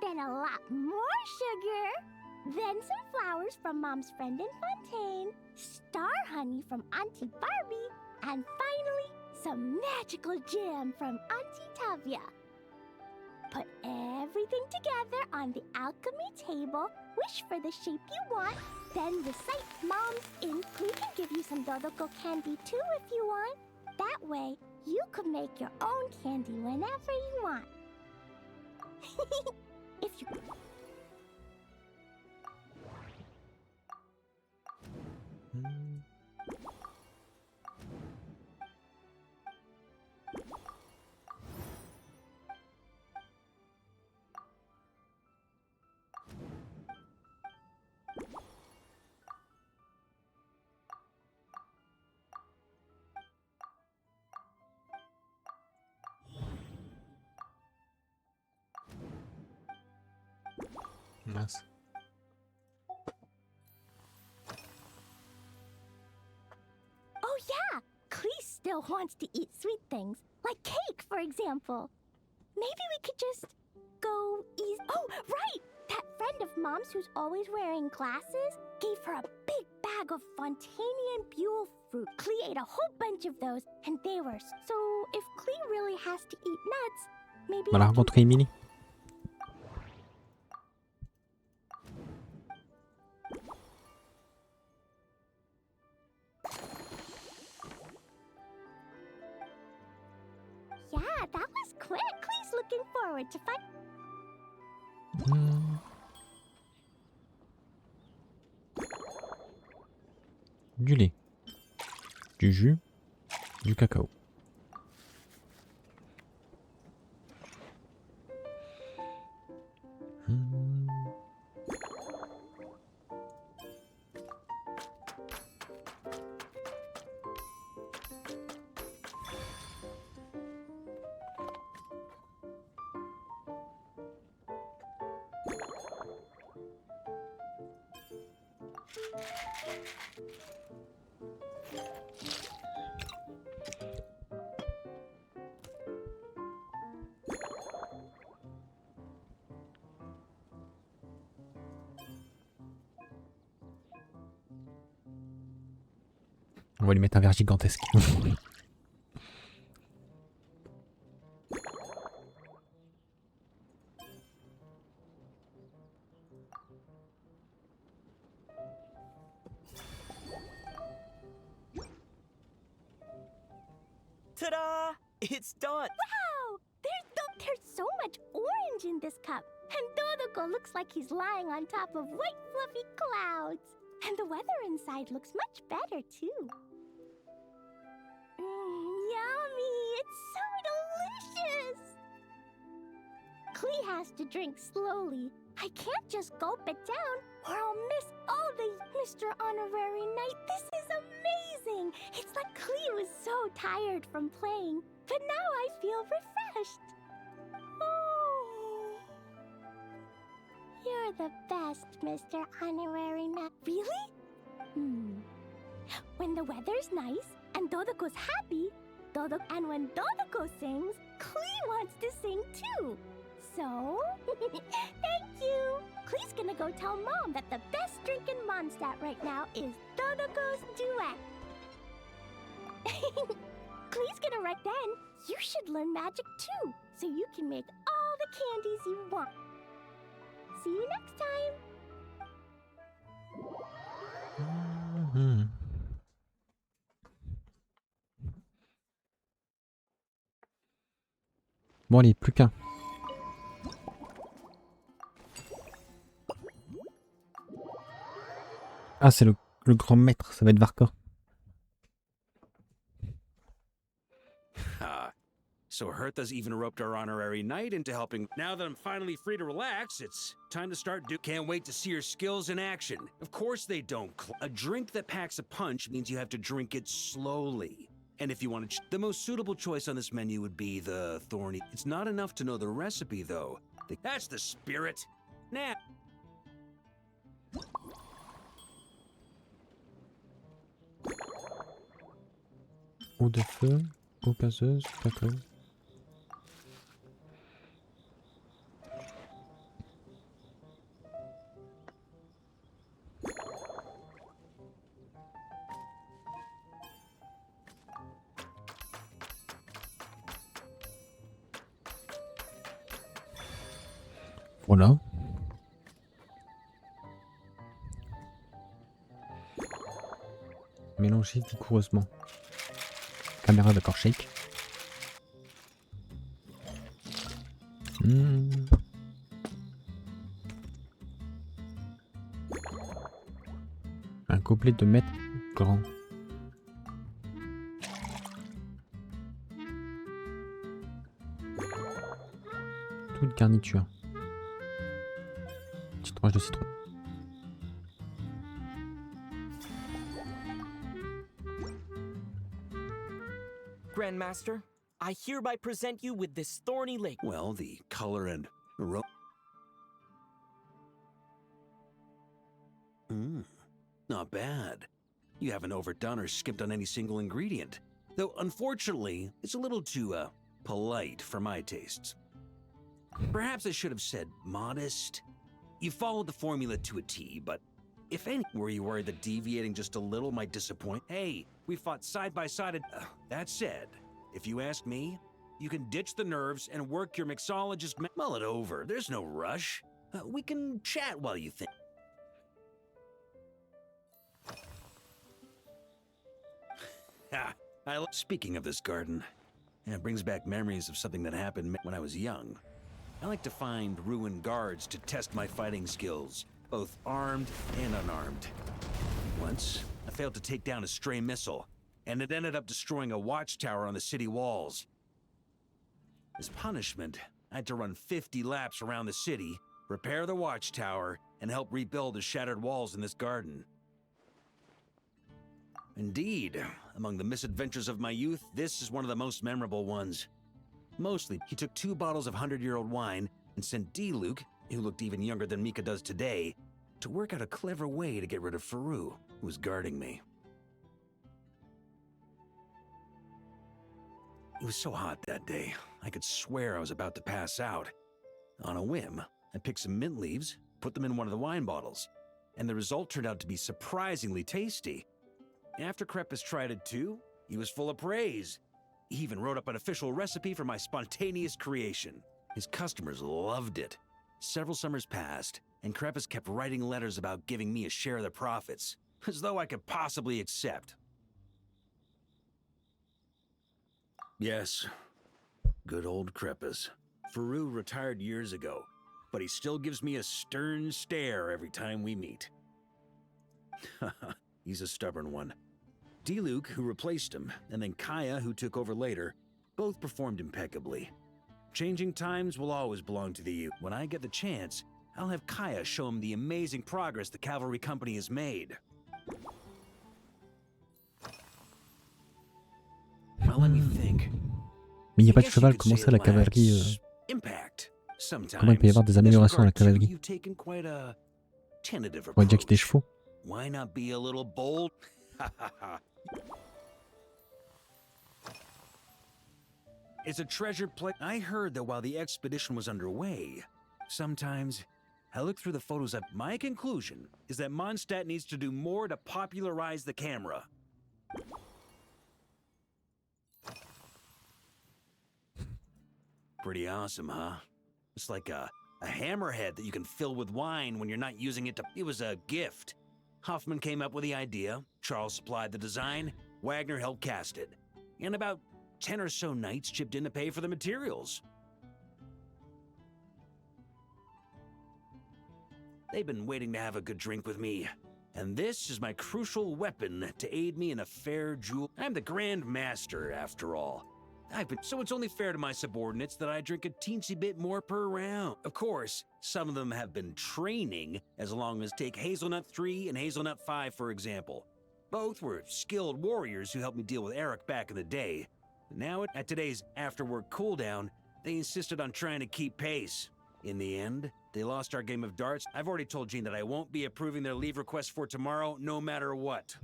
then a lot more sugar, then some flowers from Mom's friend in Fontaine, star honey from Auntie Barbie, and finally, some magical jam from Auntie Tavia. Put everything together on the alchemy table, wish for the shape you want, then recite Mom's ink. We can give you some Dodoko candy too if you want. That way, you could make your own candy whenever you want. If you... Mince. Oh yeah! Klee still wants to eat sweet things, like cake, for example. Maybe we could just go easy. Oh, right! That friend of Mom's who's always wearing glasses gave her a big bag of Fontanian Buell fruit. Klee ate a whole bunch of those, and they were... So, if Klee really has to eat nuts, maybe... On l'a rencontré Emily. Yeah, that was quick. Klee's looking forward to find... Du lait, du jus, du cacao. On va lui mettre un verre gigantesque. Ta-da! It's done! Wow! There's so much orange in this cup. And Dodoko looks like he's lying on top of white fluffy clouds. And the weather inside looks much better, too. Yummy! It's so delicious! Klee has to drink slowly. I can't just gulp it down, or I'll miss all the Mr. Honorary Knight. This is amazing! It's like Klee was so tired from playing, but now I feel refreshed. best. Oh. You're the best, Mr. Honorary Knight. Really? When the weather's nice and Dodoko's happy, and when Dodoko sings, Klee wants to sing too. So, thank you. Klee's gonna go tell Mom that the best drink in Mondstadt right now is Dodoko's duet. Klee's gonna write then, you should learn magic too, so you can make all the candies you want. See you next time. Bon allez, plus qu'un. Ah, c'est le grand maître, ça va être Varka. So Hertha's even roped our honorary knight into helping. Now that I'm finally free to relax, it's time to start Can't wait to see your skills in action. Of course they don't. A drink that packs a punch means you have to drink it slowly. And if you want to, the most suitable choice on this menu would be the thorny. It's not enough to know the recipe, though. That's the spirit. Nah. Eau de feu, eau gazeuse, cacao. Voilà. Mélangez vigoureusement. Caméra d'accord, shake. Un gobelet de mètre grand. Toute garniture. Petite tranche de citron. Grandmaster, I hereby present you with this thorny lake. Well, the color and aroma. Not bad. You haven't overdone or skipped on any single ingredient. Though, unfortunately, it's a little too, polite for my tastes. Perhaps I should have said modest. You followed the formula to a T, but if any, were you worried that deviating just a little might disappoint? Hey, we fought side by side. That said, if you ask me, you can ditch the nerves and work your mixologist. Mull it over. There's no rush. We can chat while you think. Speaking of this garden, it brings back memories of something that happened when I was young. I like to find ruined guards to test my fighting skills, both armed and unarmed. Once, I failed to take down a stray missile, and it ended up destroying a watchtower on the city walls. As punishment, I had to run 50 laps around the city, repair the watchtower, and help rebuild the shattered walls in this garden. Indeed, among the misadventures of my youth, this is one of the most memorable ones. Mostly, he took 2 bottles of 100-year-old wine and sent D-Luke, who looked even younger than Mika does today, to work out a clever way to get rid of Faru, who was guarding me. It was so hot that day, I could swear I was about to pass out. On a whim, I picked some mint leaves, put them in one of the wine bottles, and the result turned out to be surprisingly tasty. After Krepis tried it too, he was full of praise. He even wrote up an official recipe for my spontaneous creation. His customers loved it. Several summers passed, and Krepis kept writing letters about giving me a share of the profits, as though I could possibly accept. Yes, good old Krepis. Faru retired years ago, but he still gives me a stern stare every time we meet. He's a stubborn one. D-Luke, who replaced him, and then Kaya, who took over later, both performed impeccably. Changing times will always belong to the youth. When I get the chance, I'll have Kaya show him the amazing progress the cavalry company has made. Well, let me think. Mais il n'y a pas de cheval, comment ça la cavalerie Comment il peut y avoir des améliorations à la cavalerie? On va dire qu'il y a des chevaux. Why not be a little bold? It's a treasure place. I heard that while the expedition was underway, sometimes I look through the photos of my conclusion is that Mondstadt needs to do more to popularize the camera. Pretty awesome, huh? It's like a hammerhead that you can fill with wine when you're not using it to... It was a gift. Hoffman came up with the idea, Charles supplied the design, Wagner helped cast it. And about 10 or so knights chipped in to pay for the materials. They've been waiting to have a good drink with me. And this is my crucial weapon to aid me in a fair duel. I'm the Grand Master, after all. So it's only fair to my subordinates that I drink a teensy bit more per round. Of course, some of them have been training, as long as take Hazelnut 3 and Hazelnut 5, for example. Both were skilled warriors who helped me deal with Eric back in the day. Now, at today's after-work cooldown, they insisted on trying to keep pace. In the end, they lost our game of darts. I've already told Jean that I won't be approving their leave request for tomorrow, no matter what.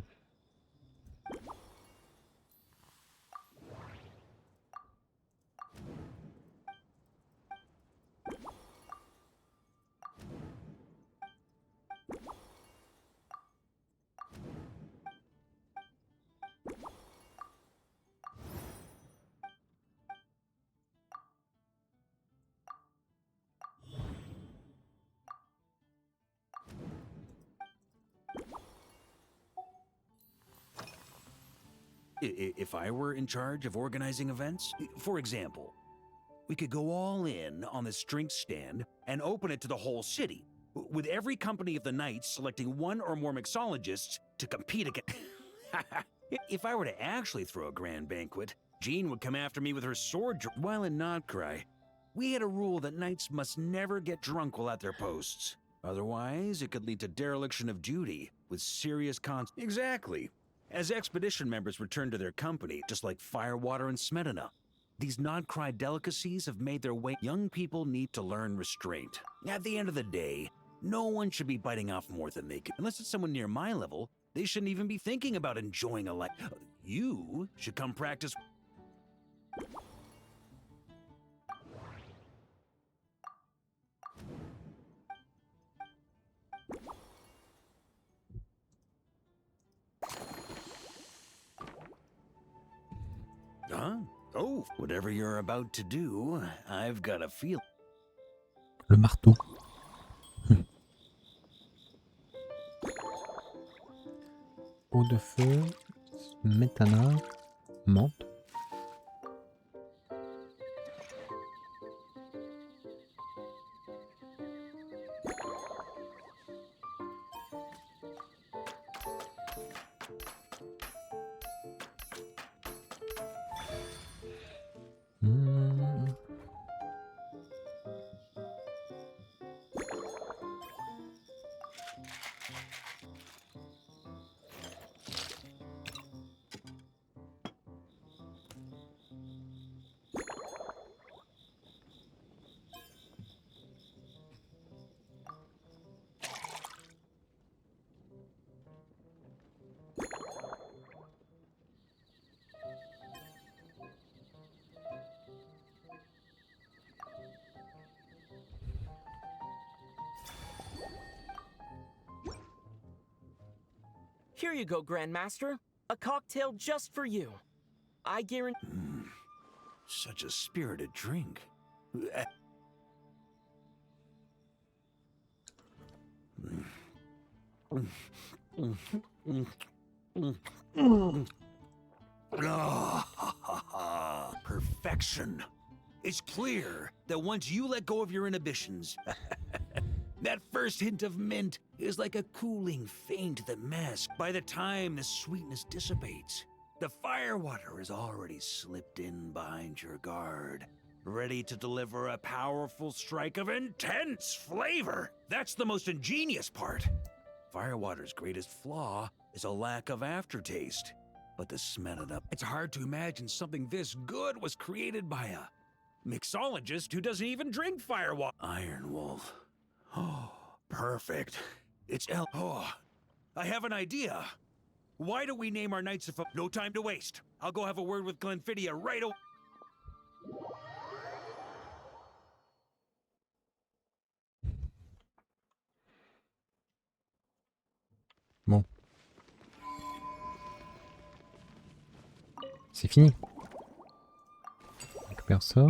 If I were in charge of organizing events, for example, we could go all in on this drink stand and open it to the whole city, with every company of the Knights selecting one or more mixologists to compete against. If I were to actually throw a grand banquet, Jean would come after me with her sword. While in Nod-krai, we had a rule that Knights must never get drunk while at their posts. Otherwise, it could lead to dereliction of duty with serious consequences. Exactly. As expedition members return to their company, just like Firewater and Smedina, these Nod-krai delicacies have made their way. Young people need to learn restraint. At the end of the day, no one should be biting off more than they can. Unless it's someone near my level, they shouldn't even be thinking about enjoying a life. You should come practice. Huh? Oh, whatever you're about to do, I've got a feel. Le marteau. Eau de feu, smetana, menthe. Here you go, Grandmaster. A cocktail just for you. I guarantee... Such a spirited drink. Perfection. It's clear that once you let go of your inhibitions, that first hint of mint is like a cooling feint that masks. By the time the sweetness dissipates, the firewater has already slipped in behind your guard, ready to deliver a powerful strike of intense flavor. That's the most ingenious part. Firewater's greatest flaw is a lack of aftertaste. but the smell of it's hard to imagine something this good was created by a mixologist who doesn't even drink firewater. Iron Wolf. Oh, perfect. It's Oh, I have an idea. Why don't we name our knights of... No time to waste. I'll go have a word with Glenfiddia right away. Bon. C'est fini. On récupère ça.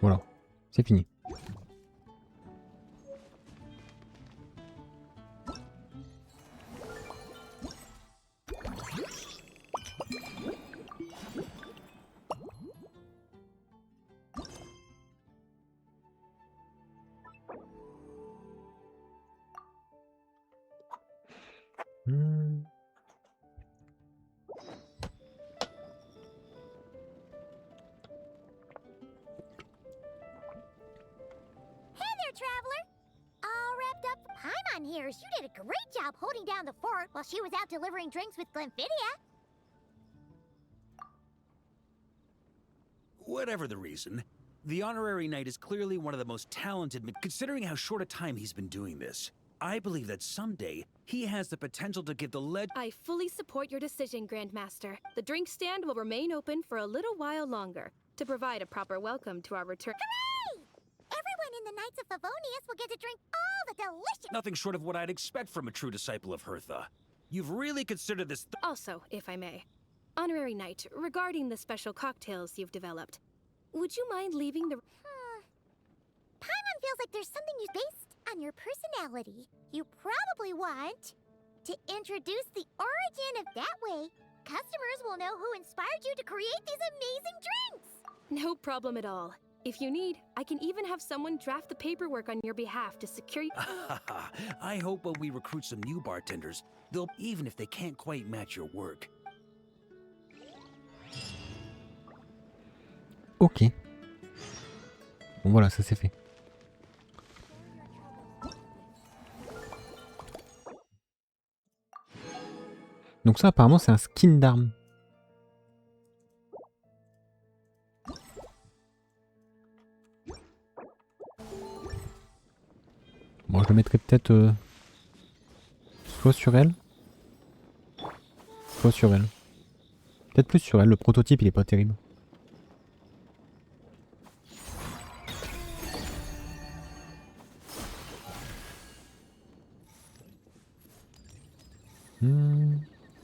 Voilà. C'est fini. Traveler! All wrapped up. Paimon hears you did a great job holding down the fort while she was out delivering drinks with Glenfiddia. Whatever the reason, the honorary knight is clearly one of the most talented, considering how short a time he's been doing this. I believe that someday he has the potential to give the I fully support your decision, Grandmaster. The drink stand will remain open for a little while longer to provide a proper welcome to our return. Hooray! Everyone in the Knights of Favonius will get to drink all the delicious... Nothing short of what I'd expect from a true disciple of Hertha. You've really considered this... Also, if I may, Honorary Knight, regarding the special cocktails you've developed, would you mind leaving the... Paimon feels like there's something you based on your personality. You probably want to introduce the origin of that way. Customers will know who inspired you to create these amazing drinks. No problem at all. If you need, I can even have someone draft the paperwork on your behalf to secure you. I hope when we recruit some new bartenders, they'll... even if they can't quite match your work. Ok. Bon voilà, ça c'est fait. Donc ça apparemment c'est un skin d'arme. Bon, je le mettrai peut-être soit sur elle, soit sur elle. Peut-être plus sur elle, le prototype il est pas terrible.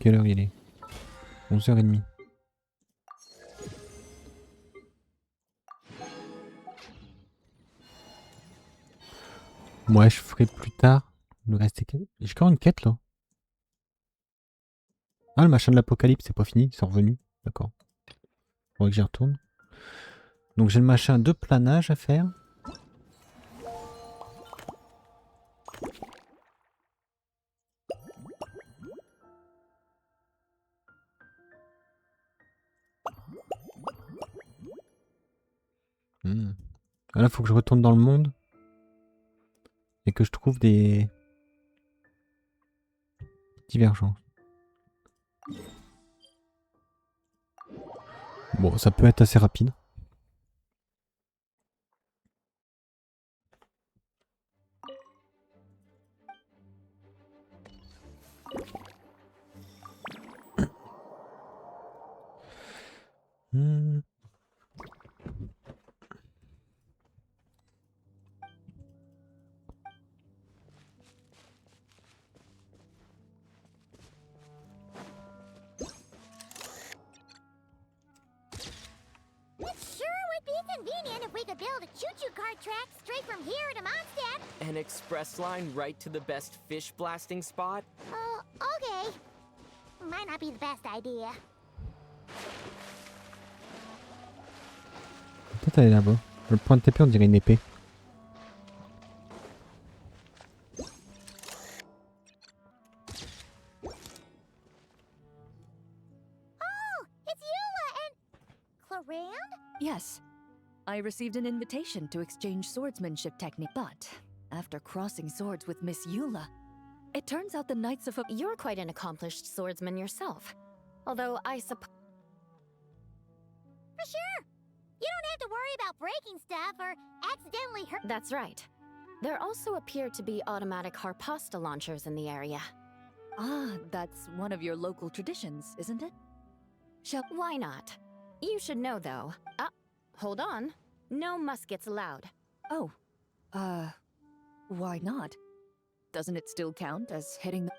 Quelle heure il est? 11h30. Moi je ferai plus tard. Le reste est... J'ai encore une quête là. Ah, le machin de l'apocalypse c'est pas fini, c'est revenu. D'accord. Faudrait que j'y retourne. Donc j'ai le machin de planage à faire. Ah, là faut que je retourne dans le monde. Et que je trouve des divergences. Bon, ça peut être assez rapide. An express line right to the best fish blasting spot? Oh, okay. Might not be the best idea. Peut-être aller là-bas. Le point de TP on dirait une épée. Yes. I received an invitation to exchange swordsmanship technique, but after crossing swords with Miss Eula. It turns out the Knights of... You're quite an accomplished swordsman yourself. Although I suppose... For sure. You don't have to worry about breaking stuff or accidentally hurt. That's right. There also appear to be automatic harpasta launchers in the area. Ah, that's one of your local traditions, isn't it? Why not? You should know, though. Hold on. No muskets allowed. Oh. Why not? Doesn't it still count as hitting the...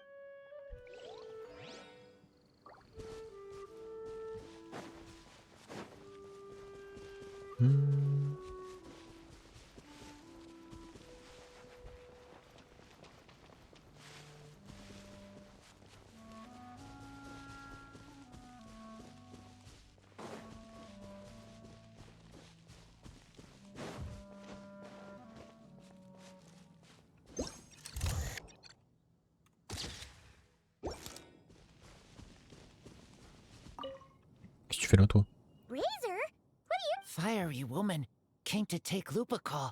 Qu'est-ce que tu fais là, toi? Razor? What are you... Fiery woman came to take Lupical.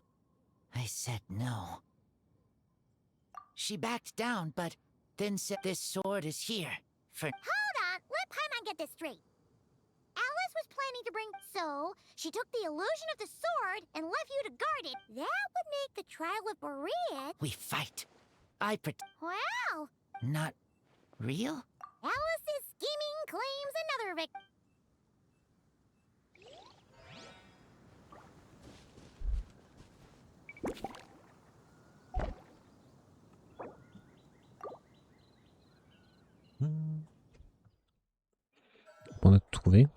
I said no. She backed down, but then said this sword is here for... Hold on, let Paimon get this straight. Alice was planning to bring... So, she took the illusion of the sword and left you to guard it. That would make the trial of Boread... We fight. I Wow! Not real? Alice's scheming claims another victim. On a tout trouvé.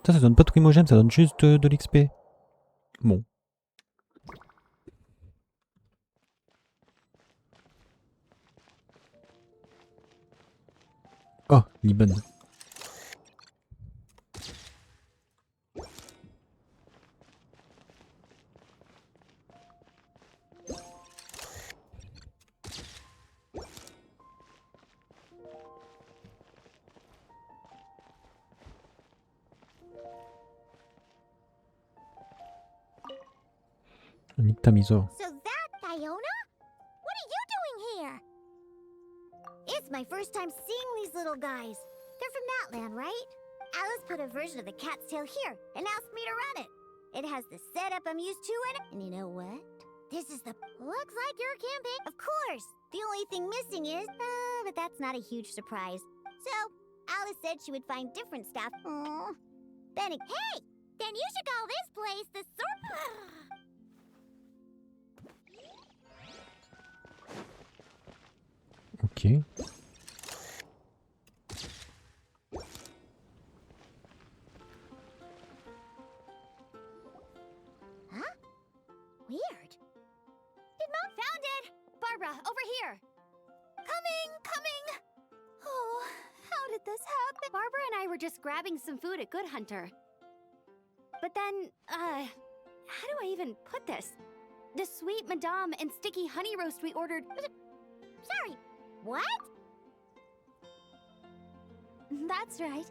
Ça donne pas de primogène, ça donne juste de l'XP. Bon. Oh, Liban. Nique ta misère. So that, Fiona? What are you doing here? It's my first time seeing these little guys. They're from that land, right? Alice put a version of the cat's tail here and asked me to run it. It has the setup I'm used to in it. And you know what? This is the... Looks like your campaign. Of course. The only thing missing is... but that's not a huge surprise. So, Alice said she would find different stuff. Then it... Hey! Then you should call this place the Sword... Ok. Huh? Weird. Did Mom found it? Barbara, over here. Coming. Oh, how did this happen? Barbara and I were just grabbing some food at Good Hunter. But then, how do I even put this? The sweet madame and sticky honey roast we ordered... Sorry, what? That's right.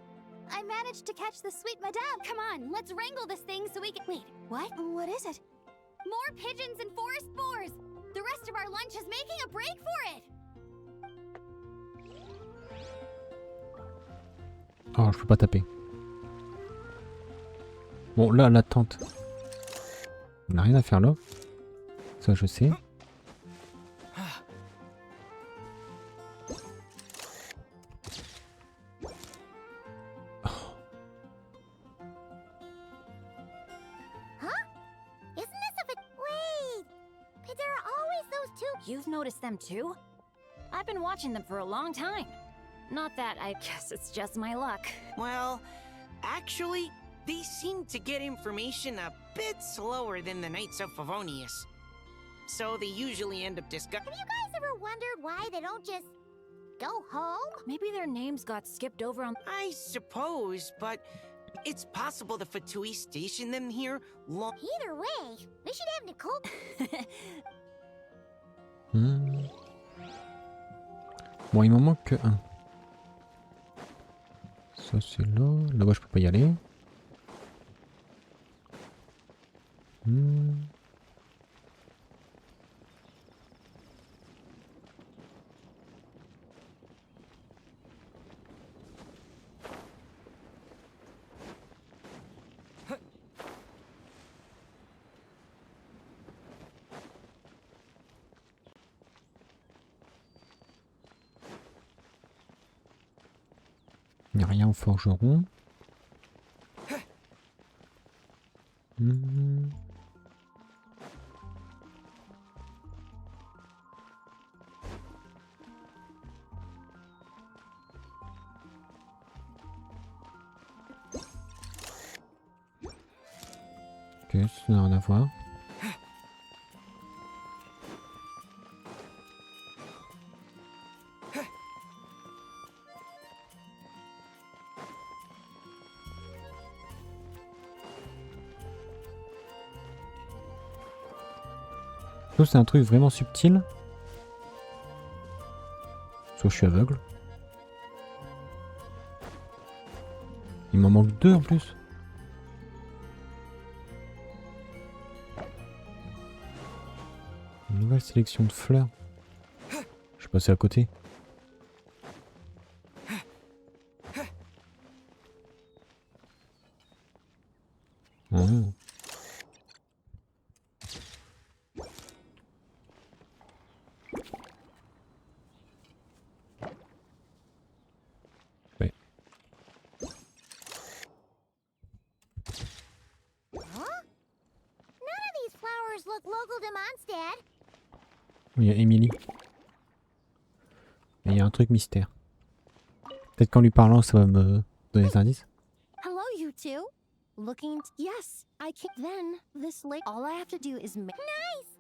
I managed to catch the sweet madame. Come on, let's wrangle this thing so we can... Wait, what? What is it? More pigeons and forest boars! The rest of our lunch is making a break for it! Oh, je peux pas taper. Bon, là, l'attente. On n'a rien à faire là. Ça, je sais. You've noticed them too? I've been watching them for a long time. Not that I guess it's just my luck. Well, actually, they seem to get information a bit slower than the Knights of Favonius. So they usually end up discussing... Have you guys ever wondered why they don't just go home? Maybe their names got skipped over on... I suppose, but it's possible the Fatui stationed them here long... Either way, we should have Nicole... Bon, il m'en manque que un. Ça c'est là. Là-bas je peux pas y aller. Il n'y a rien au forgeron. Ok, ça n'a rien à voir. Soit c'est un truc vraiment subtil. Soit je suis aveugle. Il m'en manque 2 en plus. Une nouvelle sélection de fleurs. Je suis passé à côté. Oh. Ouais. None of these flowers look local to Mondstadt. Il y a Emily. Et il y a un truc mystère. Peut-être qu'en lui parlant, ça va me donner des indices. Hello, you two. Looking. Yes, I can. Then this lake. All I have to do is make. Nice!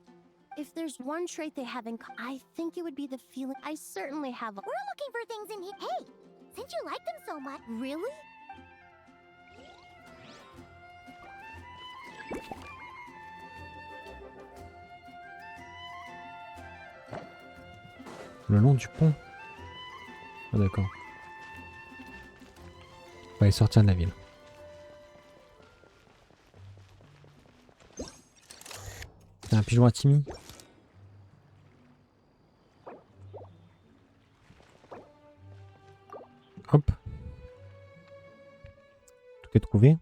If there's one trait they have in I think it would be the feeling. I certainly have. We're looking for things in here. Hey, since you like them so much. Really? Le long du pont. Ah d'accord. On va aller sortir de la ville. C'est un pigeon à Timmy. Hop. Tout est trouvé.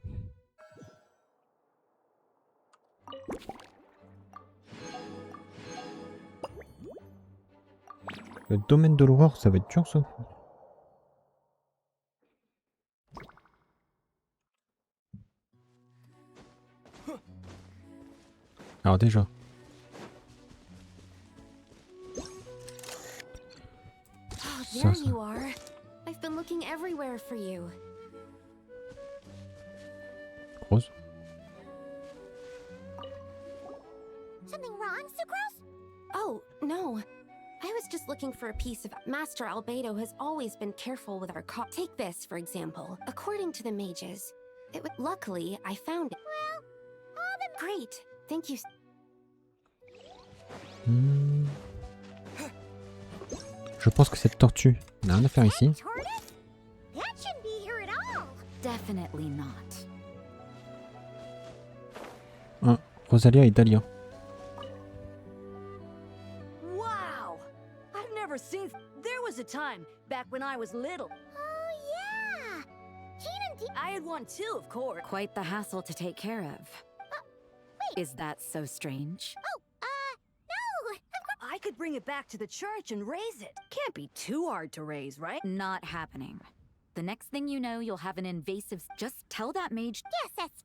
Le domaine de l'aurore, ça va être dur ça. Alors déjà. Oh, there you are. I've been looking everywhere for you. Rose. Something wrong, Sucrose? Oh, no. I was just looking for a piece of... Master Albedo has always been careful with our car. Take this, for example. According to the mages, it would... Luckily, I found it. Well, all the... Great. Thank you. Je pense que cette tortue n'a rien à faire ici. That shouldn't be here at all. Definitely not. Ah, Rosalia et Dahlia. Wow! I've never seen... There was a time, back when I was little. Oh, yeah. I had one too, of course. Quite the hassle to take care of. Wait. Is that so strange? Oh, no. I could bring it back to the church and raise it. Can't be too hard to raise, right? Not happening. The next thing you know, you'll have an invasive... Just tell that mage... Yes, that's...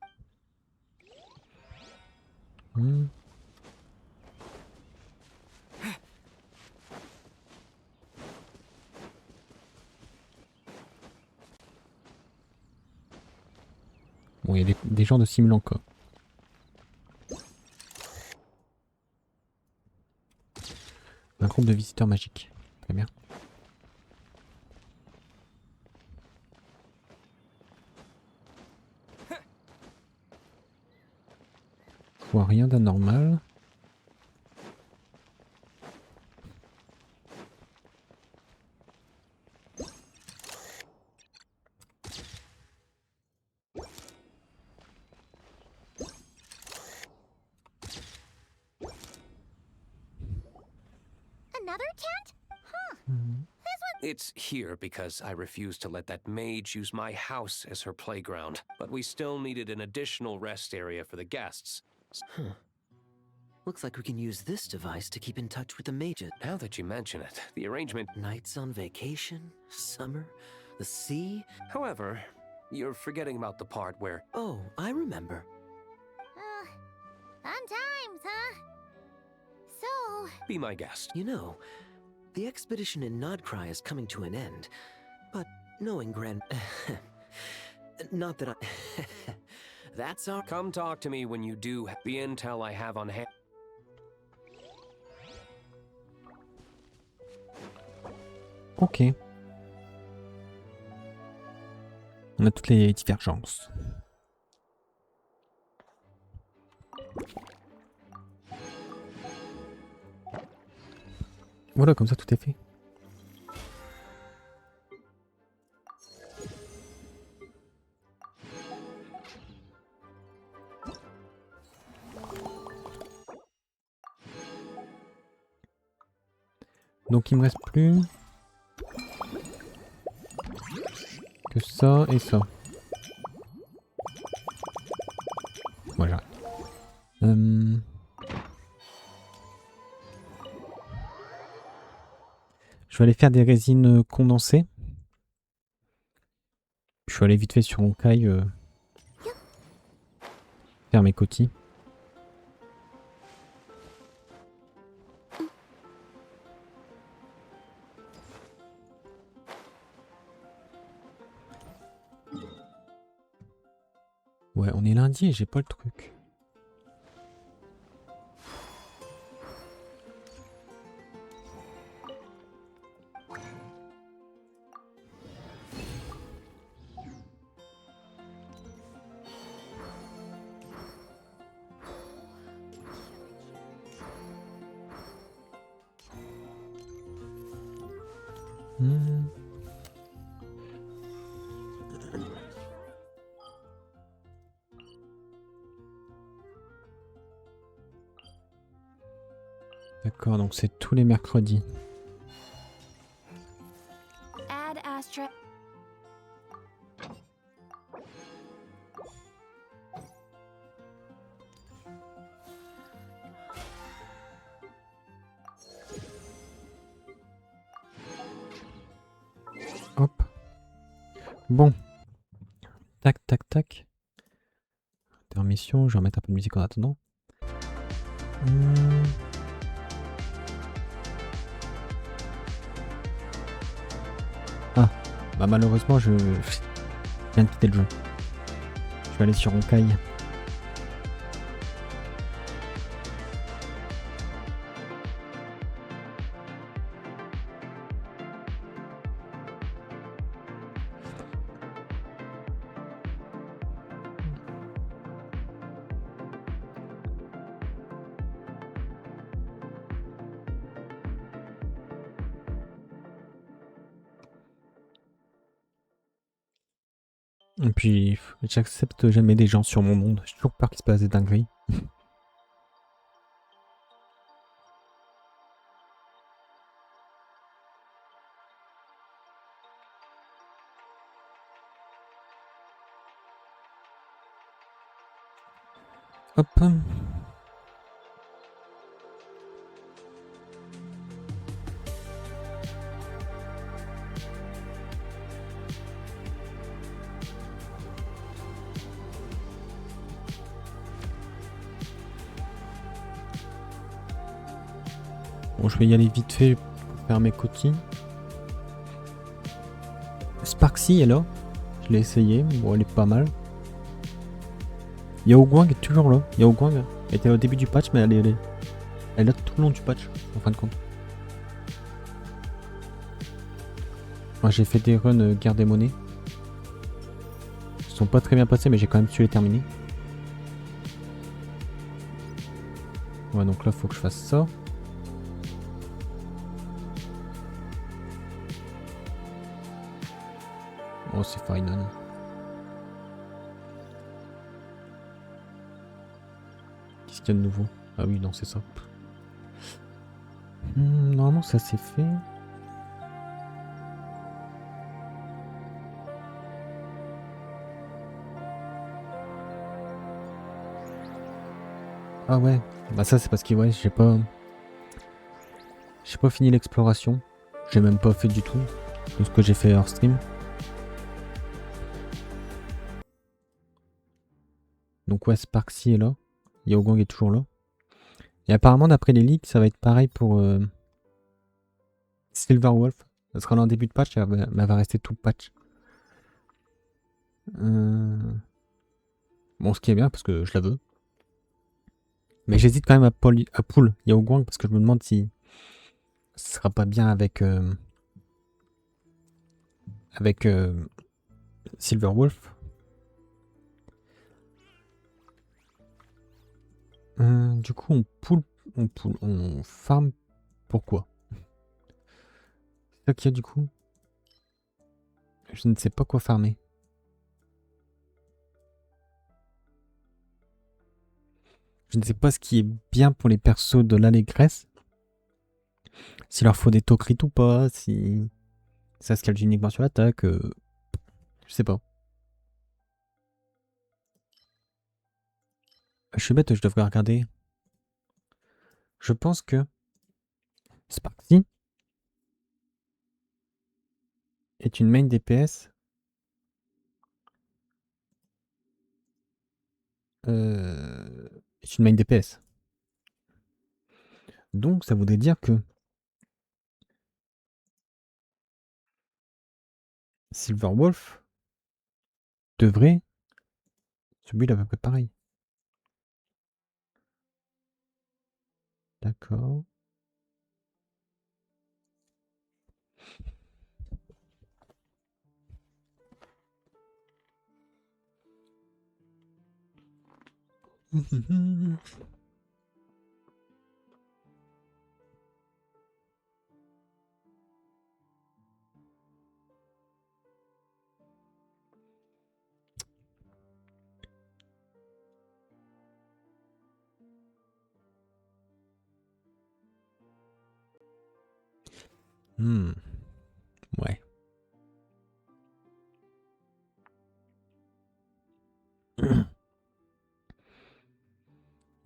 Bon, il y a des gens de Simlanka. Un groupe de visiteurs magiques. Très bien. Je vois rien d'anormal. another tent? Huh. It's here because I refused to let that mage use my house as her playground. But we still needed an additional rest area for the guests. Huh. Looks like we can use this device to keep in touch with the mages. Now that you mention it, the arrangement... Nights on vacation, summer, the sea. However, you're forgetting about the part where... Oh, I remember. Fun times, huh? So... Be my guest. You know, the expedition in Nod-krai is coming to an end. But knowing Not that I... That's our... Come talk to me when you do have the intel I have on hand. Ok. On a toutes les divergences. Voilà, comme ça tout est fait. Donc il me reste plus que ça et ça. Voilà. Je vais aller faire des résines condensées. Je vais aller vite fait sur mon caille faire mes coquilles. Ouais, on est lundi et j'ai pas le truc. D'accord, donc c'est tous les mercredis. Add Astra. Hop. Bon. Tac, tac, tac. Intermission, je vais remettre un peu de musique en attendant. Ah, bah malheureusement je viens de quitter le jeu. Je vais aller sur Honkai. Et puis, j'accepte jamais des gens sur mon monde. J'ai toujours peur qu'il se passe des dingueries. Hop. Bon, je vais y aller vite fait pour faire mes coquilles. Sparksy est là. Je l'ai essayé. Bon, elle est pas mal. Yao Guang est toujours là. Yao Guang était au début du patch, mais elle est là tout le long du patch, en fin de compte. Moi, j'ai fait des runs guerre des monnaies. Ils sont pas très bien passés, mais j'ai quand même su les terminer. Ouais, donc là, faut que je fasse ça. Oh, c'est final. Qu'est-ce qu'il y a de nouveau? Ah oui, non, c'est ça. Normalement ça c'est fait. Ah ouais, bah ça c'est parce que ouais, j'ai pas fini l'exploration. J'ai même pas fait du tout de ce que j'ai fait hors stream. Donc ouais, Sparksy est là. Yaogang est toujours là. Et apparemment d'après les leaks, ça va être pareil pour Silverwolf. Ça sera là en début de patch, mais elle va rester tout patch. Bon, ce qui est bien parce que je la veux. Mais j'hésite quand même à pull Yaogang parce que je me demande si ce sera pas bien avec Silverwolf. Du coup, on farm pourquoi? C'est ça qu'il y a du coup? Je ne sais pas quoi farmer. Je ne sais pas ce qui est bien pour les persos de l'allégresse. S'il leur faut des tokrit ou pas, si ça se calme uniquement sur l'attaque. Je sais pas. Je suis bête, je devrais regarder. Je pense que Sparksy est une main DPS. Est une main DPS. Donc ça voudrait dire que Silverwolf devrait se build à peu près pareil. D'accord. Ouais.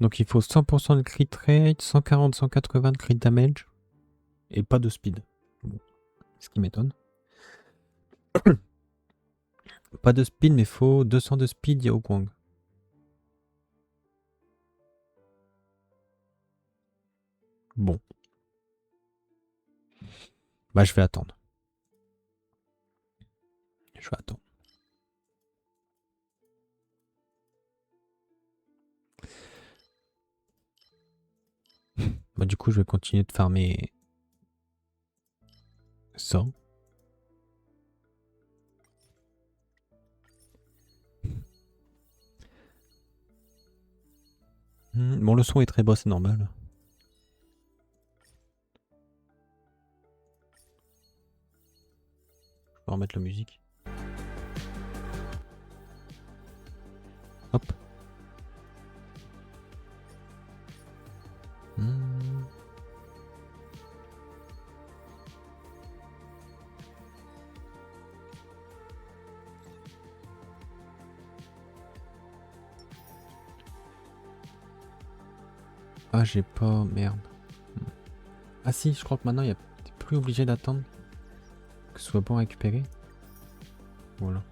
Donc il faut 100% de crit rate, 140, 180 de crit damage et pas de speed. Bon. Ce qui m'étonne. Pas de speed mais faut 200 de speed Yaogang. Bon. Bah je vais attendre. Je vais attendre. Bah du coup je vais continuer de farmer ça. Bon le son est très bas, c'est normal. Je vais remettre la musique. Hop. Ah j'ai pas... Merde. Ah si, je crois que maintenant t'es plus obligé d'attendre que ce soit bon à récupérer. Voilà.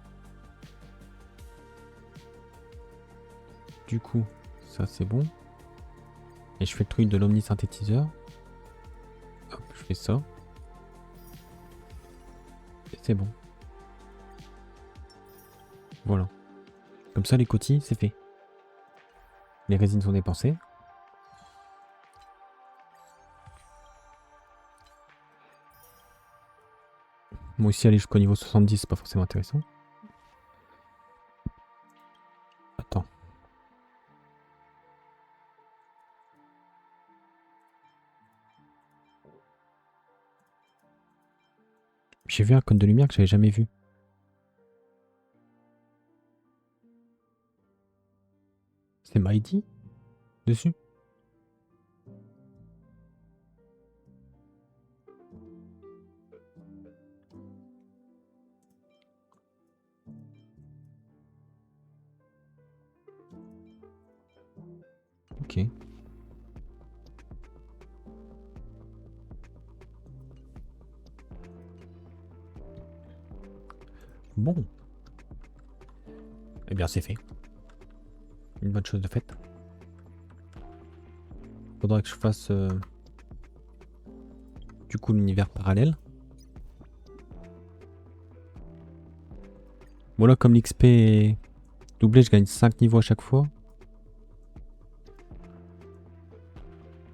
Du coup, ça c'est bon. Et je fais le truc de l'omnisynthétiseur. Hop, je fais ça. Et c'est bon. Voilà. Comme ça les cotilles, c'est fait. Les résines sont dépensées. Moi aussi aller jusqu'au niveau 70, c'est pas forcément intéressant. Attends. J'ai vu un cône de lumière que j'avais jamais vu. C'est Mighty dessus. Ok. Bon. Eh bien, c'est fait. Une bonne chose de faite. Faudrait que je fasse du coup l'univers parallèle. Bon là, comme l'XP est doublé, je gagne 5 niveaux à chaque fois.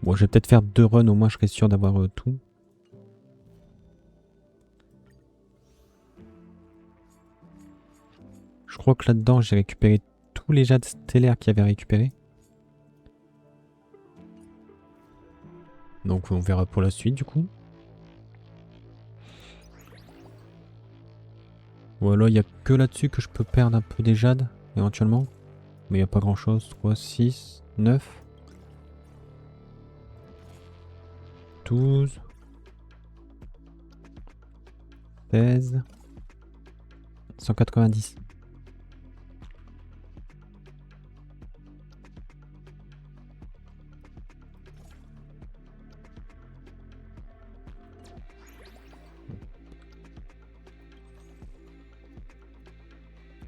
Bon, je vais peut-être faire 2 runs, au moins je serai sûr d'avoir tout. Je crois que là-dedans, j'ai récupéré tous les jades stellaires qu'il y avait récupérés. Donc on verra pour la suite du coup. Voilà, il n'y a que là-dessus que je peux perdre un peu des jades, éventuellement. Mais il n'y a pas grand-chose. 3, 6, 9, 12, 16, 190.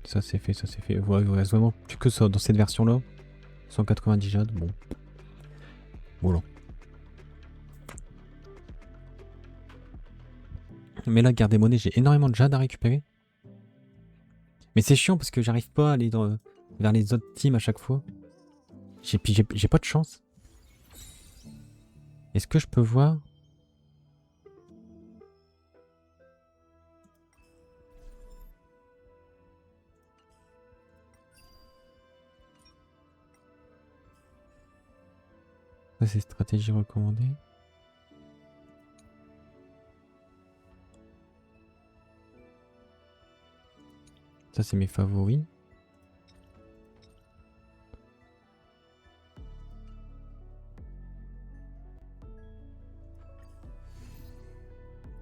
Ça c'est fait, ça c'est fait. Ouais, il reste vraiment plus que ça dans cette version-là. 190 jades, bon. Voilà. Mais là, garde des monnaies, j'ai énormément de jades à récupérer. Mais c'est chiant parce que j'arrive pas à aller vers les autres teams à chaque fois. J'ai pas de chance. Est-ce que je peux voir? Ça c'est stratégie recommandée. Ça c'est mes favoris.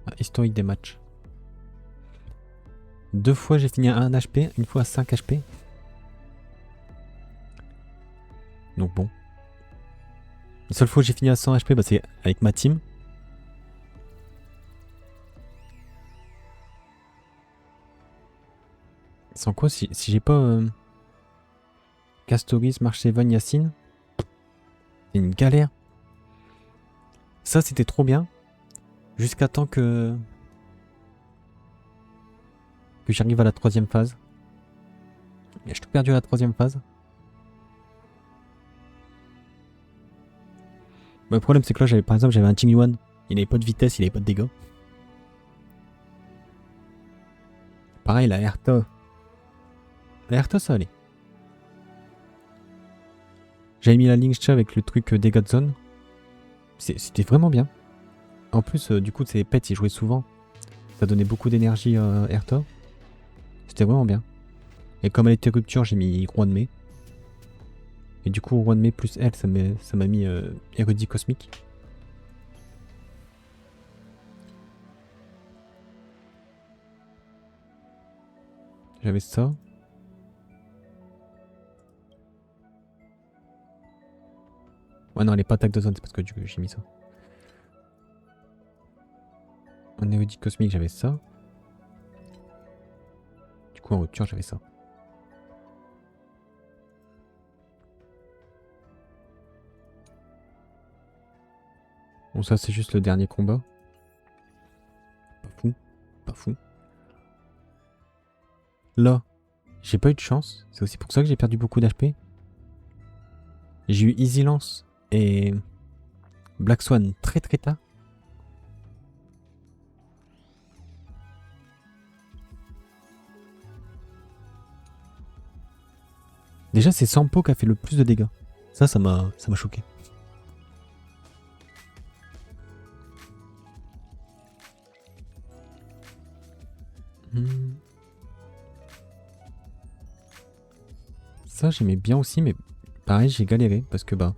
Ah, historique des matchs. 2 fois j'ai fini à 1 HP, une fois à 5 HP. Donc bon. La seule fois où j'ai fini à 100 HP, bah, c'est avec ma team. Sans quoi, si j'ai pas Castoris, Marcheven, Yacine, c'est une galère. Ça c'était trop bien. Jusqu'à temps que j'arrive à la 3e phase. Et j'ai tout perdu à la 3e phase. Bah, le problème c'est que là, par exemple, j'avais un Team Yuan. Il n'avait pas de vitesse, il n'avait pas de dégâts. Pareil, la Herta. La Herta, ça allait. J'avais mis la Linkcha avec le truc dégâts de zone. C'était vraiment bien. En plus, du coup, ces pets, ils jouaient souvent. Ça donnait beaucoup d'énergie à Herta. C'était vraiment bien. Et comme elle était rupture, j'ai mis Roi de Mai. Et du coup, Roi de Mai plus elle, ça m'a mis érudit cosmique. J'avais ça. Ouais, non, elle est pas attaque de zone, c'est parce que j'ai mis ça. En érudit cosmique, j'avais ça. Du coup, en rupture, j'avais ça. Bon, ça, c'est juste le dernier combat. Pas fou. Pas fou. Là, j'ai pas eu de chance. C'est aussi pour ça que j'ai perdu beaucoup d'HP. J'ai eu Easy Lance et Black Swan très très tard. Déjà, c'est Sampo qui a fait le plus de dégâts. Ça m'a choqué. Ça, j'aimais bien aussi, mais pareil, j'ai galéré parce que bah,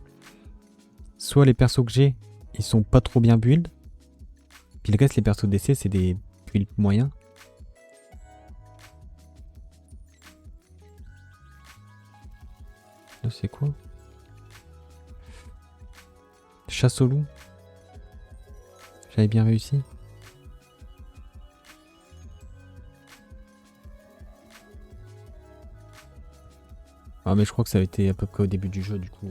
soit les persos que j'ai, ils sont pas trop bien build, puis le reste, les persos d'essai, c'est des builds moyens. Là, c'est quoi? chasse au loup. J'avais bien réussi. Ah mais je crois que ça a été à peu près au début du jeu du coup.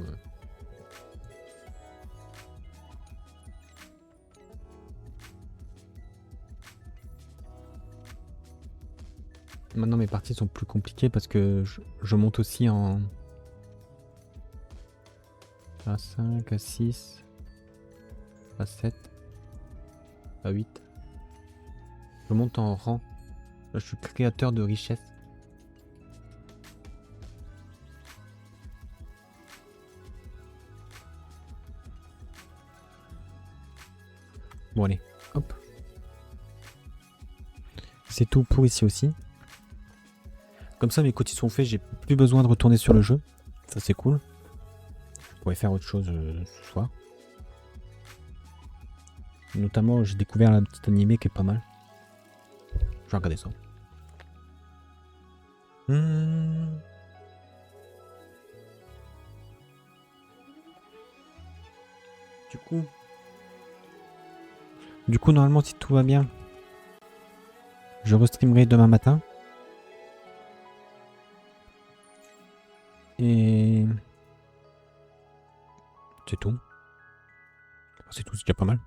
Maintenant mes parties sont plus compliquées parce que je monte aussi en à 5, à 6, à 7, à 8. Je monte en rang. Là je suis créateur de richesse. Bon allez, hop. C'est tout pour ici aussi. Comme ça mes quotis sont faits, j'ai plus besoin de retourner sur le jeu. Ça c'est cool. Je pourrais faire autre chose ce soir. Notamment j'ai découvert la petite animée qui est pas mal. Je vais regarder ça. Du coup, normalement, si tout va bien, je restreamerai demain matin. Et c'est tout. C'est tout, c'est déjà pas mal.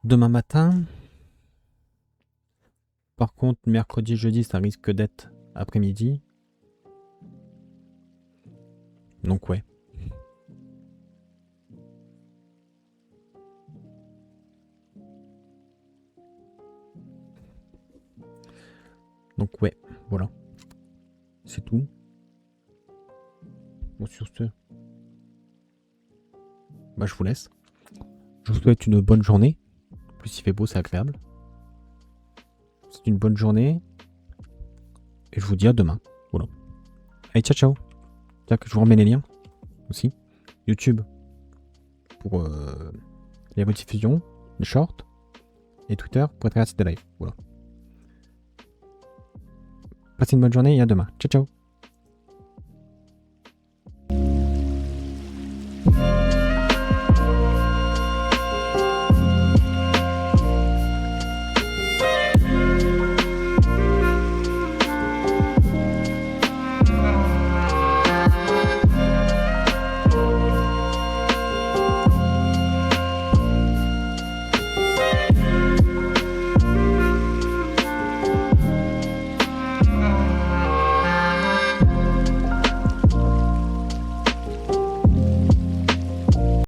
Demain matin. Par contre, mercredi, jeudi, ça risque d'être après-midi. Donc ouais. Donc ouais, voilà. C'est tout. Bon, sur ce, bah, je vous laisse. Je vous souhaite une bonne journée. En plus, il fait beau, c'est agréable. C'est une bonne journée. Et je vous dis à demain. Voilà. Allez, ciao, ciao. Tiens, que je vous remets les liens aussi. YouTube pour les rediffusions, les shorts. Et Twitter pour être resté des lives. Voilà. Passez une bonne journée et à demain. Ciao, ciao.